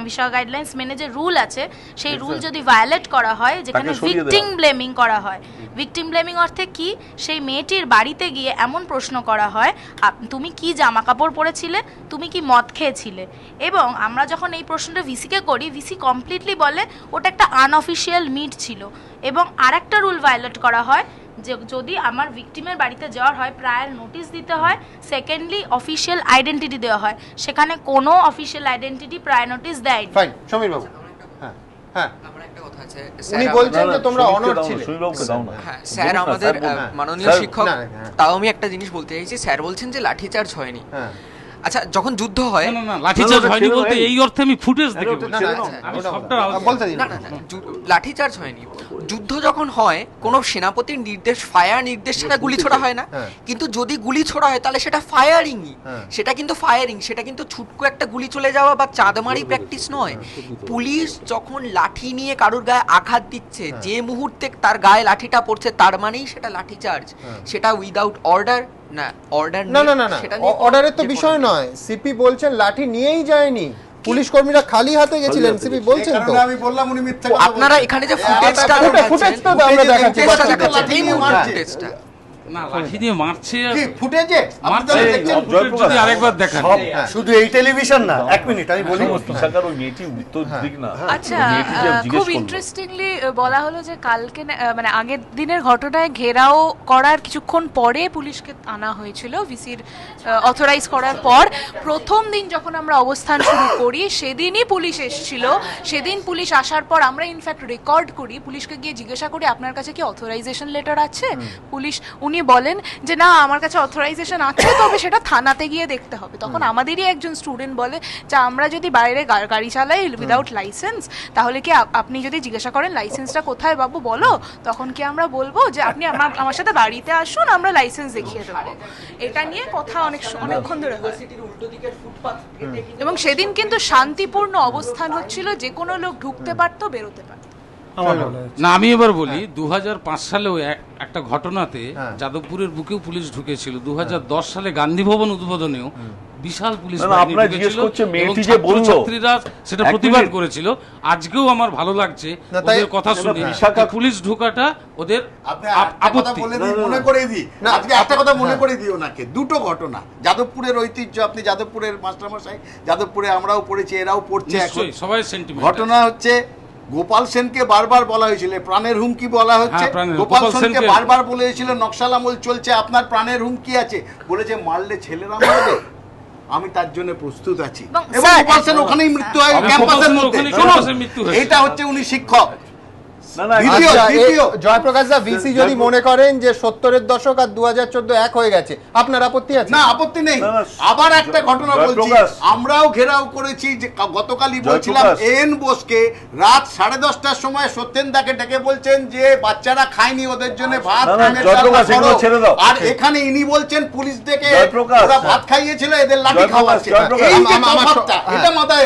বিশাখা গাইডলাইন্স মেনে যে রুল আছে সেই রুল যদি ভায়োলেট করা হয়, যেখানে ভিকটিম ব্লেমিং করা হয়, ভিকটিম ব্লেমিং অর্থে কি, সেই মেয়েটির বাড়িতে গিয়ে এমন প্রশ্ন করা হয় তুমি কি জামা কাপড় পরেছিলে, তুমি কি মদ খেয়েছিলে, এবং আমরা যখন এই প্রশ্নটা ভিসিকে করি, ভিসি কমপ্লিটলি বলে ওটা একটা আনঅফিসিয়াল মিট ছিল, এবং আরেকটা রুল ভায়োলেট করা হয় যে যদি আমার ভিকটিমের বাড়িতে যাওয়ার হয় প্রায়র নোটিশ দিতে হয়, সেকেন্ডলি অফিসিয়াল আইডেন্টিটি দেওয়া হয়, সেখানে কোনো অফিসিয়াল আইডেন্টিটি প্রায়র নোটিশ দেয়নি। ফাইন, সমীর বাবু। হ্যাঁ, আমার একটা কথা আছে, উনি বলছেন যে তোমরা অনড় ছিলে। হ্যাঁ স্যার, আমাদের মাননীয় শিক্ষক, তাও আমি একটা জিনিস বলতে চাইছি, স্যার বলছেন যে লাঠিচার্জ হয়নি। আচ্ছা, যখন যুদ্ধ হয়, না লাঠিচার্জ হয়নি বলতে এই অর্থে আমি ফুটেজ দেখে লাঠিচার্জ হয়নি। যুদ্ধ যখন হয়, কোন সেনাপতির নির্দেশ, ফায়ার নির্দেশ ছাড়া গুলি ছোড়া হয় না, কিন্তু যদি গুলি ছোড়া হয় তাহলে সেটা ফায়ারিংই, সেটা কিন্তু ফায়ারিং, সেটা কিন্তু ছুটকো একটা গুলি চলে যাওয়া বা চাঁদমারি প্র্যাকটিস নয়। পুলিশ যখন লাঠি নিয়ে কারোর গায়ে আঘাত দিচ্ছে, যে মুহূর্তে তার গায়ে লাঠিটা পড়ছে, তার মানেই সেটা লাঠিচার্জ, সেটা উইদাউট অর্ডার না, অর্ডার না, অর্ডারের তো বিষয় নয়। সিপি বলছেন লাঠি নিয়েই যায়নি, পুলিশ কর্মীরা খালি হাতে গেছিলেন, সিপি বলছেন তো। আমি বললাম উনি মিথ্যা কথা। আপনারা এখানে যে ফুটেজটা আমরা দেখাচ্ছি, না লাঠি দিয়ে মারছে, কি ফুটেজে মারছে, যদি আরেকবার দেখান। শুধু এই টেলিভিশন না, 1 মিনিট আমি বলি। বিশাখার ওই মেয়েটি উত্তর দিক না। আচ্ছা, খুব ইন্টারেস্টিংলি বলা হলো যে কালকে মানে আগের দিনের ঘটনায় ঘেরাও করার কিছুক্ষণ পরে পুলিশকে আনা হয়েছিল, ভিসির অথরাইজ করার পর। প্রথম দিন যখন আমরা অবস্থান শুরু করি সেদিনই পুলিশ এসেছিল, সেদিন পুলিশ আসার পর আমরা ইনফ্যাক্ট রেকর্ড করি, পুলিশকে গিয়ে জিজ্ঞাসা করি আপনার কাছে কি অথরাইজেশন লেটার আছে? পুলিশ উনি বলেন যে না আমার কাছে অথরাইজেশন আছে, তবে সেটা থানাতে গিয়ে দেখতে হবে। তখন আমাদেরই একজন স্টুডেন্ট বলে যে আমরা যদি বাইরে গাড়ি চালাই উইদাউট লাইসেন্স, তাহলে কি আপনি যদি জিজ্ঞাসা করেন লাইসেন্সটা কোথায় বাবু বলো, তখন কি আমরা বলবো যে আপনি আমার সাথে বাড়িতে আসুন, আমরা লাইসেন্স দেখিয়ে দেবো? এটা নিয়ে কথা অনেকক্ষণ ধরে হয়। এবং সেদিন কিন্তু শান্তিপূর্ণ অবস্থান হচ্ছিল, যে কোনো লোক ঢুকতে পারতো, বেরোতে পারতো। না আমি এবার বলি, 2005 সালেও একটা ঘটনাতে যাদবপুরের বুকেও পুলিশ ঢুকেছিল, 2010 সালে গান্ধী ভবন উদ্বোধনেও বিশাল পুলিশ বাহিনী ঢুকেছিল এবং ছাত্রছাত্রীরা সেটা প্রতিবাদ করেছিল। আজকেও আমার ভালো লাগছে ওদের কথা শুনে, পুলিশ ঢোকাটা ওদের আপত্তি। মনে করে দিই, আজকে একটা কথা মনে করে দিই ওনাকে, দুটো ঘটনা। যাদবপুরের ঐতিহ্য, আপনি যাদবপুরের মাস্টারমশাই, যাদবপুরে আমরাও পড়েছি, এরাও পড়ছে, সবাই সেন্টিমেন্ট। ঘটনা হচ্ছে গোপাল সেনকে বারবার বলা হয়েছিল প্রাণের হুমকি বলা হচ্ছে, গোপাল সেনকে বারবার বলে হয়েছিল নকশাল আমল চলছে, আপনার প্রাণের হুমকি আছে, বলেছে মারলে ছেলেরা মারবে, আমি তার জন্য প্রস্তুত আছি। এবং গোপাল সেন ওখানেই মৃত্যু হয় ক্যাম্পাসের মধ্যে। এটা হচ্ছে উনি শিক্ষক। জয়প্রকাশ দা, ভিসি যদি মনে করেন যে 70-এর দশক আর 2014 এক হয়ে গেছে, আপনার আপত্তি আছে? না, আপত্তি নেই। আবার একটা ঘটনা বলছি, আমরাও ঘেরাও করেছি, যে গতকালই বলছিলাম এন বোসকে রাত 10:30টার সময় সত্যেনদাকে ডেকে বলছেন যে বাচ্চারা খায়নি, ওদের জন্য ভাত, আর এখানে ইনি বলছেন পুলিশ ডেকে ওরা ভাত খাইয়েছিল, এদের লাঠি খাওয়াচ্ছে।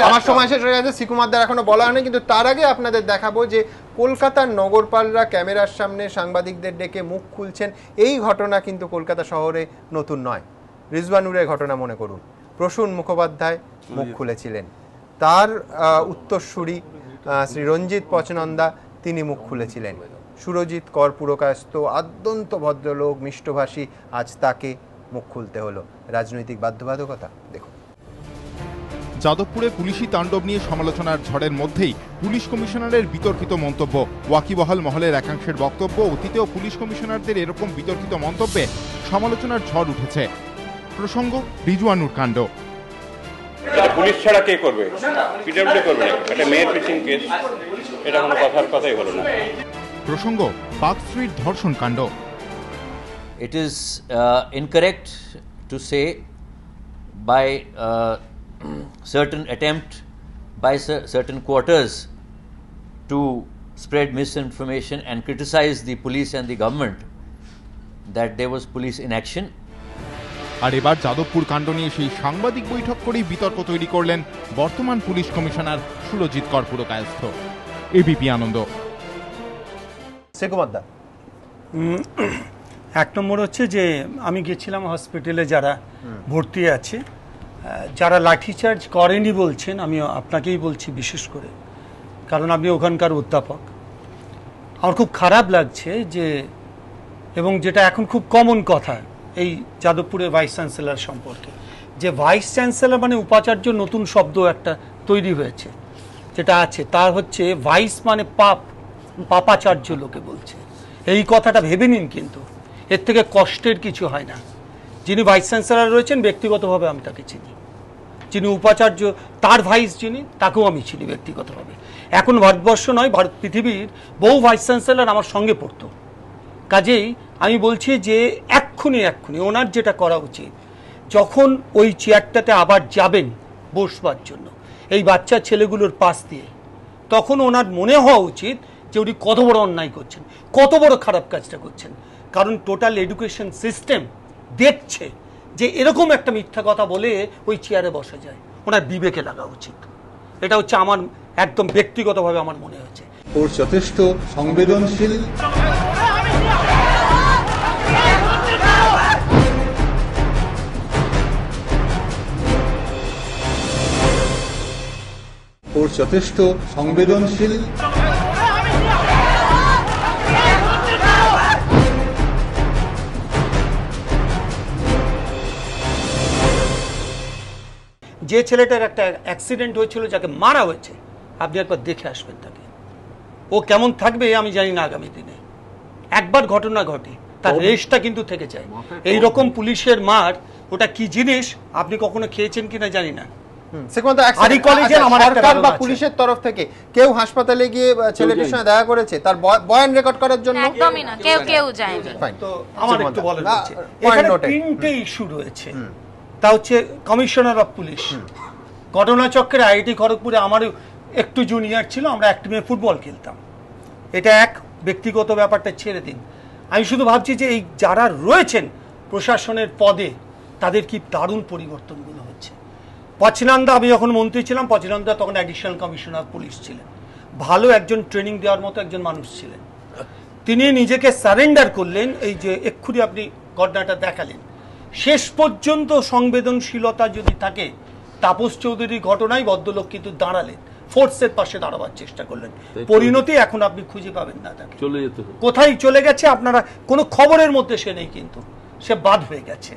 আমার সময় শেষ হয়ে গেছে, সিকুমারদার এখনো বলা হয়নি, কিন্তু তার আগে আপনাদের দেখাবো যে কলকাতার নগরপালরা ক্যামেরার সামনে সাংবাদিকদের ডেকে মুখ খুলছেন। এই ঘটনা কিন্তু কলকাতা শহরে নতুন নয়। রিজওয়ানুরের ঘটনা মনে করুন, প্রসূন মুখোপাধ্যায় মুখ খুলেছিলেন, তার উত্তরসূরি শ্রী রঞ্জিত পচনন্দা তিনি মুখ খুলেছিলেন। সুরজিৎ কর পুরকায়স্থ আদ্যন্ত ভদ্রলোক, মিষ্টভাষী, আজ তাকে মুখ খুলতে হলো। রাজনৈতিক বাধ্যবাধকতা দেখুন। যাদবপুরে পুলিশি তাণ্ডব নিয়ে সমালোচনার ঝড়ের মধ্যেই পুলিশ কমিশনারের বিতর্কিত মন্তব্য। ওয়াকিবহাল মহলের একাংশের বক্তব্য, অতীতেও পুলিশ কমিশনারদের এরকম বিতর্কিত মন্তব্যে সমালোচনার ঝড় উঠেছে। প্রসঙ্গ রিজওয়ানুর কাণ্ড। পুলিশ ছাড়া কে করবে? পিডব্লিউডি করবে না। একটা মেয়ের পিচিং কেস, এটা কোনো কথাই হলো না। প্রসঙ্গ পার্ক স্ট্রিট ধর্ষণ কাণ্ড। It is incorrect to say by certain attempt by certain quarters to spread misinformation and criticize the police and the government that there was police inaction. আর এবার যাদবপুর কাণ্ড নিয়ে সেই সাংবাদিক বৈঠক করেই বিতর্ক তৈরি করলেন বর্তমান পুলিশ কমিশনার সুরজিৎ কর্পূরকায়স্থ। এবিপি আনন্দ। সেকুমারদা, এক নম্বর হচ্ছে যে আমি গেছিলাম হসপিটালে, যারা ভর্তি আছে, যারা লাঠিচার্জ করেনি বলছেন, আমি আপনাকেই বলছি বিশেষ করে, কারণ আপনি ওখানকার অধ্যাপক। আমার খুব খারাপ লাগছে যে, এবং যেটা এখন খুব কমন কথা এই যাদবপুরের ভাইস চ্যান্সেলর সম্পর্কে, যে ভাইস চ্যান্সেলর মানে উপাচার্য, নতুন শব্দ একটা তৈরি হয়েছে যেটা আছে, তার হচ্ছে ভাইস মানে পাপ, পাপাচার্য লোকে বলছে। এই কথাটা ভেবে নিন, কিন্তু এর থেকে কষ্টের কিছু হয় না। যিনি ভাইস চ্যান্সেলর রয়েছেন ব্যক্তিগতভাবে আমি তাকে চিনি, যিনি উপাচার্য তার ভাইস যিনি, তাকেও আমি চিনি ব্যক্তিগতভাবে। এখন ভারতবর্ষ নয়, পৃথিবীর বহু ভাইস চ্যান্সেলর আমার সঙ্গে পড়তো। কাজেই আমি বলছি যে এক্ষুনি ওনার যেটা করা উচিত, যখন ওই চেয়ারটাতে আবার যাবেন বসবার জন্য এই বাচ্চা ছেলেগুলোর পাশ দিয়ে, তখন ওনার মনে হওয়া উচিত যে উনি কত বড় অন্যায় করছেন, কত বড় খারাপ কাজটা করছেন। কারণ টোটাল এডুকেশন সিস্টেম দেখছে যে এরকম একটা মিথ্যা কথা বলে ওই চেয়ারে বসা যায়, ওনার বিবেকে লাগা উচিত। এটা হচ্ছে আমার একদম ব্যক্তিগতভাবে আমার মনে হচ্ছে। ওর যথেষ্ট সংবেদনশীল, যে ছেলেটার একটা অ্যাক্সিডেন্ট হয়েছিল, যাকে মারা হয়েছে, আপনি একবার দেখে আসবেন তাকে, ও কেমন থাকবে আমি জানি না আগামী দিনে। একবার ঘটনা ঘটে, তার রেশটা কিন্তু থেকে যায়। এইরকম পুলিশের মার, ওটা কি জিনিস আপনি কখনো খেয়েছেন কিনা জানি না। সরকার বা পুলিশের তরফ থেকে কেউ হাসপাতালে গিয়ে ছেলেটির সঙ্গে দেখা করেছে, তার বয়ান রেকর্ড করার জন্য? একদমই না, কেউ যায়নি। তো আমার একটু বলার আছে, এখানে তিনটে ইস্যু রয়েছে। তা হচ্ছে কমিশনার অফ পুলিশ ঘটনাচক্রে আইআইটি খড়গপুরে আমারও একটু জুনিয়র ছিল, আমরা এক টিমে ফুটবল খেলতাম। এটা এক ব্যক্তিগত ব্যাপারটা ছেড়ে দিন, আমি শুধু ভাবছি যে এই যারা রয়েছেন প্রশাসনের পদে, তাদের কি দারুণ পরিবর্তনগুলো হচ্ছে। পচনন্দা, আমি যখন মন্ত্রী ছিলাম, পচনন্দা তখন অ্যাডিশনাল কমিশনার পুলিশ ছিলেন, ভালো একজন ট্রেনিং দেওয়ার মতো একজন মানুষ ছিলেন। তিনি নিজেকে সারেন্ডার করলেন, এই যে এক্ষুনি আপনি ঘটনাটা দেখালেন। শেষ পর্যন্ত সংবেদনশীলতা যদি থাকে, তাপস চৌধুরীর ঘটনায় ভদ্রলোক কিন্তু দাঁড়ালেন, ফোর্সের পাশে দাঁড়াবার চেষ্টা করলেন। পরিণতি এখন আপনি খুঁজে পাবেন না তাকে, কোথায় চলে গেছে আপনারা কোনো খবরের মধ্যে সে নেই, কিন্তু সে বাদ হয়ে গেছে।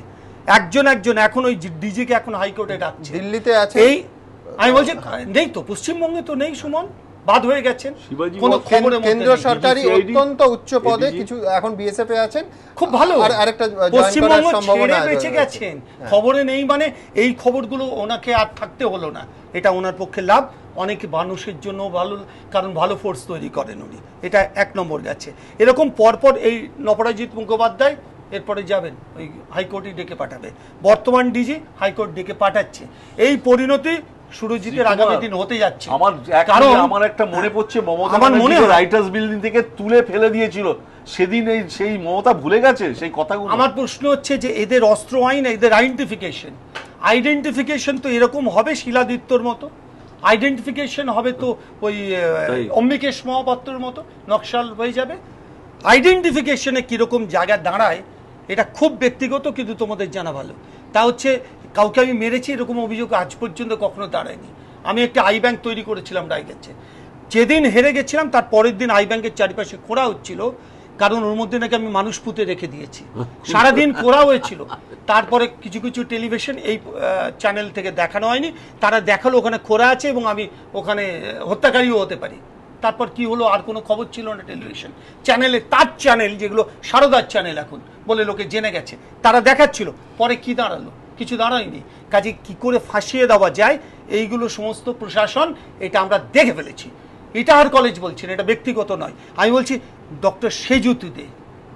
একজন এখন ওই ডিজিকে এখন হাইকোর্টে ডাকছে, দিল্লিতে আছে। এই আমি বলছি নেই তো, পশ্চিমবঙ্গে তো নেই সুমন, বাদ হয়ে গেছেন। কেন্দ্রীয় সরকারি অত্যন্ত উচ্চ পদে কিছু এখন বিএসএফ এ আছেন, খুব ভালো। আর আরেকটা পশ্চিমবঙ্গ ছেড়ে বেঁচে গেছেন, খবরে নেই মানে এই খবরগুলো ওনাকে আর থাকতে হলো না। এটা ওনার পক্ষে লাভ, অনেক মানুষের জন্য ভালো, কারণ ভালো ফোর্স তৈরি করেন উনি। এটা এক নম্বর গেছে। এরকম পরপর এই নপরাজিৎ মুখোপাধ্যায় এরপরে যাবেন ওই হাইকোর্টে ডেকে পাঠাবে, বর্তমান ডিজি হাইকোর্ট ডেকে পাঠাচ্ছে। এই পরিণতি সুরজিতের আগামী দিন হতে যাচ্ছে। আমার একটা মনে পড়ছে, মমতা রাইটার্স বিল্ডিং থেকে তুলে ফেলে দিয়েছিল সেদিন, সেই মমতা ভুলে গেছে সেই কথাগুলো। আমার প্রশ্ন হচ্ছে যে এদের অস্ত্র আইন, এদের আইডেন্টিফিকেশন তো এরকম হবে শিলাদিত্যর মতো, আইডেন্টিফিকেশন হবে তো ওই অম্বিকেশ মহাপাত্রের মতো নকশাল হয়ে যাবে। আইডেন্টিফিকেশনে কিরকম জায়গা দাঁড়ায় এটা খুব ব্যক্তিগত, কিন্তু তোমাদের জানা ভালো। তা হচ্ছে কাউকে আমি মেরেছি এরকম অভিযোগ আজ পর্যন্ত কখনো দাঁড়ায়নি। আমি একটা আই ব্যাংক তৈরি করেছিলাম রায়গঞ্জে, যেদিন হেরে গেছিলাম তার পরের দিন আই ব্যাংকের চারিপাশে খোঁড়া হচ্ছিল, কারণ ওর মধ্যে নাকি আমি মানুষ পুঁতে রেখে দিয়েছি। সারাদিন খোঁড়া হয়েছিল, তারপরে কিছু কিছু টেলিভিশন এই চ্যানেল থেকে দেখানো হয়নি, তারা দেখালো ওখানে খোঁড়া আছে এবং আমি ওখানে হত্যাকারীও হতে পারি। তারপর কি হলো আর কোনো খবর ছিল না। টেলিভিশন চ্যানেলে, তার চ্যানেল যেগুলো সারদার চ্যানেল এখন বলে লোকে জেনে গেছে, তারা দেখাচ্ছিল, পরে কি দাঁড়ালো? কিছু দাঁড়ায়নি। কাজে কি করে ফাঁসিয়ে দেওয়া যায় এইগুলো সমস্ত প্রশাসন, এটা আমরা দেখে ফেলেছি। এটা আর কলেজ বলছি না, এটা ব্যক্তিগত নয়, আমি বলছি ডক্টর সেজুতি দে।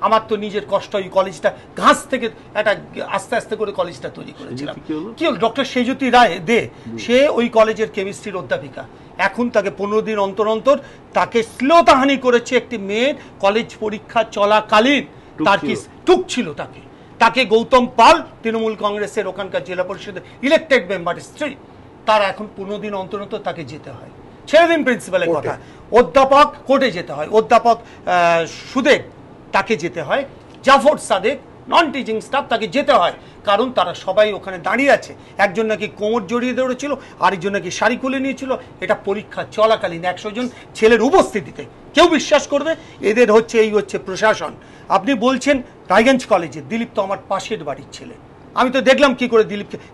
আমার তো নিজের কষ্ট, ওই কলেজটা ঘাস থেকে একটা আস্তে আস্তে করে কলেজটা তৈরি করেছিলাম। কি হল? ডক্টর সেজুতি রায় দে, সে ওই কলেজের কেমিস্ট্রির অধ্যাপিকা। এখন তাকে 15 দিন অন্তর অন্তর তাকে শ্লীলতাহানি করেছে একটি মেয়ের কলেজ পরীক্ষা চলাকালীন। তার কি টুক ছিল তাকে, তাকে গৌতম পাল তৃণমূল কংগ্রেসের ওখানকার জেলা পরিষদের ইলেক্টেড মেম্বার স্ত্রী, তার এখন 15 দিন অন্তর অন্তর তাকে যেতে হয়। ছেড়ে দিন প্রিন্সিপালের কথা, অধ্যাপক কোর্টে যেতে হয়, অধ্যাপক সুদেব তাকে যেতে হয়, Jafar Sadek non teaching staff তাকে যেতে হয়, কারণ তারা সবাই ওখানে দাঁড়িয়ে আছে। একজন নাকি কোমর জড়িয়ে ধরেছিল, আরেকজন নাকি শাড়ি খুলে নিয়েছিল। এটা পরীক্ষা চলাকালীন 100 জন ছেলের উপস্থিতিতে। কেউ বিশ্বাস করবে? এদের হচ্ছে এই হচ্ছে প্রশাসন। আপনি বলছেন রায়গঞ্জ কলেজে, দিলীপ তো আমার পাশের বাড়ির ছেলে, আমি তো দেখলাম কি করে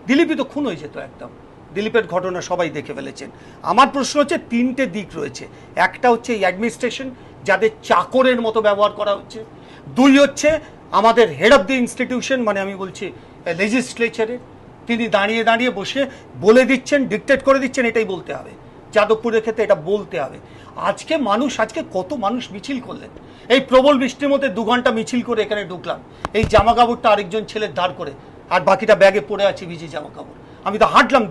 দিলীপই তো খুন হয়ে যেত একদম। দিলীপের ঘটনা সবাই দেখে ফেলেছেন। আমার প্রশ্ন হচ্ছে 3টে দিক রয়েছে। একটা হচ্ছে এই অ্যাডমিনিস্ট্রেশন, যাদের চাকরের মতো ব্যবহার করা হচ্ছে। 2 হচ্ছে আমাদের হেড অফ দি ইনস্টিটিউশন, মানে আমি বলছি লেজিসলেচারে, তিনি দাঁড়িয়ে দাঁড়িয়ে বসে বলে দিচ্ছেন, ডিকটেট করে দিচ্ছেন, এটাই বলতে হবে। যাদবপুরের ক্ষেত্রে এটা বলতে হবে। আজকে কত মানুষ মিছিল করলেন, এই প্রবল বৃষ্টির মধ্যে 2 ঘন্টা মিছিল করে এখানে ঢুকলাম, এই জামা কাপড়টা আরেকজন ছেলের ধার করে, আর বাকিটা ব্যাগে পড়ে আছে ভিজে জামা কাপড়। আমি তো হাঁটলাম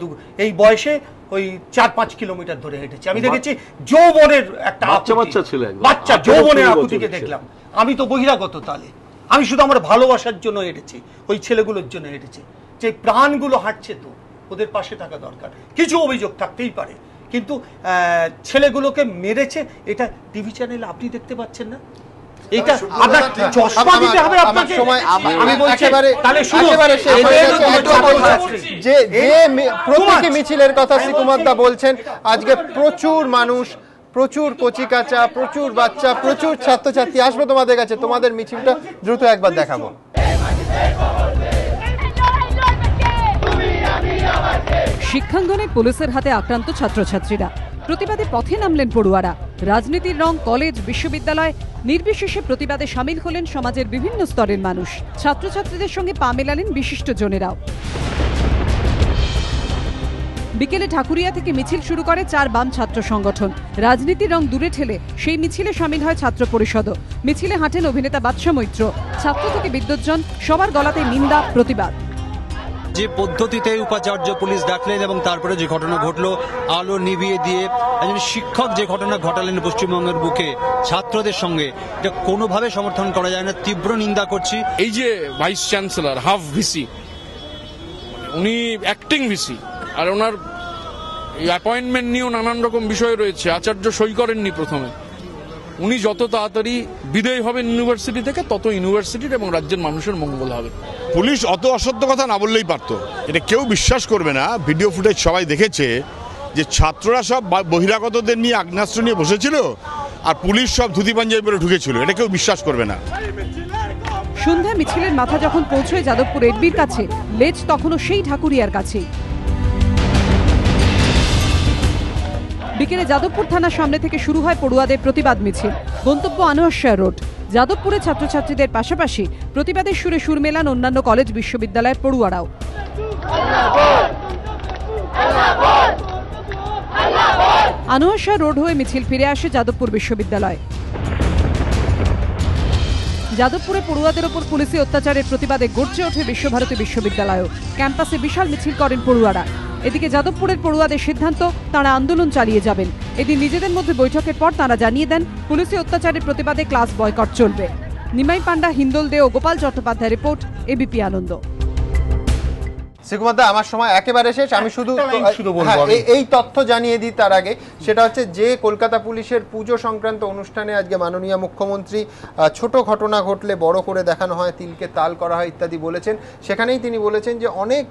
এই বয়সে ওই 4-5 কিলোমিটার ধরে হেঁটেছি। আমি দেখেছি যৌবনের একটা বাচ্চা যৌবনের আকুতিকে দেখলাম। আমি তো বহিরাগত, তাহলে আমি শুধু আমার ভালোবাসার জন্য হেঁটেছি, ওই ছেলেগুলোর জন্য হেঁটেছি। যে প্রাণগুলো হাঁটছে, তো ওদের পাশে থাকা দরকার। কিছু অভিযোগ থাকতেই পারে, কিন্তু ছেলেগুলোকে মেরেছে, এটা টিভি চ্যানেলে আপনি দেখতে পাচ্ছেন না? এটা আপনার চশমা দিতে হবে আপনাকে। আমি বলছি তাহলে যে প্রতীকী মিছিলের কথা শ্রীকুমার দা বলছেন, আজকে প্রচুর মানুষ, প্রচুর কচিকাঁচা, প্রচুর বাচ্চা, প্রচুর ছাত্রছাত্রী আসবে তোমাদের কাছে। তোমাদের মিছিলটা দ্রুত একবার দেখাবো। শিক্ষাঙ্গনে পুলিশের হাতে আক্রান্ত ছাত্রছাত্রীরা, প্রতিবাদে পথে নামলেন পড়ুয়ারা। রাজনীতির রং কলেজ বিশ্ববিদ্যালয় নির্বিশেষে প্রতিবাদে সামিল হলেন সমাজের বিভিন্ন স্তরের মানুষ। ছাত্রছাত্রীদের সঙ্গে পা মেলালেন বিশিষ্টজনেরাও। বিকেলে ঢাকুরিয়া থেকে মিছিল শুরু করে 4 বাম ছাত্র সংগঠন। রাজনীতির রং দূরে ঠেলে সেই মিছিলে সামিল হয় ছাত্র পরিষদও। মিছিলে হাঁটেন অভিনেতা বাদশা মৈত্র। ছাত্র থেকে বিদ্যুৎজন, সবার গলাতে নিন্দা, প্রতিবাদ। যে পদ্ধতিতে উপাচার্য পুলিশ ডাকলেন এবং তারপরে যে ঘটনা ঘটলো, আলো নিভিয়ে দিয়ে একজন শিক্ষক যে ঘটনা ঘটালেন পশ্চিমবঙ্গের বুকে ছাত্রদের সঙ্গে, এটা কোনোভাবে সমর্থন করা যায় না, তীব্র নিন্দা করছি। এই যে ভাইস চ্যান্সেলর হাফ ভিসি, উনি অ্যাক্টিং ভিসি, আর ওনার অ্যাপয়েন্টমেন্ট নিয়েও নানান রকম বিষয় রয়েছে। আচার্য সই করেননি প্রথমে। উনি যত তাড়াতাড়ি বিদায় হবেন ইউনিভার্সিটি থেকে, তত ইউনিভার্সিটির এবং রাজ্যের মানুষের মঙ্গল হবে। পুলিশ অত অসত্য কথা না বললেই পারতো। এটা কেউ বিশ্বাস করবে না, ভিডিও ফুটেজ সবাই দেখেছে যে ছাত্ররা সব বহিরাগতদের নিয়ে আগ্নেয়াস্ত্র নিয়ে বসেছিল, আর পুলিশ সব ধুতি পাঞ্জাবি পরে ঢুকেছিল। এটা কেউ বিশ্বাস করবে না। সন্ধ্যা মিছিলের মাথা যখন পৌঁছয় যাদবপুর এডবির কাছে, লেজ তখনও সেই ঢাকুরিয়ার কাছেই। বিকেলে যাদবপুর থানার সামনে থেকে শুরু হয় পড়ুয়াদের প্রতিবাদ মিছিল। গন্তব্য আনোয়ার রোড। যাদবপুরে ছাত্রছাত্রীদের পাশাপাশি প্রতিবাদের সুরে সুর মেলান অন্যান্য কলেজ বিশ্ববিদ্যালয়ের পড়ুয়ারাও। আনোয়ার রোড হয়ে মিছিল ফিরে আসে যাদবপুর বিশ্ববিদ্যালয়। যাদবপুরে পড়ুয়াদের ওপর পুলিশি অত্যাচারের প্রতিবাদে গর্জে ওঠে বিশ্বভারতী বিশ্ববিদ্যালয়ও। ক্যাম্পাসে বিশাল মিছিল করেন পড়ুয়ারা। এদিকে যাদবপুরের পড়ুয়াদের সিদ্ধান্ত, তাঁরা আন্দোলন চালিয়ে যাবেন। এদিন নিজেদের মধ্যে বৈঠকের পর তাঁরা জানিয়ে দেন, পুলিশি অত্যাচারের প্রতিবাদে ক্লাস বয়কট চলবে। নিমাই পান্ডা, হিন্দোল দে ও গোপাল চট্টোপাধ্যায় রিপোর্ট, এবিপি আনন্দ। শ্রীকুমার দা, আমার সময় একেবারে শেষ। আমি শুধু এই তথ্য জানিয়ে দিই তার আগে, সেটা হচ্ছে যে কলকাতা পুলিশের পুজো সংক্রান্ত অনুষ্ঠানে আজকে মাননীয় মুখ্যমন্ত্রী ছোট ঘটনা ঘটলে বড় করে দেখানো হয়, তিলকে তাল করা হয় ইত্যাদি বলেছেন। সেখানেই তিনি বলেছেন যে অনেক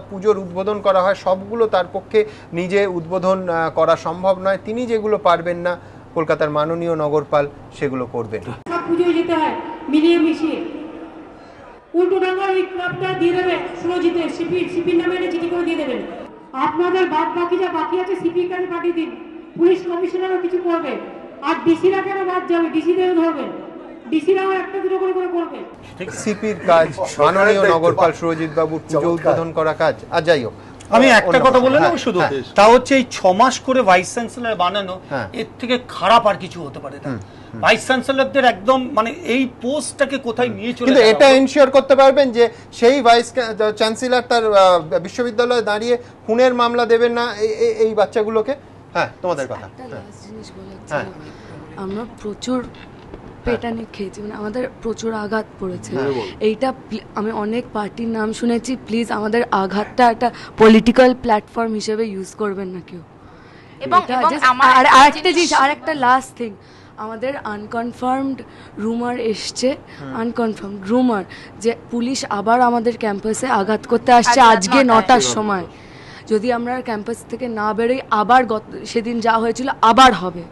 পুজোর উদ্বোধন করা হয়, সবগুলো তার পক্ষে নিজে উদ্বোধন করা সম্ভব নয়। তিনি যেগুলো পারবেন না, কলকাতার মাননীয় নগরপাল সেগুলো করবেন। পুজোয় যেতে হয় মিলিয়ে মিশিয়ে। উল্টোডাঙ্গার ওই ক্লাবটা দিয়ে দেবেন সুরজিতে, সিপির নামে একটা চিঠি করে দিয়ে দেবেন। আপনাদের বাদ বাকি যা বাকি আছে সিপির কাছে পাঠিয়ে দিন। পুলিশ কমিশনারও কিছু করবে, আর ডিসিরা কেন বাদ যাবে? ডিসিদেরও ধরবেন, ডিসিরাও একটা দুটো করে করে করবে। সিপির কাজ, মাননীয় নগরপাল সুরজিৎ বাবুর পুজো উদ্বোধন করা কাজ। আর যাই হোক, আমি একটা কথা বলে নেব শুধু, তা হচ্ছে এই 6 মাস করে ভাইস চ্যান্সেলর বানানো, এর থেকে খারাপ আর কিছু হতে পারে না। ভাইস চ্যান্সেলরদের একদম মানে এই পোস্টটাকে কোথায় নিয়ে চলে, কিন্তু এটা এনশিওর করতে পারবেন যে সেই ভাইস চ্যান্সেলর তার বিশ্ববিদ্যালয়ে দাঁড়িয়ে খুনের মামলা দেবেন না এই বাচ্চাগুলোকে? হ্যাঁ, তোমাদের কথা। হ্যাঁ, আমরা প্রচুর পেটানি খেয়েছি, মানে আমাদের প্রচুর আঘাত পড়েছে। এইটা আমি অনেক পার্টির নাম শুনেছি, প্লিজ আমাদের আঘাতটা একটা পলিটিক্যাল প্ল্যাটফর্ম হিসেবে ইউজ করবেন না কেউ। এবং আরেকটা জিনিস, আরেকটা লাস্ট থিং, আমাদের আনকনফার্মড রুমার এসছে, আনকনফার্মড রুমার যে পুলিশ আবার আমাদের ক্যাম্পাসে আঘাত করতে আসছে আজকে 9টার সময়। যদি আমরা ক্যাম্পাস থেকে না বেরোই, আবার সেদিন যা হয়েছিল আবার হবে।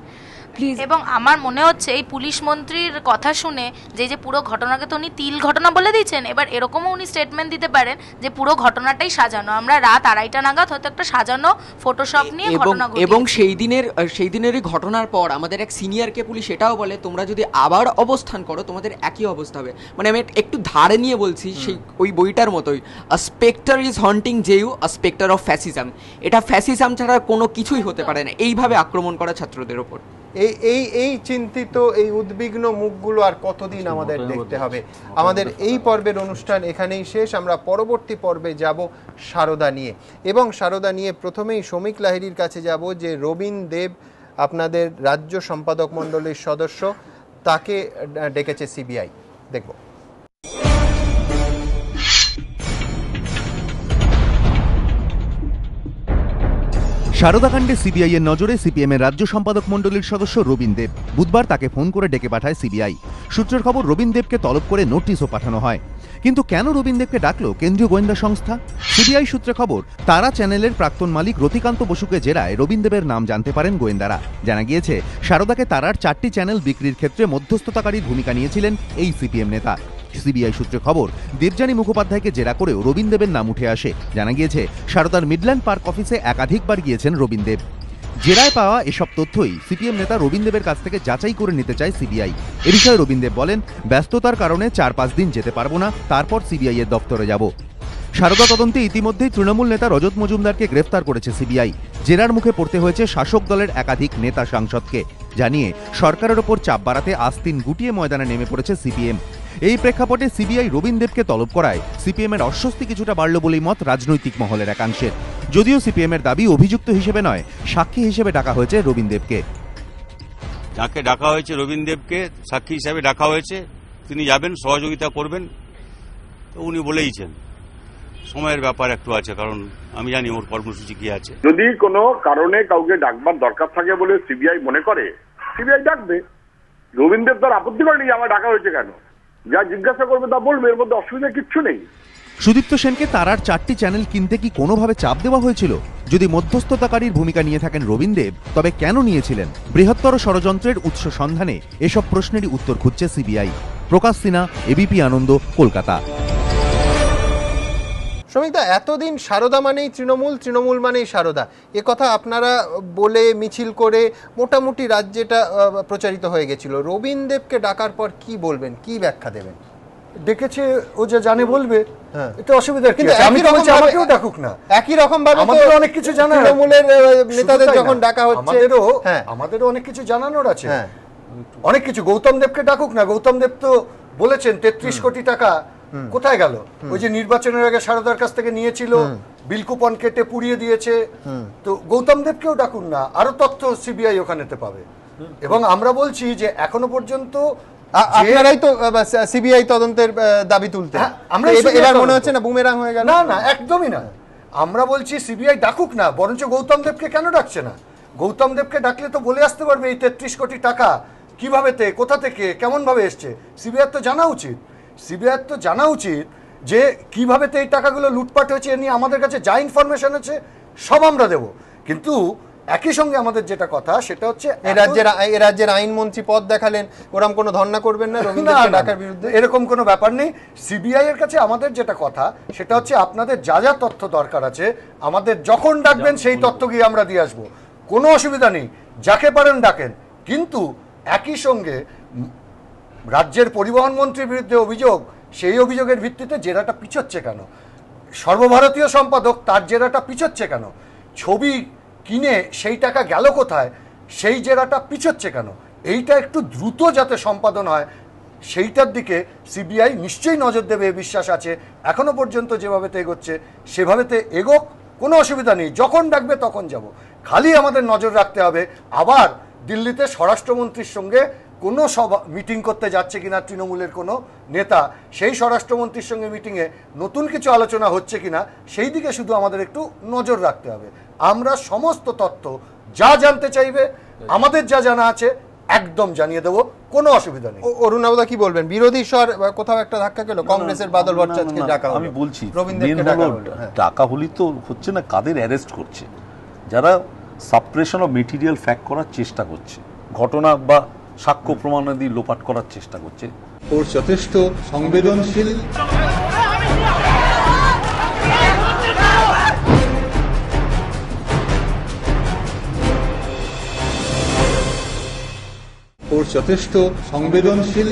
এবং আমার মনে হচ্ছে এই পুলিশ মন্ত্রীর কথা শুনে যে পুরো ঘটনাকে তো উনি তিল ঘটনা বলে দিয়েছেন, এবার এরকমও উনি স্টেটমেন্ট দিতে পারেন যে পুরো ঘটনাটাই সাজানো, আমরা রাত 2:30 নাগাদ হয়তো একটা সাজানো ফটোশপ নিয়ে ঘটনা ঘটিয়েছি। এবং সেই দিনেরই ঘটনার পর আমাদের এক সিনিয়রকে পুলিশ এটাও বলে, তোমরা যদি আবার অবস্থান করো তোমাদের একই অবস্থা হবে। মানে আমি একটু ধারে নিয়ে বলছি, সেই ওই বইটার মতোই, a spectre is haunting JU, a spectre of fascism. এটা ফ্যাসিজম ছাড়া কোনো কিছুই হতে পারে না, এইভাবে আক্রমণ করা ছাত্রদের ওপর। এই চিন্তিত, এই উদ্বিগ্ন মুখগুলো আর কতদিন আমাদের দেখতে হবে? আমাদের এই পর্বের অনুষ্ঠান এখানেই শেষ। আমরা পরবর্তী পর্বে যাব সারদা নিয়ে, এবং সারদা নিয়ে প্রথমেই শ্রমিক লাহিড়ীর কাছে যাব, যে রবীন দেব আপনাদের রাজ্য সম্পাদক মণ্ডলীর সদস্য, তাকে ডেকেছে সিবিআই। দেখব। সারদাকাণ্ডে সিবিআই এর নজরে সিপিএম এর রাজ্য সম্পাদক মণ্ডলীর সদস্য রবীন দেব। বুধবার তাকে ফোন করে ডেকে পাঠায় সিবিআই। সূত্রের খবর, রবীন দেবকে তলব করে নোটিশও পাঠানো হয়। কিন্তু কেন রবীন দেবকে ডাকলো কেন্দ্রীয় গোয়েন্দা সংস্থা? সিবিআই সূত্রে খবর, তারা চ্যানেলের প্রাক্তন মালিক রতিকান্ত বসুকে জেরায় রবীন দেবের নাম জানতে পারেন গোয়েন্দারা। জানা গিয়েছে, সারদাকে তারার 4টি চ্যানেল বিক্রির ক্ষেত্রে মধ্যস্থতাকারীর ভূমিকা নিয়েছিলেন এই সিপিএম নেতা। সিবিআই সূত্রে খবর, দেবযানী মুখোপাধ্যায়কে জেরা করেও রবীন দেবের নাম উঠে আসে। জানা গিয়েছে, সারদার মিডল্যান্ড পার্ক অফিসে একাধিকবার গিয়েছেন রবীন দেব। জেরায় পাওয়া এসব তথ্যই সিপিএম নেতা রবীন দেবের কাছ থেকে যাচাই করে নিতে চায় সিবিআই। এ বিষয়ে রবীন দেব বলেন, ব্যস্ততার কারণে 4-5 দিন যেতে পারবো না, তারপর সিবিআই এর দপ্তরে যাব। সারদা তদন্তে ইতিমধ্যেই তৃণমূল নেতা রজত মজুমদারকে গ্রেফতার করেছে সিবিআই। জেরার মুখে পড়তে হয়েছে শাসক দলের একাধিক নেতা সাংসদকে। জানিয়ে সরকারের ওপর চাপ বাড়াতে আস্তিন গুটিয়ে ময়দানে নেমে পড়েছে সিপিএম। এই প্রেক্ষাপটে সিবিআই রবীন দেবকে তলব করায় সিপিএম এর অস্বস্তি কিছুটা বাড়ল বলেই মত রাজনৈতিক মহলের একাংশের। যদিও সিপিএম এর দাবি, অভিযুক্ত হিসেবে নয়, সাক্ষী হিসেবে ডাকা হয়েছে রবীন দেবকে। যাকে ডাকা হয়েছে রবীন দেবকে সাক্ষী হিসাবে ডাকা হয়েছে, তিনি যাবেন, সহযোগিতা করবেন। তো উনি বলেইছেন সময়ের ব্যাপার একটু আছে, কারণ আমি জানি ওর কর্মসূচি কি আছে। যদি কোনো কারণে কাউকে ডাকবার দরকার থাকে বলে সিবিআই মনে করে, সিবিআই ডাকবে। রবীন দেব তার আপত্তি করেনি যে আমার ডাকা হয়েছে কেন, যা জিজ্ঞাসা করবে তা বলবে, এর মধ্যে অসুবিধা কিচ্ছু নেই। সুদীপ্ত সেনকে তারার 4টি চ্যানেল কিনতে কি কোনোভাবে চাপ দেওয়া হয়েছিল? যদি মধ্যস্থতাকারীর ভূমিকা নিয়ে থাকেন রবীন দেব, তবে কেন নিয়েছিলেন? বৃহত্তর ষড়যন্ত্রের উৎস সন্ধানে এসব প্রশ্নেরই উত্তর খুঁজছে সিবিআই। প্রকাশ সিনহা, এবিপি আনন্দ, কলকাতা। শ্রমিকদা, এতদিন সারদা মানেই তৃণমূল, তৃণমূল মানেই সারদা, এ কথা আপনারা বলে মিছিল করে মোটামুটি রাজ্যেটা প্রচারিত হয়ে গেছিল। রবীন দেবকে ডাকার পর কি বলবেন, কি ব্যাখ্যা দেবেন? ডেকেছে, ও যে জানে বলবে, এটা অসুবিধা কি? আমি তো বলছি আমাকেও ডাকুক না, একই রকম ভাবে আমাদের অনেক কিছু জানা, তৃণমূলের নেতাদের যখন ডাকা হচ্ছে, আমাদেরও অনেক কিছু জানানোর আছে, অনেক কিছু। গৌতম দেবকে ডাকুক না, গৌতম দেব তো বলেছেন 33 কোটি টাকা কোথায় গেল? ওই যে নির্বাচনের আগে সারদার কাছ থেকে নিয়েছিল, বিল কুপন কেটে পুড়িয়ে দিয়েছে। তো গৌতম দেবকেও ডাকুন না, আরো তথ্য সিবিআই ওখানেতে পাবে। এবং আমরা বলছি যে এখনো পর্যন্ত আপনারাই তো সিবিআই তদন্তের দাবি তুলতে, আমরা এবার মনে হচ্ছে না বুমেরাং হয়ে গেল? না না, একদমই না। আমরা বলছি সিবিআই ডাকুক না, বরঞ্চ গৌতম দেবকে কেন ডাকছে না? গৌতম দেবকে ডাকলে তো বলে আসতে পারবে এই 33 কোটি টাকা কিভাবে, কোথা থেকে, কেমন ভাবে এসছে। সিবিআই তো জানা উচিত, সিবিআই তো জানা উচিত যে কিভাবে এই টাকাগুলো লুটপাট হয়েছে। এ নিয়ে আমাদের কাছে যা ইনফরমেশন আছে সব আমরা দেব। কিন্তু একই সঙ্গে আমাদের যেটা কথা সেটা হচ্ছে, এই রাজ্যের আইনমন্ত্রী পদ দেখালেন, ওরকম কোনো ধর্ণা করবেন না রবীন্দ্র ডাকার বিরুদ্ধে? এরকম কোনো ব্যাপার নেই। সিবিআই এর কাছে আমাদের যেটা কথা সেটা হচ্ছে, আপনাদের যা যা তথ্য দরকার আছে আমাদের যখন ডাকবেন সেই তথ্য গিয়ে আমরা দিয়ে আসবো, কোনো অসুবিধা নেই। যাকে পারেন ডাকেন, কিন্তু একই সঙ্গে রাজ্যের পরিবহন মন্ত্রীর বিরুদ্ধে অভিযোগ, সেই অভিযোগের ভিত্তিতে জেরাটা পিছোচ্ছে কেন? সর্বভারতীয় সম্পাদক, তার জেরাটা পিছোচ্ছে কেন? ছবি কিনে সেই টাকা গেল কোথায়, সেই জেরাটা পিছোচ্ছে কেন? এইটা একটু দ্রুত যাতে সম্পাদন হয় সেইটার দিকে সিবিআই নিশ্চয়ই নজর দেবে, বিশ্বাস আছে। এখনো পর্যন্ত যেভাবে এগোচ্ছে সেভাবেতে এগোক, কোনো অসুবিধা নেই, যখন ডাকবে তখন যাব। খালি আমাদের নজর রাখতে হবে আবার দিল্লিতে স্বরাষ্ট্রমন্ত্রীর সঙ্গে কোনো সভা মিটিং করতে যাচ্ছে কিনা তৃণমূলের কোনো নেতা, সেই স্বরাষ্ট্রমন্ত্রীর সঙ্গে মিটিংয়ে নতুন কিছু আলোচনা হচ্ছে কিনা সেই দিকে শুধু আমাদের একটু নজর রাখতে হবে। আমরা সমস্ত তথ্য যা জানতে চাইবে, আমাদের যা জানা আছে একদম জানিয়ে দেবো, কোনো অসুবিধা নেই। অরুণাবদা কি বলবেন? বিরোধী স্বর কোথাও একটা ধাক্কা খেলো, কংগ্রেসের বাদল ভট্টাচার্যকে ডাকা হলো, আমি বলছি রবীন্দ্রকে ডাকা হলো। ডাকা হলি তো হচ্ছে না, কাদের অ্যারেস্ট করছে? যারা সাপ্রেশন অফ মেটেরিয়াল ফ্যাক্ট করার চেষ্টা করছে, ঘটনা বা সাক্ষ্য প্রমাণাদি লোপাট করার চেষ্টা করছে। ওর যথেষ্ট সংবেদনশীল, ওর যথেষ্ট সংবেদনশীল,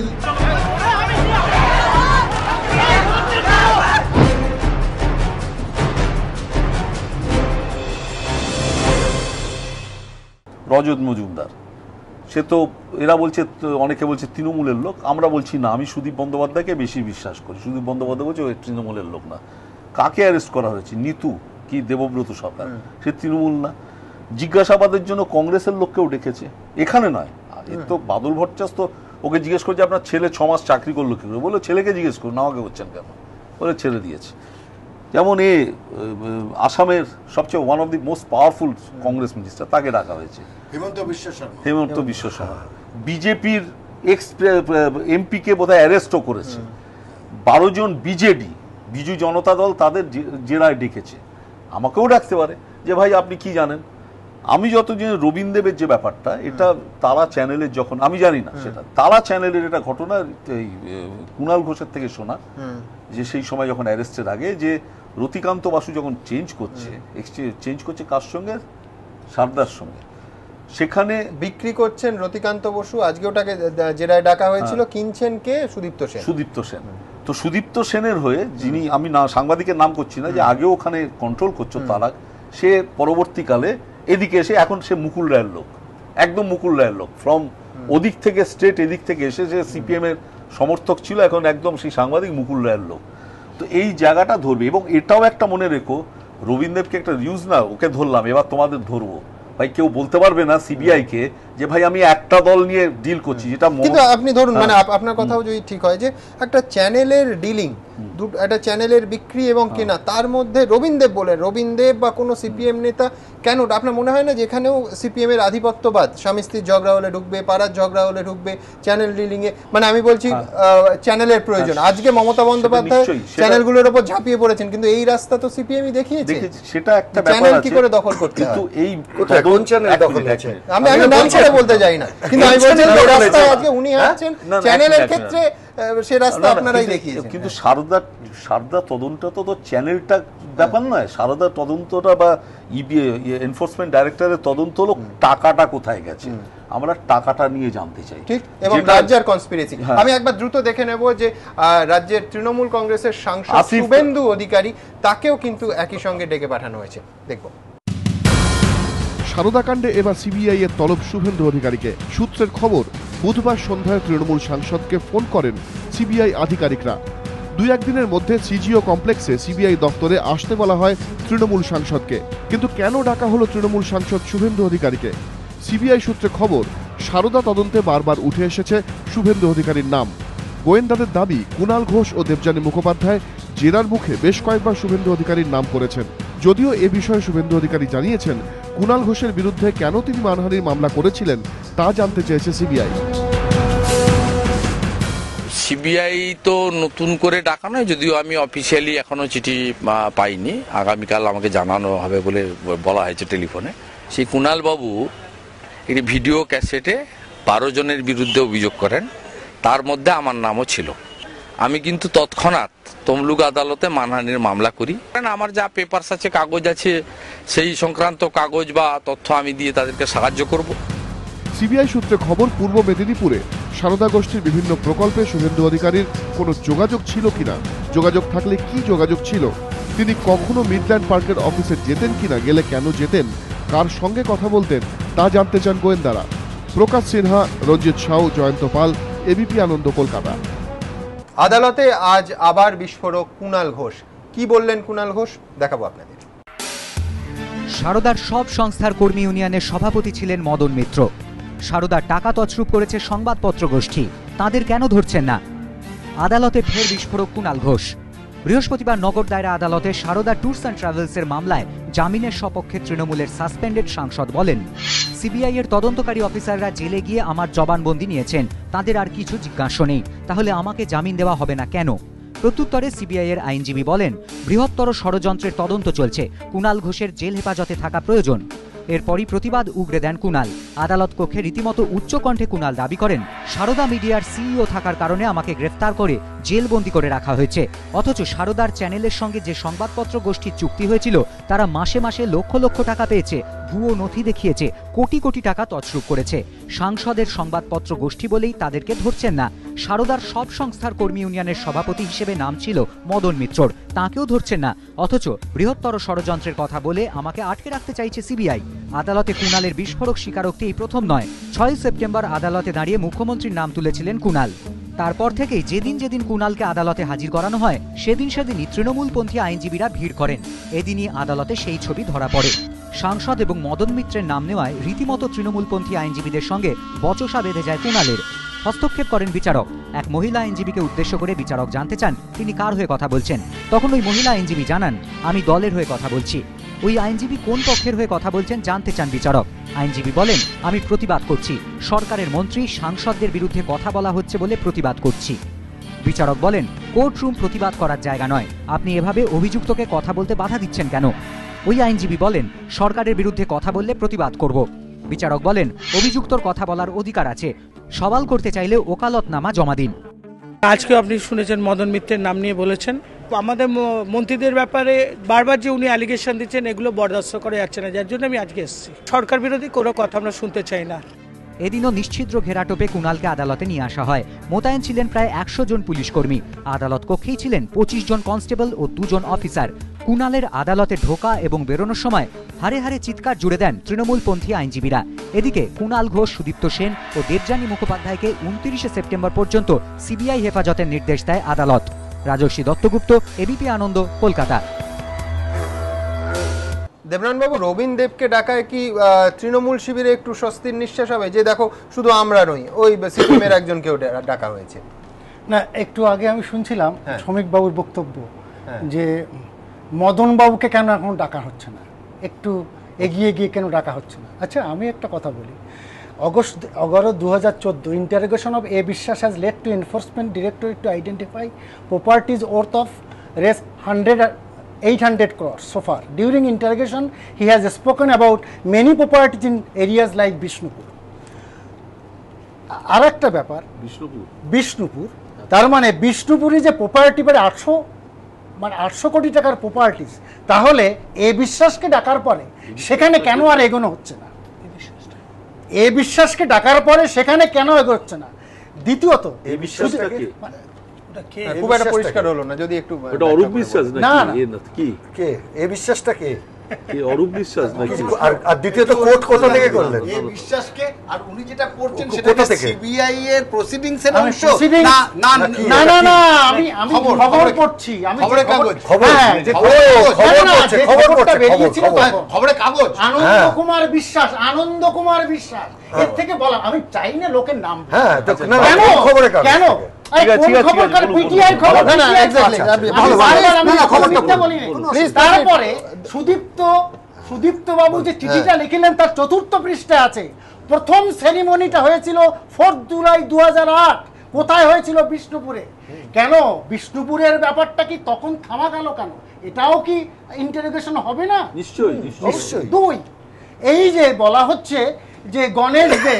রজত মজুমদার, সে তো এরা বলছে, অনেকে বলছে তৃণমূলের লোক, আমরা বলছি না, আমি সুদীপ বন্দ্যোপাধ্যায়কে বেশি বিশ্বাস করি। সুদীপ বন্দ্যোপাধ্যায় বলছে ওই তৃণমূলের লোক না। কাকে অ্যারেস্ট করা হয়েছে? নিতু কি দেবব্রত সরকার, সে তৃণমূল না। জিজ্ঞাসাবাদের জন্য কংগ্রেসের লোককেও ডেকেছে, এখানে নয়। এর তো বাদল ভট্টাচার্য তো ওকে জিজ্ঞেস করছে আপনার ছেলে 6 মাস চাকরি করলো কি করে, বলে ছেলেকে জিজ্ঞেস করুন, আমাকে করছেন কেন, বলে ছেড়ে দিয়েছে। যেমন আসামের সবচেয়ে one of the most powerful Congress minister, তাকে ডাকা হয়েছে, হেমন্ত বিশ্ব শর্মা। বিজেপির এক্স এমপিকে বোধহয় অ্যারেস্টও করেছে। 12 জন বিজেডি, বিজু জনতা দল, তাদের জেরায় ডেকেছে। আমাকেও ডাকতে পারে যে ভাই আপনি কি জানেন। আমি যতদিন রবীন্দ্রদেবের যে ব্যাপারটা, এটা তারা চ্যানেলের, যখন আমি জানি না সেটা, তারা চ্যানেলের এটা ঘটনা এই কুণাল ঘোষের থেকে শোনা, যে সেই সময় যখন অ্যারেস্টের আগে যে রতিকান্ত বাসু যখন চেঞ্জ করছে কার সঙ্গে, সারদার সঙ্গে, সেখানে বিক্রি করছেন রতিকান্ত বসু, আজকে ওটাকে জেরায় ডাকা হয়েছিল, কিনছেন কে? সুদীপ্ত সেন। তো সুদীপ্ত সেনের হয়ে, যিনি, আমি না সাংবাদিকের নাম করছি না, যে আগেও ওখানে কন্ট্রোল করছো তারা, সে পরবর্তীকালে এদিকে এসে এখন সে মুকুল রায়ের লোক, একদম মুকুল রায়ের লোক, ফ্রম ওদিক থেকে স্টেট এদিক থেকে এসে, যে সিপিএম এর সমর্থক ছিল, এখন একদম সেই সাংবাদিক মুকুল রায়ের লোক। তো এই জায়গাটা ধরবে। এবং এটাও একটা মনে রেখো, রবীন্দ্রদেবকে একটা নিউজ না, ওকে ধরলাম, এবার তোমাদের ধরবো, ভাই কেউ বলতে পারবে না সিবিআই কে যে ভাই আমি একটা দল নিয়ে ডিল করছি, যেটা কিন্তু আপনি ধরুন, মানে আপনার কথাও যদি ঠিক হয় যে একটা চ্যানেলের ডিলিং, একটা চ্যানেলের বিক্রি এবং কেনা, তার মধ্যে রবীন্দ্রদেব বলেন, রবীন্দ্রদেব বা কোনো সিপিএম নেতা কেন, আপনার মনে হয় না যেখানেও সিপিএম এর আধিপত্যবাদ, স্বামী স্ত্রীর ঝগড়া হলে ঢুকবে, পাড়ার ঝগড়া হলে ঢুকবে, চ্যানেল ডিলিং এ, মানে আমি বলছি চ্যানেলের প্রয়োজন। আজকে মমতা বন্দ্যোপাধ্যায় চ্যানেলগুলোর উপর ঝাঁপিয়ে পড়েছেন, কিন্তু এই রাস্তা তো সিপিএমই দেখিয়েছে, সেটা একটা ব্যাপার চ্যানেল কি করে দখল করতে হয়। কিন্তু এই কোন চ্যানেল দখল আছে, আমি নাম ছেড়ে বলতে যাই না, কিন্তু আমি বলছি যে রাস্তায় আজকে উনি আছেন, চ্যানেলের ক্ষেত্রে সে রাস্তা আপনারাই দেখিয়েছেন। কিন্তু সারদা তদন্তটা তো চ্যানেলটা ব্যাপার নয়। সারদা তদন্তটা বা এনফোর্সমেন্ট ডাইরেক্টরের তদন্ত হলো টাকাটা কোথায় গেছে, আমরা টাকাটা নিয়ে জানতে চাই, ঠিক। এবং রাজ্যের কনস্পিরেসি, আমি একবার দ্রুত দেখে নেব যে রাজ্যের তৃণমূল কংগ্রেসের সাংসদ শুভেন্দু অধিকারী, তাকেও কিন্তু একই সঙ্গে ডেকে পাঠানো হয়েছে, দেখব। সারদাকাণ্ডে এবার সিবিআই এর তলব শুভেন্দু অধিকারীকে। সূত্রের খবর, বুধবার সন্ধ্যায় তৃণমূল সাংসদকে ফোন করেন সিবিআই আধিকারিকরা। 2-1 দিনের মধ্যে সিজিও কমপ্লেক্সে সিবিআই দপ্তরে আসতে বলা হয় তৃণমূল সাংসদকে। কিন্তু কেন ডাকা হলো তৃণমূল সাংসদ শুভেন্দু অধিকারীকে? সিবিআই সূত্রে খবর, সারদা তদন্তে বারবার উঠে এসেছে শুভেন্দু অধিকারীর নাম। গোয়েন্দাদের দাবি, কুণাল ঘোষ ও দেবযানী মুখোপাধ্যায় জেরার মুখে বেশ কয়েকবার শুভেন্দু অধিকারীর নাম করেছেন। যদিও এ বিষয়ে শুভেন্দু অধিকারী জানিয়েছেন, কুণাল ঘোষের বিরুদ্ধে কেন তিনি মানহানির মামলা করেছিলেন তা জানতে চেয়েছে সিবিআই। সিবিআই তো নতুন করে ডাকা নয়, যদিও আমি অফিসিয়ালি এখনো চিঠি পাইনি, আগামীকাল আমাকে জানানো হবে বলে বলা হয়েছে টেলিফোনে। সেই কুণাল বাবু একটি ভিডিও ক্যাসেটে 12 জনের বিরুদ্ধে অভিযোগ করেন, তার মধ্যে আমার নামও ছিল। আমি কিন্তু তৎক্ষণাৎ তমলুক আদালতে মানহানির মামলা করি, কারণ আমার যা পেপারস আছে, কাগজ আছে, সেই সংক্রান্ত কাগজ বা তথ্য আমি দিয়ে তাদেরকে সাহায্য করব। সিবিআই সূত্রে খবর, পূর্ব মেদিনীপুরে সারদা গোষ্ঠীর বিভিন্ন প্রকল্পে শুভেন্দু অধিকারীর কোনো যোগাযোগ ছিল কিনা, যোগাযোগ থাকলে কি যোগাযোগ ছিল, তিনি কখনো মিডল্যান্ড পার্কের অফিসে যেতেন কিনা, গেলে কেন যেতেন, কার সঙ্গে কথা বলতেন, তা জানতে চান গোয়েন্দারা। প্রকাশ সিনহা, রঞ্জিত সাউ, জয়ন্ত পাল, এবিপি আনন্দ, কলকাতা। আদালতে আজ আবার বিস্ফোরক কুণাল ঘোষ। কি বললেন কুণাল ঘোষ, দেখাবো আপনাদের। সারদার সব সংস্থার কর্মী ইউনিয়নের সভাপতি ছিলেন মদন মিত্র। সারদার টাকা তছরূপ করেছে সংবাদপত্র গোষ্ঠী, তাদের কেন ধরছেন না? আদালতে ফের বিস্ফোরক কুণাল ঘোষ। বৃহস্পতিবার নগর দায়রা আদালতে সারদা ট্যুরস অ্যান্ড ট্রাভেলসের মামলায় জামিনের সপক্ষে তৃণমূলের সাসপেন্ডেড সাংসদ বলেন, সিবিআই এর তদন্তকারী অফিসাররা জেলে গিয়ে আমার জবানবন্দি নিয়েছেন, তাদের আর কিছু জিজ্ঞাসা নেই, তাহলে আমাকে জামিন দেওয়া হবে না কেন? প্রত্যুত্তরে সিবিআই এর আইনজীবী বলেন, বৃহত্তর ষড়যন্ত্রের তদন্ত চলছে, কুণাল ঘোষের জেল হেফাজতে থাকা প্রয়োজন। এরপরই প্রতিবাদ উগরে দেন কুণাল। আদালত কক্ষে রীতিমতো উচ্চকণ্ঠে কুণাল দাবি করেন, সারদা মিডিয়ার সিইও থাকার কারণে আমাকে গ্রেফতার করে জেলবন্দি করে রাখা হয়েছে, অথচ সারদার চ্যানেলের সঙ্গে যে সংবাদপত্র গোষ্ঠীর চুক্তি হয়েছিল তারা মাসে মাসে লক্ষ লক্ষ টাকা পেয়েছে, ভুয়ো নথি দেখিয়েছে, কোটি কোটি টাকা তছরূপ করেছে। সাংসদের সংবাদপত্র গোষ্ঠী বলেই তাদেরকে ধরছেন না। সারদার সব সংস্থার কর্মী ইউনিয়নের সভাপতি হিসেবে নাম ছিল মদন মিত্রর, তাঁকেও ধরছেন না, অথচ বৃহত্তর ষড়যন্ত্রের কথা বলে আমাকে আটকে রাখতে চাইছে সিবিআই। আদালতে কুণালের বিস্ফোরক স্বীকারোক্তি এই প্রথম নয়। 6 সেপ্টেম্বর আদালতে দাঁড়িয়ে মুখ্যমন্ত্রীর নাম তুলেছিলেন কুণাল। তারপর থেকেই যেদিন যেদিন কুণালকে আদালতে হাজির করানো হয় সেদিনই তৃণমূলপন্থী আইনজীবীরা ভিড় করেন। এদিনই আদালতে সেই ছবি ধরা পড়ে। সাংসদ এবং মদন মিত্রের নাম নেওয়ায় রীতিমতো তৃণমূলপন্থী আইনজীবীদের সঙ্গে বচসা বেঁধে যায় কুণালের। হস্তক্ষেপ করেন বিচারক। এক মহিলা আইনজীবীকে উদ্দেশ্য করে বিচারক জানতে চান তিনি কার হয়ে কথা বলছেন। তখন ওই মহিলা আইনজীবী জানান, আমি দলের হয়ে কথা বলছি। ওই আইনজীবী কোন পক্ষের হয়ে কথা বলছেন জানতে চান বিচারক। আইনজীবী বলেন, আমি প্রতিবাদ করছি, সরকারের মন্ত্রী সাংসদদের বিরুদ্ধে কথা বলা হচ্ছে বলে প্রতিবাদ করছি। বিচারক বলেন, কোর্টরুম প্রতিবাদ করার জায়গা নয়, আপনি এভাবে অভিযুক্তকে কথা বলতে বাধা দিচ্ছেন কেন? ওই আইনজীবী বলেন, সরকারের বিরুদ্ধে কথা বললে প্রতিবাদ করব। বিচারক বলেন, অভিযুক্তর কথা বলার অধিকার আছে, সওয়াল করতে চাইলে ওকালতনামা জমা দিন। আজকে আপনি শুনেছেন মদন মিত্রের নাম নিয়ে বলেছেন, আমাদের মন্ত্রীদের ব্যাপারে বারবার যে উনি অ্যালিগেশন দিচ্ছেন এগুলো বরদাস্ত করা যাচ্ছে না, যার জন্য আমি আজকে এসেছি। সরকার বিরোধী কোনো কথা আমরা শুনতে চাই না। এদিনও নিশ্ছিদ্র ঘেরাটোপে কুণালকে আদালতে নিয়ে আসা হয়। মোতায়েন ছিলেন প্রায় 100 জন পুলিশ কর্মী। আদালত কক্ষেই ছিলেন 25 জন কনস্টেবল ও 2 জন অফিসার। কুণালের আদালতে ঢোকা এবং বেরোনোর সময় হারে হারে চিৎকার জুড়ে দেন তৃণমূলপন্থী আইনজীবীরা। এদিকে কুণাল ঘোষ, সুদীপ্ত সেন ও দেবযানী মুখোপাধ্যায়কে 29 সেপ্টেম্বর পর্যন্ত সিবিআই হেফাজতের নির্দেশ দেয় আদালত। রাজস্বী দত্তগুপ্ত, এবিপি আনন্দ, কলকাতা। দেবনানবাবু, রবীন দেবকে ডাকায় কি তৃণমূল শিবিরে একটু স্বস্তির নিঃশ্বাস হবে? যে দেখো, শুধু আমরা নই, ওই সিপিএমের একজনকেও ডাকা হয়েছে। না, একটু আগে আমি শুনছিলাম শ্রমিক বাবুর বক্তব্য যে মদন বাবুকে কেন এখন ডাকা হচ্ছে না, একটু এগিয়ে গিয়ে কেন ডাকা হচ্ছে না। আচ্ছা, আমি একটা কথা বলি। August 2014, interrogation of A. বিশ্বাস has led to Enforcement Directorate to identify properties worth of res 800 crores so far. During interrogation, he has spoken about many properties in areas like Bishnupur. আর একটা ব্যাপার, বিষ্ণুপুর, তার মানে বিষ্ণুপুরে যে প্রপার্টি প্রায় 800 কোটি টাকার প্রপার্টিস, তাহলে এ বিশ্বাসকে ডাকার পরে সেখানে কেন আর এগোনো হচ্ছে না? এ বিশ্বাসকে ডাকার পরে সেখানে কেন এগোচ্ছে না? দ্বিতীয়ত, এ বিশ্বাসটা খুব একটা পরিষ্কার হলো না, যদি একটু এটা অরূপ বিশ্বাস নাকি? কি কে এ বিশ্বাসটা? কে অরূপ বিশ্বাস নাকি? আর দ্বিতীয়ত কোর্ট কোথা থেকে করলেন এই বিশ্বাসকে? আর উনি যেটা করছেন সেটা সিবিআই এর প্রসিডিংস এর অংশ না? না না না না, আমি খবর পড়ছি, আমি খবরের কাগজ, খবরটা বেরিয়েছিল খবরের কাগজ। আনন্দ কুমার বিশ্বাস, এর থেকে বলা, আমি চাই না লোকের নাম। কেন তারপরে সুদীপ্ত বাবু যে চিঠিটা লিখিলেন তার 4th পৃষ্ঠা আছে। প্রথম সেরিমনিটা হয়েছিল 4 জুলাই 2008। কোথায় হয়েছিল? বিষ্ণুপুরে। কেন বিষ্ণুপুরের ব্যাপারটা কি তখন থামা গেল কেন? এটাও কি ইন্টারোগেশন হবে না? নিশ্চয়ই। 2, এই যে বলা হচ্ছে যে গণেশ দে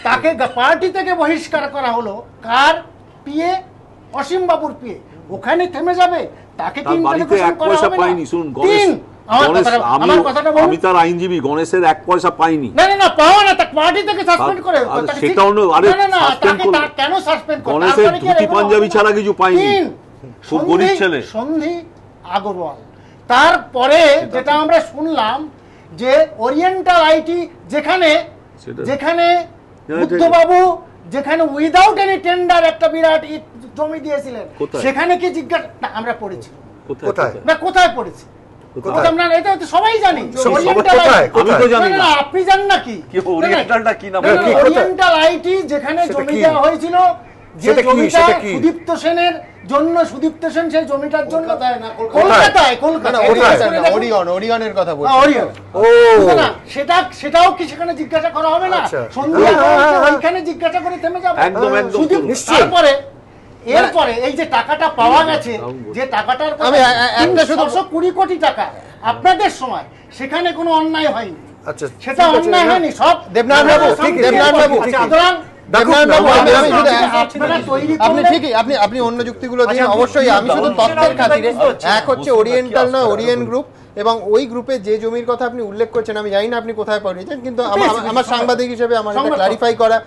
তাকে পার্টি থেকে বহিষ্কার করা হলো, কার? পিএ, অসীম বাবুর পিএ। ওখানে থেমে যাবে? তাকে কি ইন্টারোগেশন করা হবে না? আমি তার আইনজীবী, গণেশের 1 পয়সা পাইনি। না পাওয়া না, তাকে পার্টি থেকে সাসপেন্ড করে সেটা অন্য। আরে কেন সাসপেন্ড করে? গণেশের ধুতি পাঞ্জাবি ছাড়া কিছু পাইনি, খুব গরিব ছেলে। সন্ধি আগরওয়াল, তারপরে যেটা আমরা শুনলাম যে ওরিয়েন্টাল আইটি যেখানে বুদ্ধবাবু যেখানে উইদাউট এনি টেন্ডার একটা বিরাট জমি দিয়েছিলেন, সেখানে কি জিজ্ঞাসা আমরা পড়েছি? কোথায় পড়েছি? এটা তো সবাই জানি। আপনি জানেন না কি ওরিয়েন্টাল আইটি যেখানে জমি দেওয়া হয়েছিল, যে জমিটা সুদীপ্ত সেনের জন্য, সুদীপ্ত সেন সেই জমিটার জন্য ওরিয়নের কথা বলছি। সেটাও কি সেখানে জিজ্ঞাসা করা হবে না? ওইখানে জিজ্ঞাসা করে থেমে যাবে। তারপরে এরপরে এই যে টাকাটা পাওয়া গেছে, যে টাকাটার 120 কোটি টাকা আপনাদের সময়, সেখানে কোনো অন্যায় হয়নি। সেটা অন্যায় হয়নি, সব দেবনাথ বাবু। আপনি অন্য যুক্তিগুলো দিয়ে অবশ্যই, আমি শুধু তথ্যের খাতিরে, এক হচ্ছে ওরিয়েন্টাল না ওরিয়েন্ট গ্রুপ, এবং ওই গ্রুপে যে জমির কথা আপনি উল্লেখ করছেন, আমি জানি না আপনি কোথায় পড়িয়েছেন, কিন্তু আমার সাংবাদিক হিসেবে আমার এটা ক্লারিফাই করা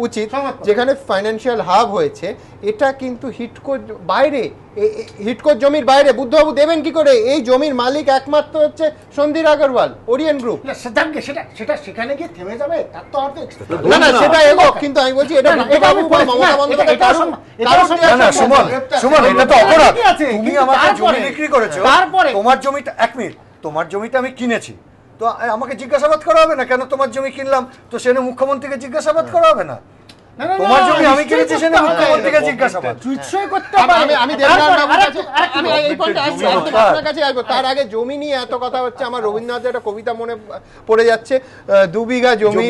উচিত। যেখানে ফাইন্যান্সিয়াল হাব হয়েছে, এটা কিন্তু হিটকোর বাইরে, হিটকোর জমির বাইরে। বুদ্ধবাবু দেবেন কি করে? এই জমির মালিক একমাত্র হচ্ছে সন্দীপ আগরওয়াল, ওরিয়েন্ট গ্রুপ। সেটা সেখানে গিয়ে থেমে যাবে, তার তো অর্থ না, সেটা একক। কিন্তু আমি বলছি এটা বুদ্ধবাবু বা মমতা বন্দ্যোপাধ্যায় কারণ সুমন, এটা তো অপরাধ। তুমি আমাকে জমি বিক্রি করেছো, তারপরে তোমার জমিটা, 1 মিনিট, তোমার জমিটা আমি কিনেছি, তো আমাকে জিজ্ঞাসাবাদ করা হবে না কেন তোমার জমি কিনলাম? তো সেটা মুখ্যমন্ত্রীকে জিজ্ঞাসাবাদ করা হবে না? তোমার জমি আমি কিনেছি, সেটা মুখ্যমন্ত্রীকে জিজ্ঞাসাবাদ করতে হবে। আমি আপনার কাছে আসবো, তার আগে জমি নিয়ে এত কথা হচ্ছে, আমার রবীন্দ্রনাথের একটা কবিতা মনে পড়ে যাচ্ছে, 2 বিঘা জমি,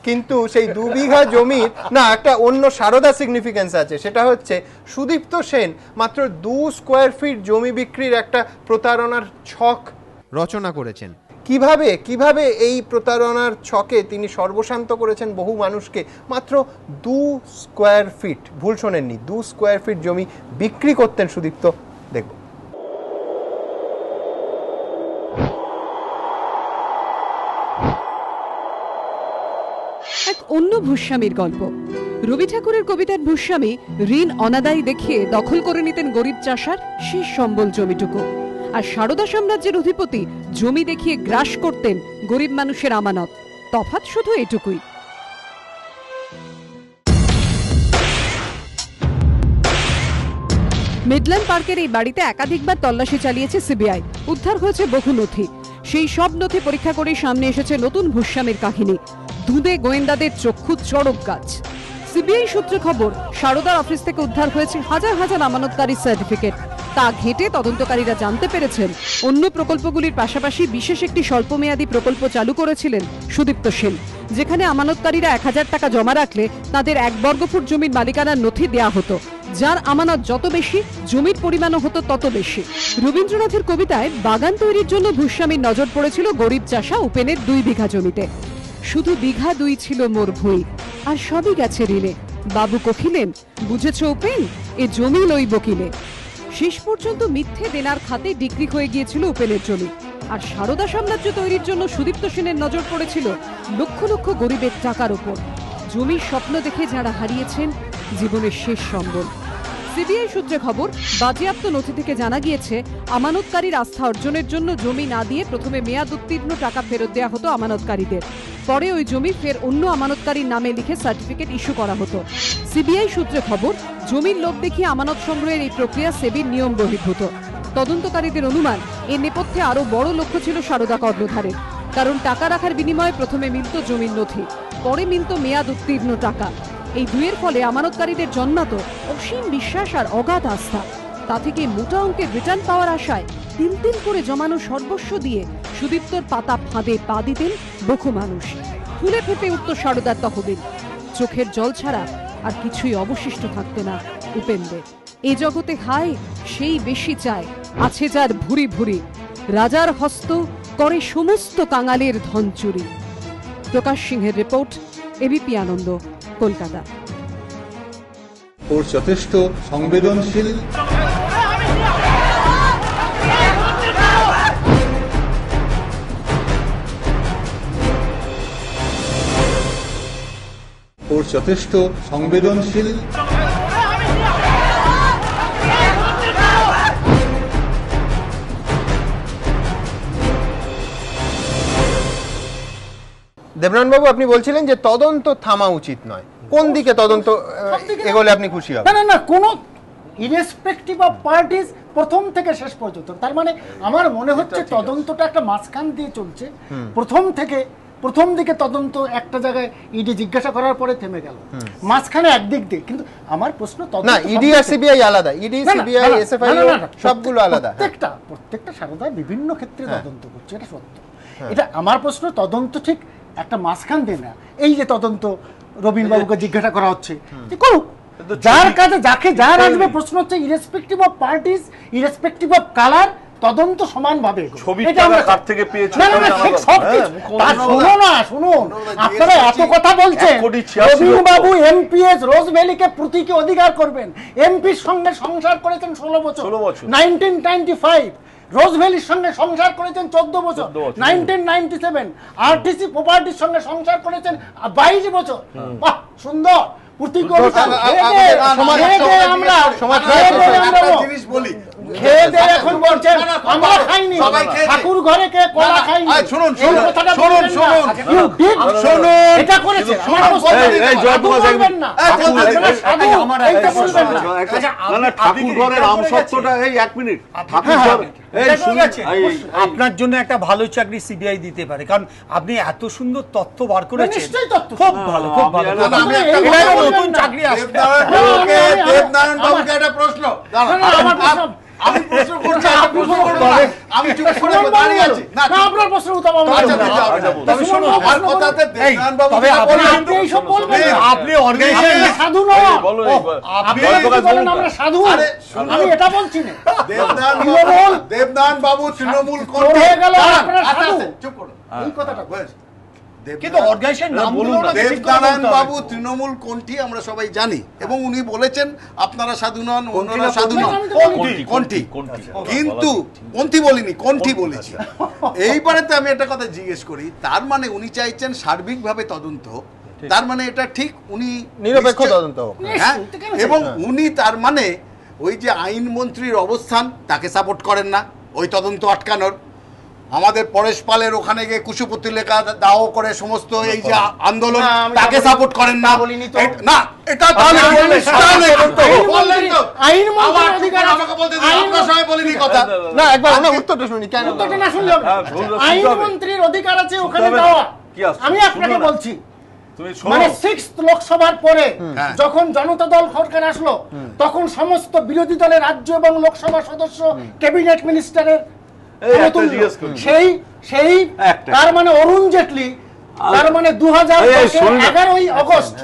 কিন্তু সেই 2 বিঘা জমির না একটা অন্য সারদা সিগনিফিকেন্স আছে। সেটা হচ্ছে সুদীপ্ত সেন মাত্র 2 স্কোয়ার ফিট জমি বিক্রির একটা প্রতারণার ছক রচনা করেছেন। কিভাবে এই প্রতারণার ছকে তিনি সর্বশান্ত করেছেন বহু মানুষকে। মাত্র 2 স্কোয়ার ফিট, ভুল শোনেননি, 2 স্কোয়ার ফিট জমি বিক্রি করতেন সুদীপ্ত। দেখব এক অন্য ভূস্বামীর গল্প। রবি ঠাকুরের কবিতার ভূস্বামী ঋণ অনাদায়ী দেখিয়ে দখল করে নিতেন গরিব চাষার শেষ সম্বল জমিটুকু, আর সারদা সাম্রাজ্যের অধিপতি জমি দেখিয়ে গ্রাস করতেন গরিব মানুষের আমানত। তফাৎ শুধু এটুকুই। মিডল্যান্ড পার্কের এই বাড়িতে একাধিকবার তল্লাশি চালিয়েছে সিবিআই। উদ্ধার হয়েছে বহু নথি। সেই সব নথি পরীক্ষা করে সামনে এসেছে নতুন ভূস্বামীর কাহিনী। দুধে গোয়েন্দাদের চক্ষু চড়ক গাছ। সিবিআই সূত্রে খবর, সারদার অফিস থেকে উদ্ধার হয়েছে হাজার হাজার আমানতকারীর সার্টিফিকেট। তা ঘেঁটে তদন্তকারীরা জানতে পেরেছেন অন্য প্রকল্পগুলির পাশাপাশি বিশেষ একটি স্বল্পমেয়াদী প্রকল্প চালু করেছিলেন সুদীপ্ত সেন, যেখানে আমানতকারীরা 1000 টাকা জমা রাখলে তাদের 1 বর্গফুট জমির মালিকানার নথি দেয়া হতো। যার আমানত যত বেশি, জমির পরিমাণও হতো তত বেশি। রবীন্দ্রনাথের কবিতায় বাগান তৈরির জন্য ভূস্বামীর নজর পড়েছিল গরিব চাষা উপেনের 2 বিঘা জমিতে। শুধু বিঘা 2 ছিল মোর ভুঁই, আর সবই গেছে ঋণে। বাবু কহিলেন, বুঝেছ উপেন, এ জমি লইব কিনে। শেষ পর্যন্ত মিথ্যে দেনার খাতে ডিক্রি হয়ে গিয়েছিল উপেনের জমি। আর সারদা সাম্রাজ্য তৈরির জন্য সুদীপ্ত সেনের নজর পড়েছিল লক্ষ লক্ষ গরিবের টাকার উপর। জমির স্বপ্ন দেখে যারা হারিয়েছেন জীবনের শেষ সম্বল। সিবিআই সূত্রে খবর, বাজেয়াপ্ত নথি থেকে জানা গিয়েছে আমানতকারীর আস্থা অর্জনের জন্য জমি না দিয়ে প্রথমে মেয়াদ উত্তীর্ণ টাকা ফেরত দেওয়া হতো আমানতকারীদের। পরে ওই জমি ফের অন্য আমানতকারীর নামে লিখে সার্টিফিকেট ইস্যু করা হতো। সিবিআই সূত্রে খবর, জমির লোভ দেখিয়ে আমানত সংগ্রহের এই প্রক্রিয়া সেবির নিয়ম বহির্ভূত। তদন্তকারীদের অনুমান, এর নেপথ্যে আরও বড় লক্ষ্য ছিল সারদা কর্ণধারের। কারণ টাকা রাখার বিনিময়ে প্রথমে মিলত জমির নথি, পরে মিলত মেয়াদ উত্তীর্ণ টাকা। এই দুয়ের ফলে আমানতকারীদের জন্মাত অসীম বিশ্বাস আর অগাধ আস্থা। তা থেকে মোটা অঙ্কের রিটার্ন পাওয়ার আশায় তিল তিল করে জমানো সর্বস্ব দিয়ে সুদীপ্তর পাতা ফাঁদে পা দিতেন বহু মানুষ। ফুলে ফেপে উঠত সারদার তহবিল। চোখের জল ছাড়া আর কিছুই অবশিষ্ট থাকত না উপেন্দ্রের। এ জগতে হায় সেই বেশি চায়, আছে যার ভুরি ভুরি। রাজার হস্ত করে সমস্ত কাঙালের ধন চুরি। প্রকাশ সিংহের রিপোর্ট, এবিপি আনন্দ, কলকাতা। ওর যথেষ্ট সংবেদনশীল। ফোর্স যথেষ্ট সংবেদনশীল। দেবনাথবাবু, আপনি বলছিলেন যে তদন্ত থামা উচিত নয়, কোন দিকে তদন্ত এগোলে আপনি খুশি হবেন? না না না, কোনো ইরেসপেক্টিভ অফ পার্টিস প্রথম থেকে শেষ পর্যন্ত, তার মানে আমার মনে হচ্ছে তদন্তটা একটা মাঝখান দিয়ে চলছে। প্রথম দিকে তদন্ত একটা জায়গায় ইডি জিজ্ঞাসা করার পরে থেমে গেল, মাঝখানে একদিক দিয়ে। কিন্তু আমার প্রশ্ন, না, ইডি আর সিবিআই আলাদা, ইডি সিবিআই এসএফআই সবগুলো আলাদা। প্রত্যেকটা সারদা বিভিন্ন ক্ষেত্রে তদন্ত করছে, এটা সত্য। এটা আমার প্রশ্ন, তদন্ত ঠিক একটা মাঝখান দিয়ে না, এই যে তদন্ত রবীন বাবুকে জিজ্ঞাসা করা হচ্ছে, করুক, যার কাছে যার আসবে। প্রশ্ন হচ্ছে irrespective of parties, irrespective of colour, তদন্ত সমানভাবে। শুনুন, আপনারা এত কথা বলছেন, রবীন বাবু এমপিএস রোজ ভ্যালিকে প্রতীকী অধিকার করবেন। এমপির সঙ্গে সংসার করেছেন 16 বছর, 1995। রোজ ভ্যালির সঙ্গে সংসার করেছেন 14 বছর, 1997। আরটিসি প্রপার্টির সঙ্গে সংসার করেছেন 22 বছর। বাহ, সুন্দর। ঠাকুর ঘরে কে কলা খাইনি, শুনুন এটা করেছে। ঠাকুর ঘরের আমসত্বটা, এই 1 মিনিট, আপনার জন্য একটা ভালো চাকরি সিবিআই দিতে পারে, কারণ আপনি এত সুন্দর তথ্য বার করেছেন। খুব ভালো, খুব ভালো। নতুন চাকরি আসবে। দেবনারায়ণ বাবুকে একটা প্রশ্ন, আমি প্রশ্ন করছি, আমি চুপ করে দাঁড়িয়ে আছি। না, আপনার প্রশ্ন উত্তর তবে শোনো, আমার কথাতে দেবনারায়ণ বাবু আপনি এইসব বলবেন, আপনি অর্গানাইজেশন সাধু নয়, আপনি বলেন আমরা সাধু, আমি এটা বলছি না। দেবনারায়ণ বাবু তৃণমূল কোণে হয়ে গেল, আপনারা সাধু, চুপ করুন, এই কথাটা বলছি। কিন্তু অর্গানাইজেশন নাম বলুন না। দেবনারায়ণ বাবু তৃণমূল কোনটি আমরা সবাই জানি, এবং উনি বলেছেন আপনারা সাধু নন, অন্যরা সাধু নন। কোনটি? কিন্তু কোনটি বলিনি, কোনটি বলেছি। এইবারে তো আমি একটা কথা জিজ্ঞেস করি, তার মানে উনি চাইছেন সার্বিকভাবে তদন্ত, তার মানে এটা ঠিক উনি নিরপেক্ষ তদন্ত, হ্যাঁ, এবং উনি তার মানে ওই যে আইনমন্ত্রীর অবস্থান তাকে সাপোর্ট করেন না ওই তদন্ত আটকানোর। আমাদের পরেশ পালের ওখানে গিয়ে কুশপুত্তি লেখা দাও করে সমস্ত এই যে আন্দোলন, তাকে সাপোর্ট করেন না। না, এটা তাহলে বলিনি কথা। না, একবার ওনার উত্তরটা শুনি। কেন উত্তরটা না শুনলে হবে? আইনমন্ত্রীর অধিকার আছে ওখানে যাওয়া। আমি আপনাকে বলছি, মানে 6th লোকসভার পরে যখন জনতা দল সরকার আসলো, তখন সমস্ত বিরোধী দলের রাজ্য এবং লোকসভা সদস্য, ক্যাবিনেট মিনিস্টারের সেই তার মানে অরুণ জেটলি, তার মানে 2011 আগস্ট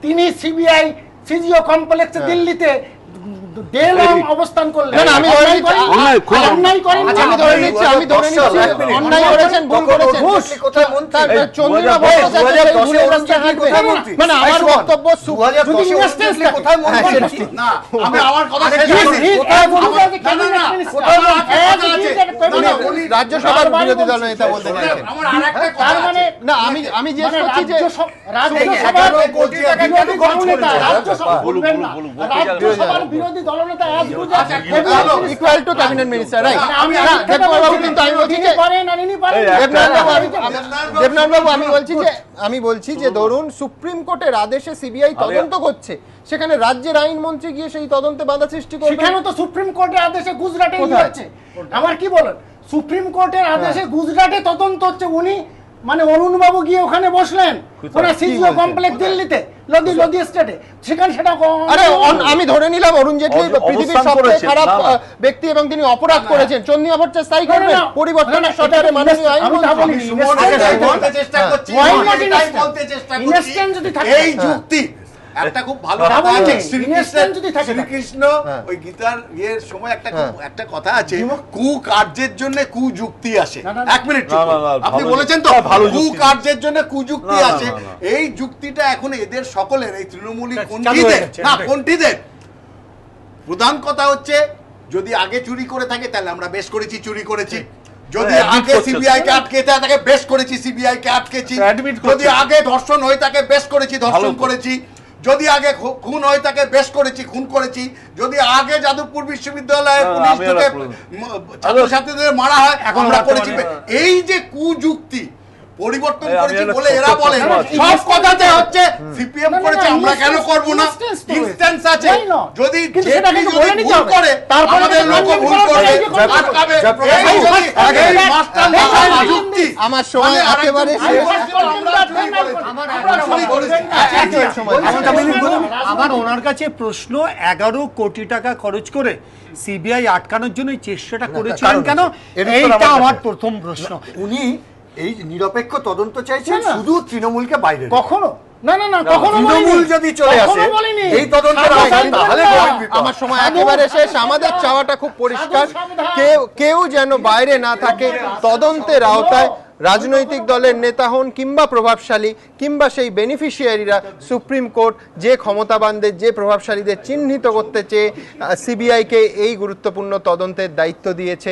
তিনি সিবিআই সিজিও কমপ্লেক্সে দিল্লিতে অবস্থান করলেন। আমি ধরে নিচ্ছি অন্যায় করেছেন, ভুল করেছেন। মানে আমার বক্তব্য রাজ্যসভার বিরোধী দল নেতা বলতে চাইছেন। তার মানে না, আমি জিজ্ঞেস করছি যে রাজ্যসভার বিরোধী দলনেতা equal to cabinet minister, right? দেবনাথবাবু, আমি বলছি যে ধরুন সুপ্রিম কোর্টের আদেশে সিবিআই তদন্ত করছে, সেখানে রাজ্যের আইনমন্ত্রী গিয়ে সেই তদন্তে বাধা সৃষ্টি করবে। সেখানে তো সুপ্রিম কোর্টের আদেশে গুজরাটে হচ্ছে। আমার কি বলেন, সুপ্রিম কোর্টের আদেশে গুজরাটে তদন্ত হচ্ছে, উনি মানে অরুণ বাবু গিয়ে ওখানে বসলেন, ওরা সিজিও কমপ্লেক্স দিল্লিতে, লোদি স্টেটে, সেখানে সেটা। আরে আমি ধরে নিলাম অরুণ জেটলি পৃথিবীর সবচেয়ে খারাপ ব্যক্তি এবং তিনি অপরাধ করেছেন, চন্দ্রিমা ভট্টাচার্য স্থায়ী করবেন পরিবর্তনের সরকারের মাননীয় আইনমন্ত্রী। এই যুক্তি একটা খুব ভালো কথা আছে, শ্রীকৃষ্ণ ওই গীতার ইয়ের সময় একটা কথা আছে, কুকার্যের জন্য কুযুক্তি আসে। 1 মিনিট, আপনি বলেছেন তো কুকার্যের জন্য কুযুক্তি আসে। এই যুক্তিটা এখন এদের সকলের, এই তৃণমূলী কোনটিদের প্রধান কথা হচ্ছে, যদি আগে চুরি করে থাকে তাহলে আমরা বেশ করেছি, চুরি করেছি। যদি আগে সিবিআই কে আটকে তাকে বেশ করেছি, সিবিআই কে আটকেছি। যদি আগে ধর্ষণ হয়ে তাকে বেশ করেছি, ধর্ষণ করেছি। যদি আগে খুন হয় তাকে বেশ করেছি, খুন করেছি। যদি আগে যাদবপুর বিশ্ববিদ্যালয়ে পুলিশ ঢুকে ছাত্রছাত্রীদের মারা হয় আমরা করেছি। এই যে কুযুক্তি পরিবর্তন করেছি বলে এরা বলে সব কথাতে হচ্ছে সিপিএম করেছে, আমরা কেন করব না? ইনস্ট্যান্স আছে, যদি ভুল করে আমাদের লোক ভুল করবে, আটকাবে। আমার সময় একেবারে আমার ওনার কাছে প্রশ্ন, 11 কোটি টাকা খরচ করে সিবিআই আটকানোর জন্য এই চেষ্টাটা করেছিলেন কেন? এইটা আমার প্রথম প্রশ্ন। উনি এই নিরপেক্ষ তদন্ত চাইছেন শুধু তৃণমূলকে বাইরে, কখনো না না না, কখনো তৃণমূল যদি চলে আসে এই তদন্তের আওতায় তাহলে আমার সময় একেবারে শেষ। আমাদের চাওয়াটা খুব পরিষ্কার, কেউ যেন বাইরে না থাকে তদন্তের আওতায়। রাজনৈতিক দলের নেতা হন কিংবা প্রভাবশালী কিংবা সেই বেনিফিশিয়ারিরা, সুপ্রিম কোর্ট যে ক্ষমতাবানদের, যে প্রভাবশালীদের চিহ্নিত করতে চেয়ে সিবিআইকে এই গুরুত্বপূর্ণ তদন্তের দায়িত্ব দিয়েছে,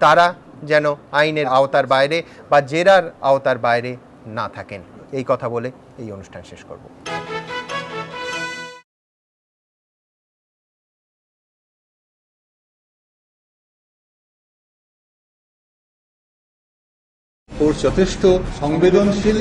তারা যেন আইনের আওতার বাইরে বা জেরার আওতার বাইরে না থাকেন। এই কথা বলে এই অনুষ্ঠান শেষ করব। যথেষ্ট সংবেদনশীল।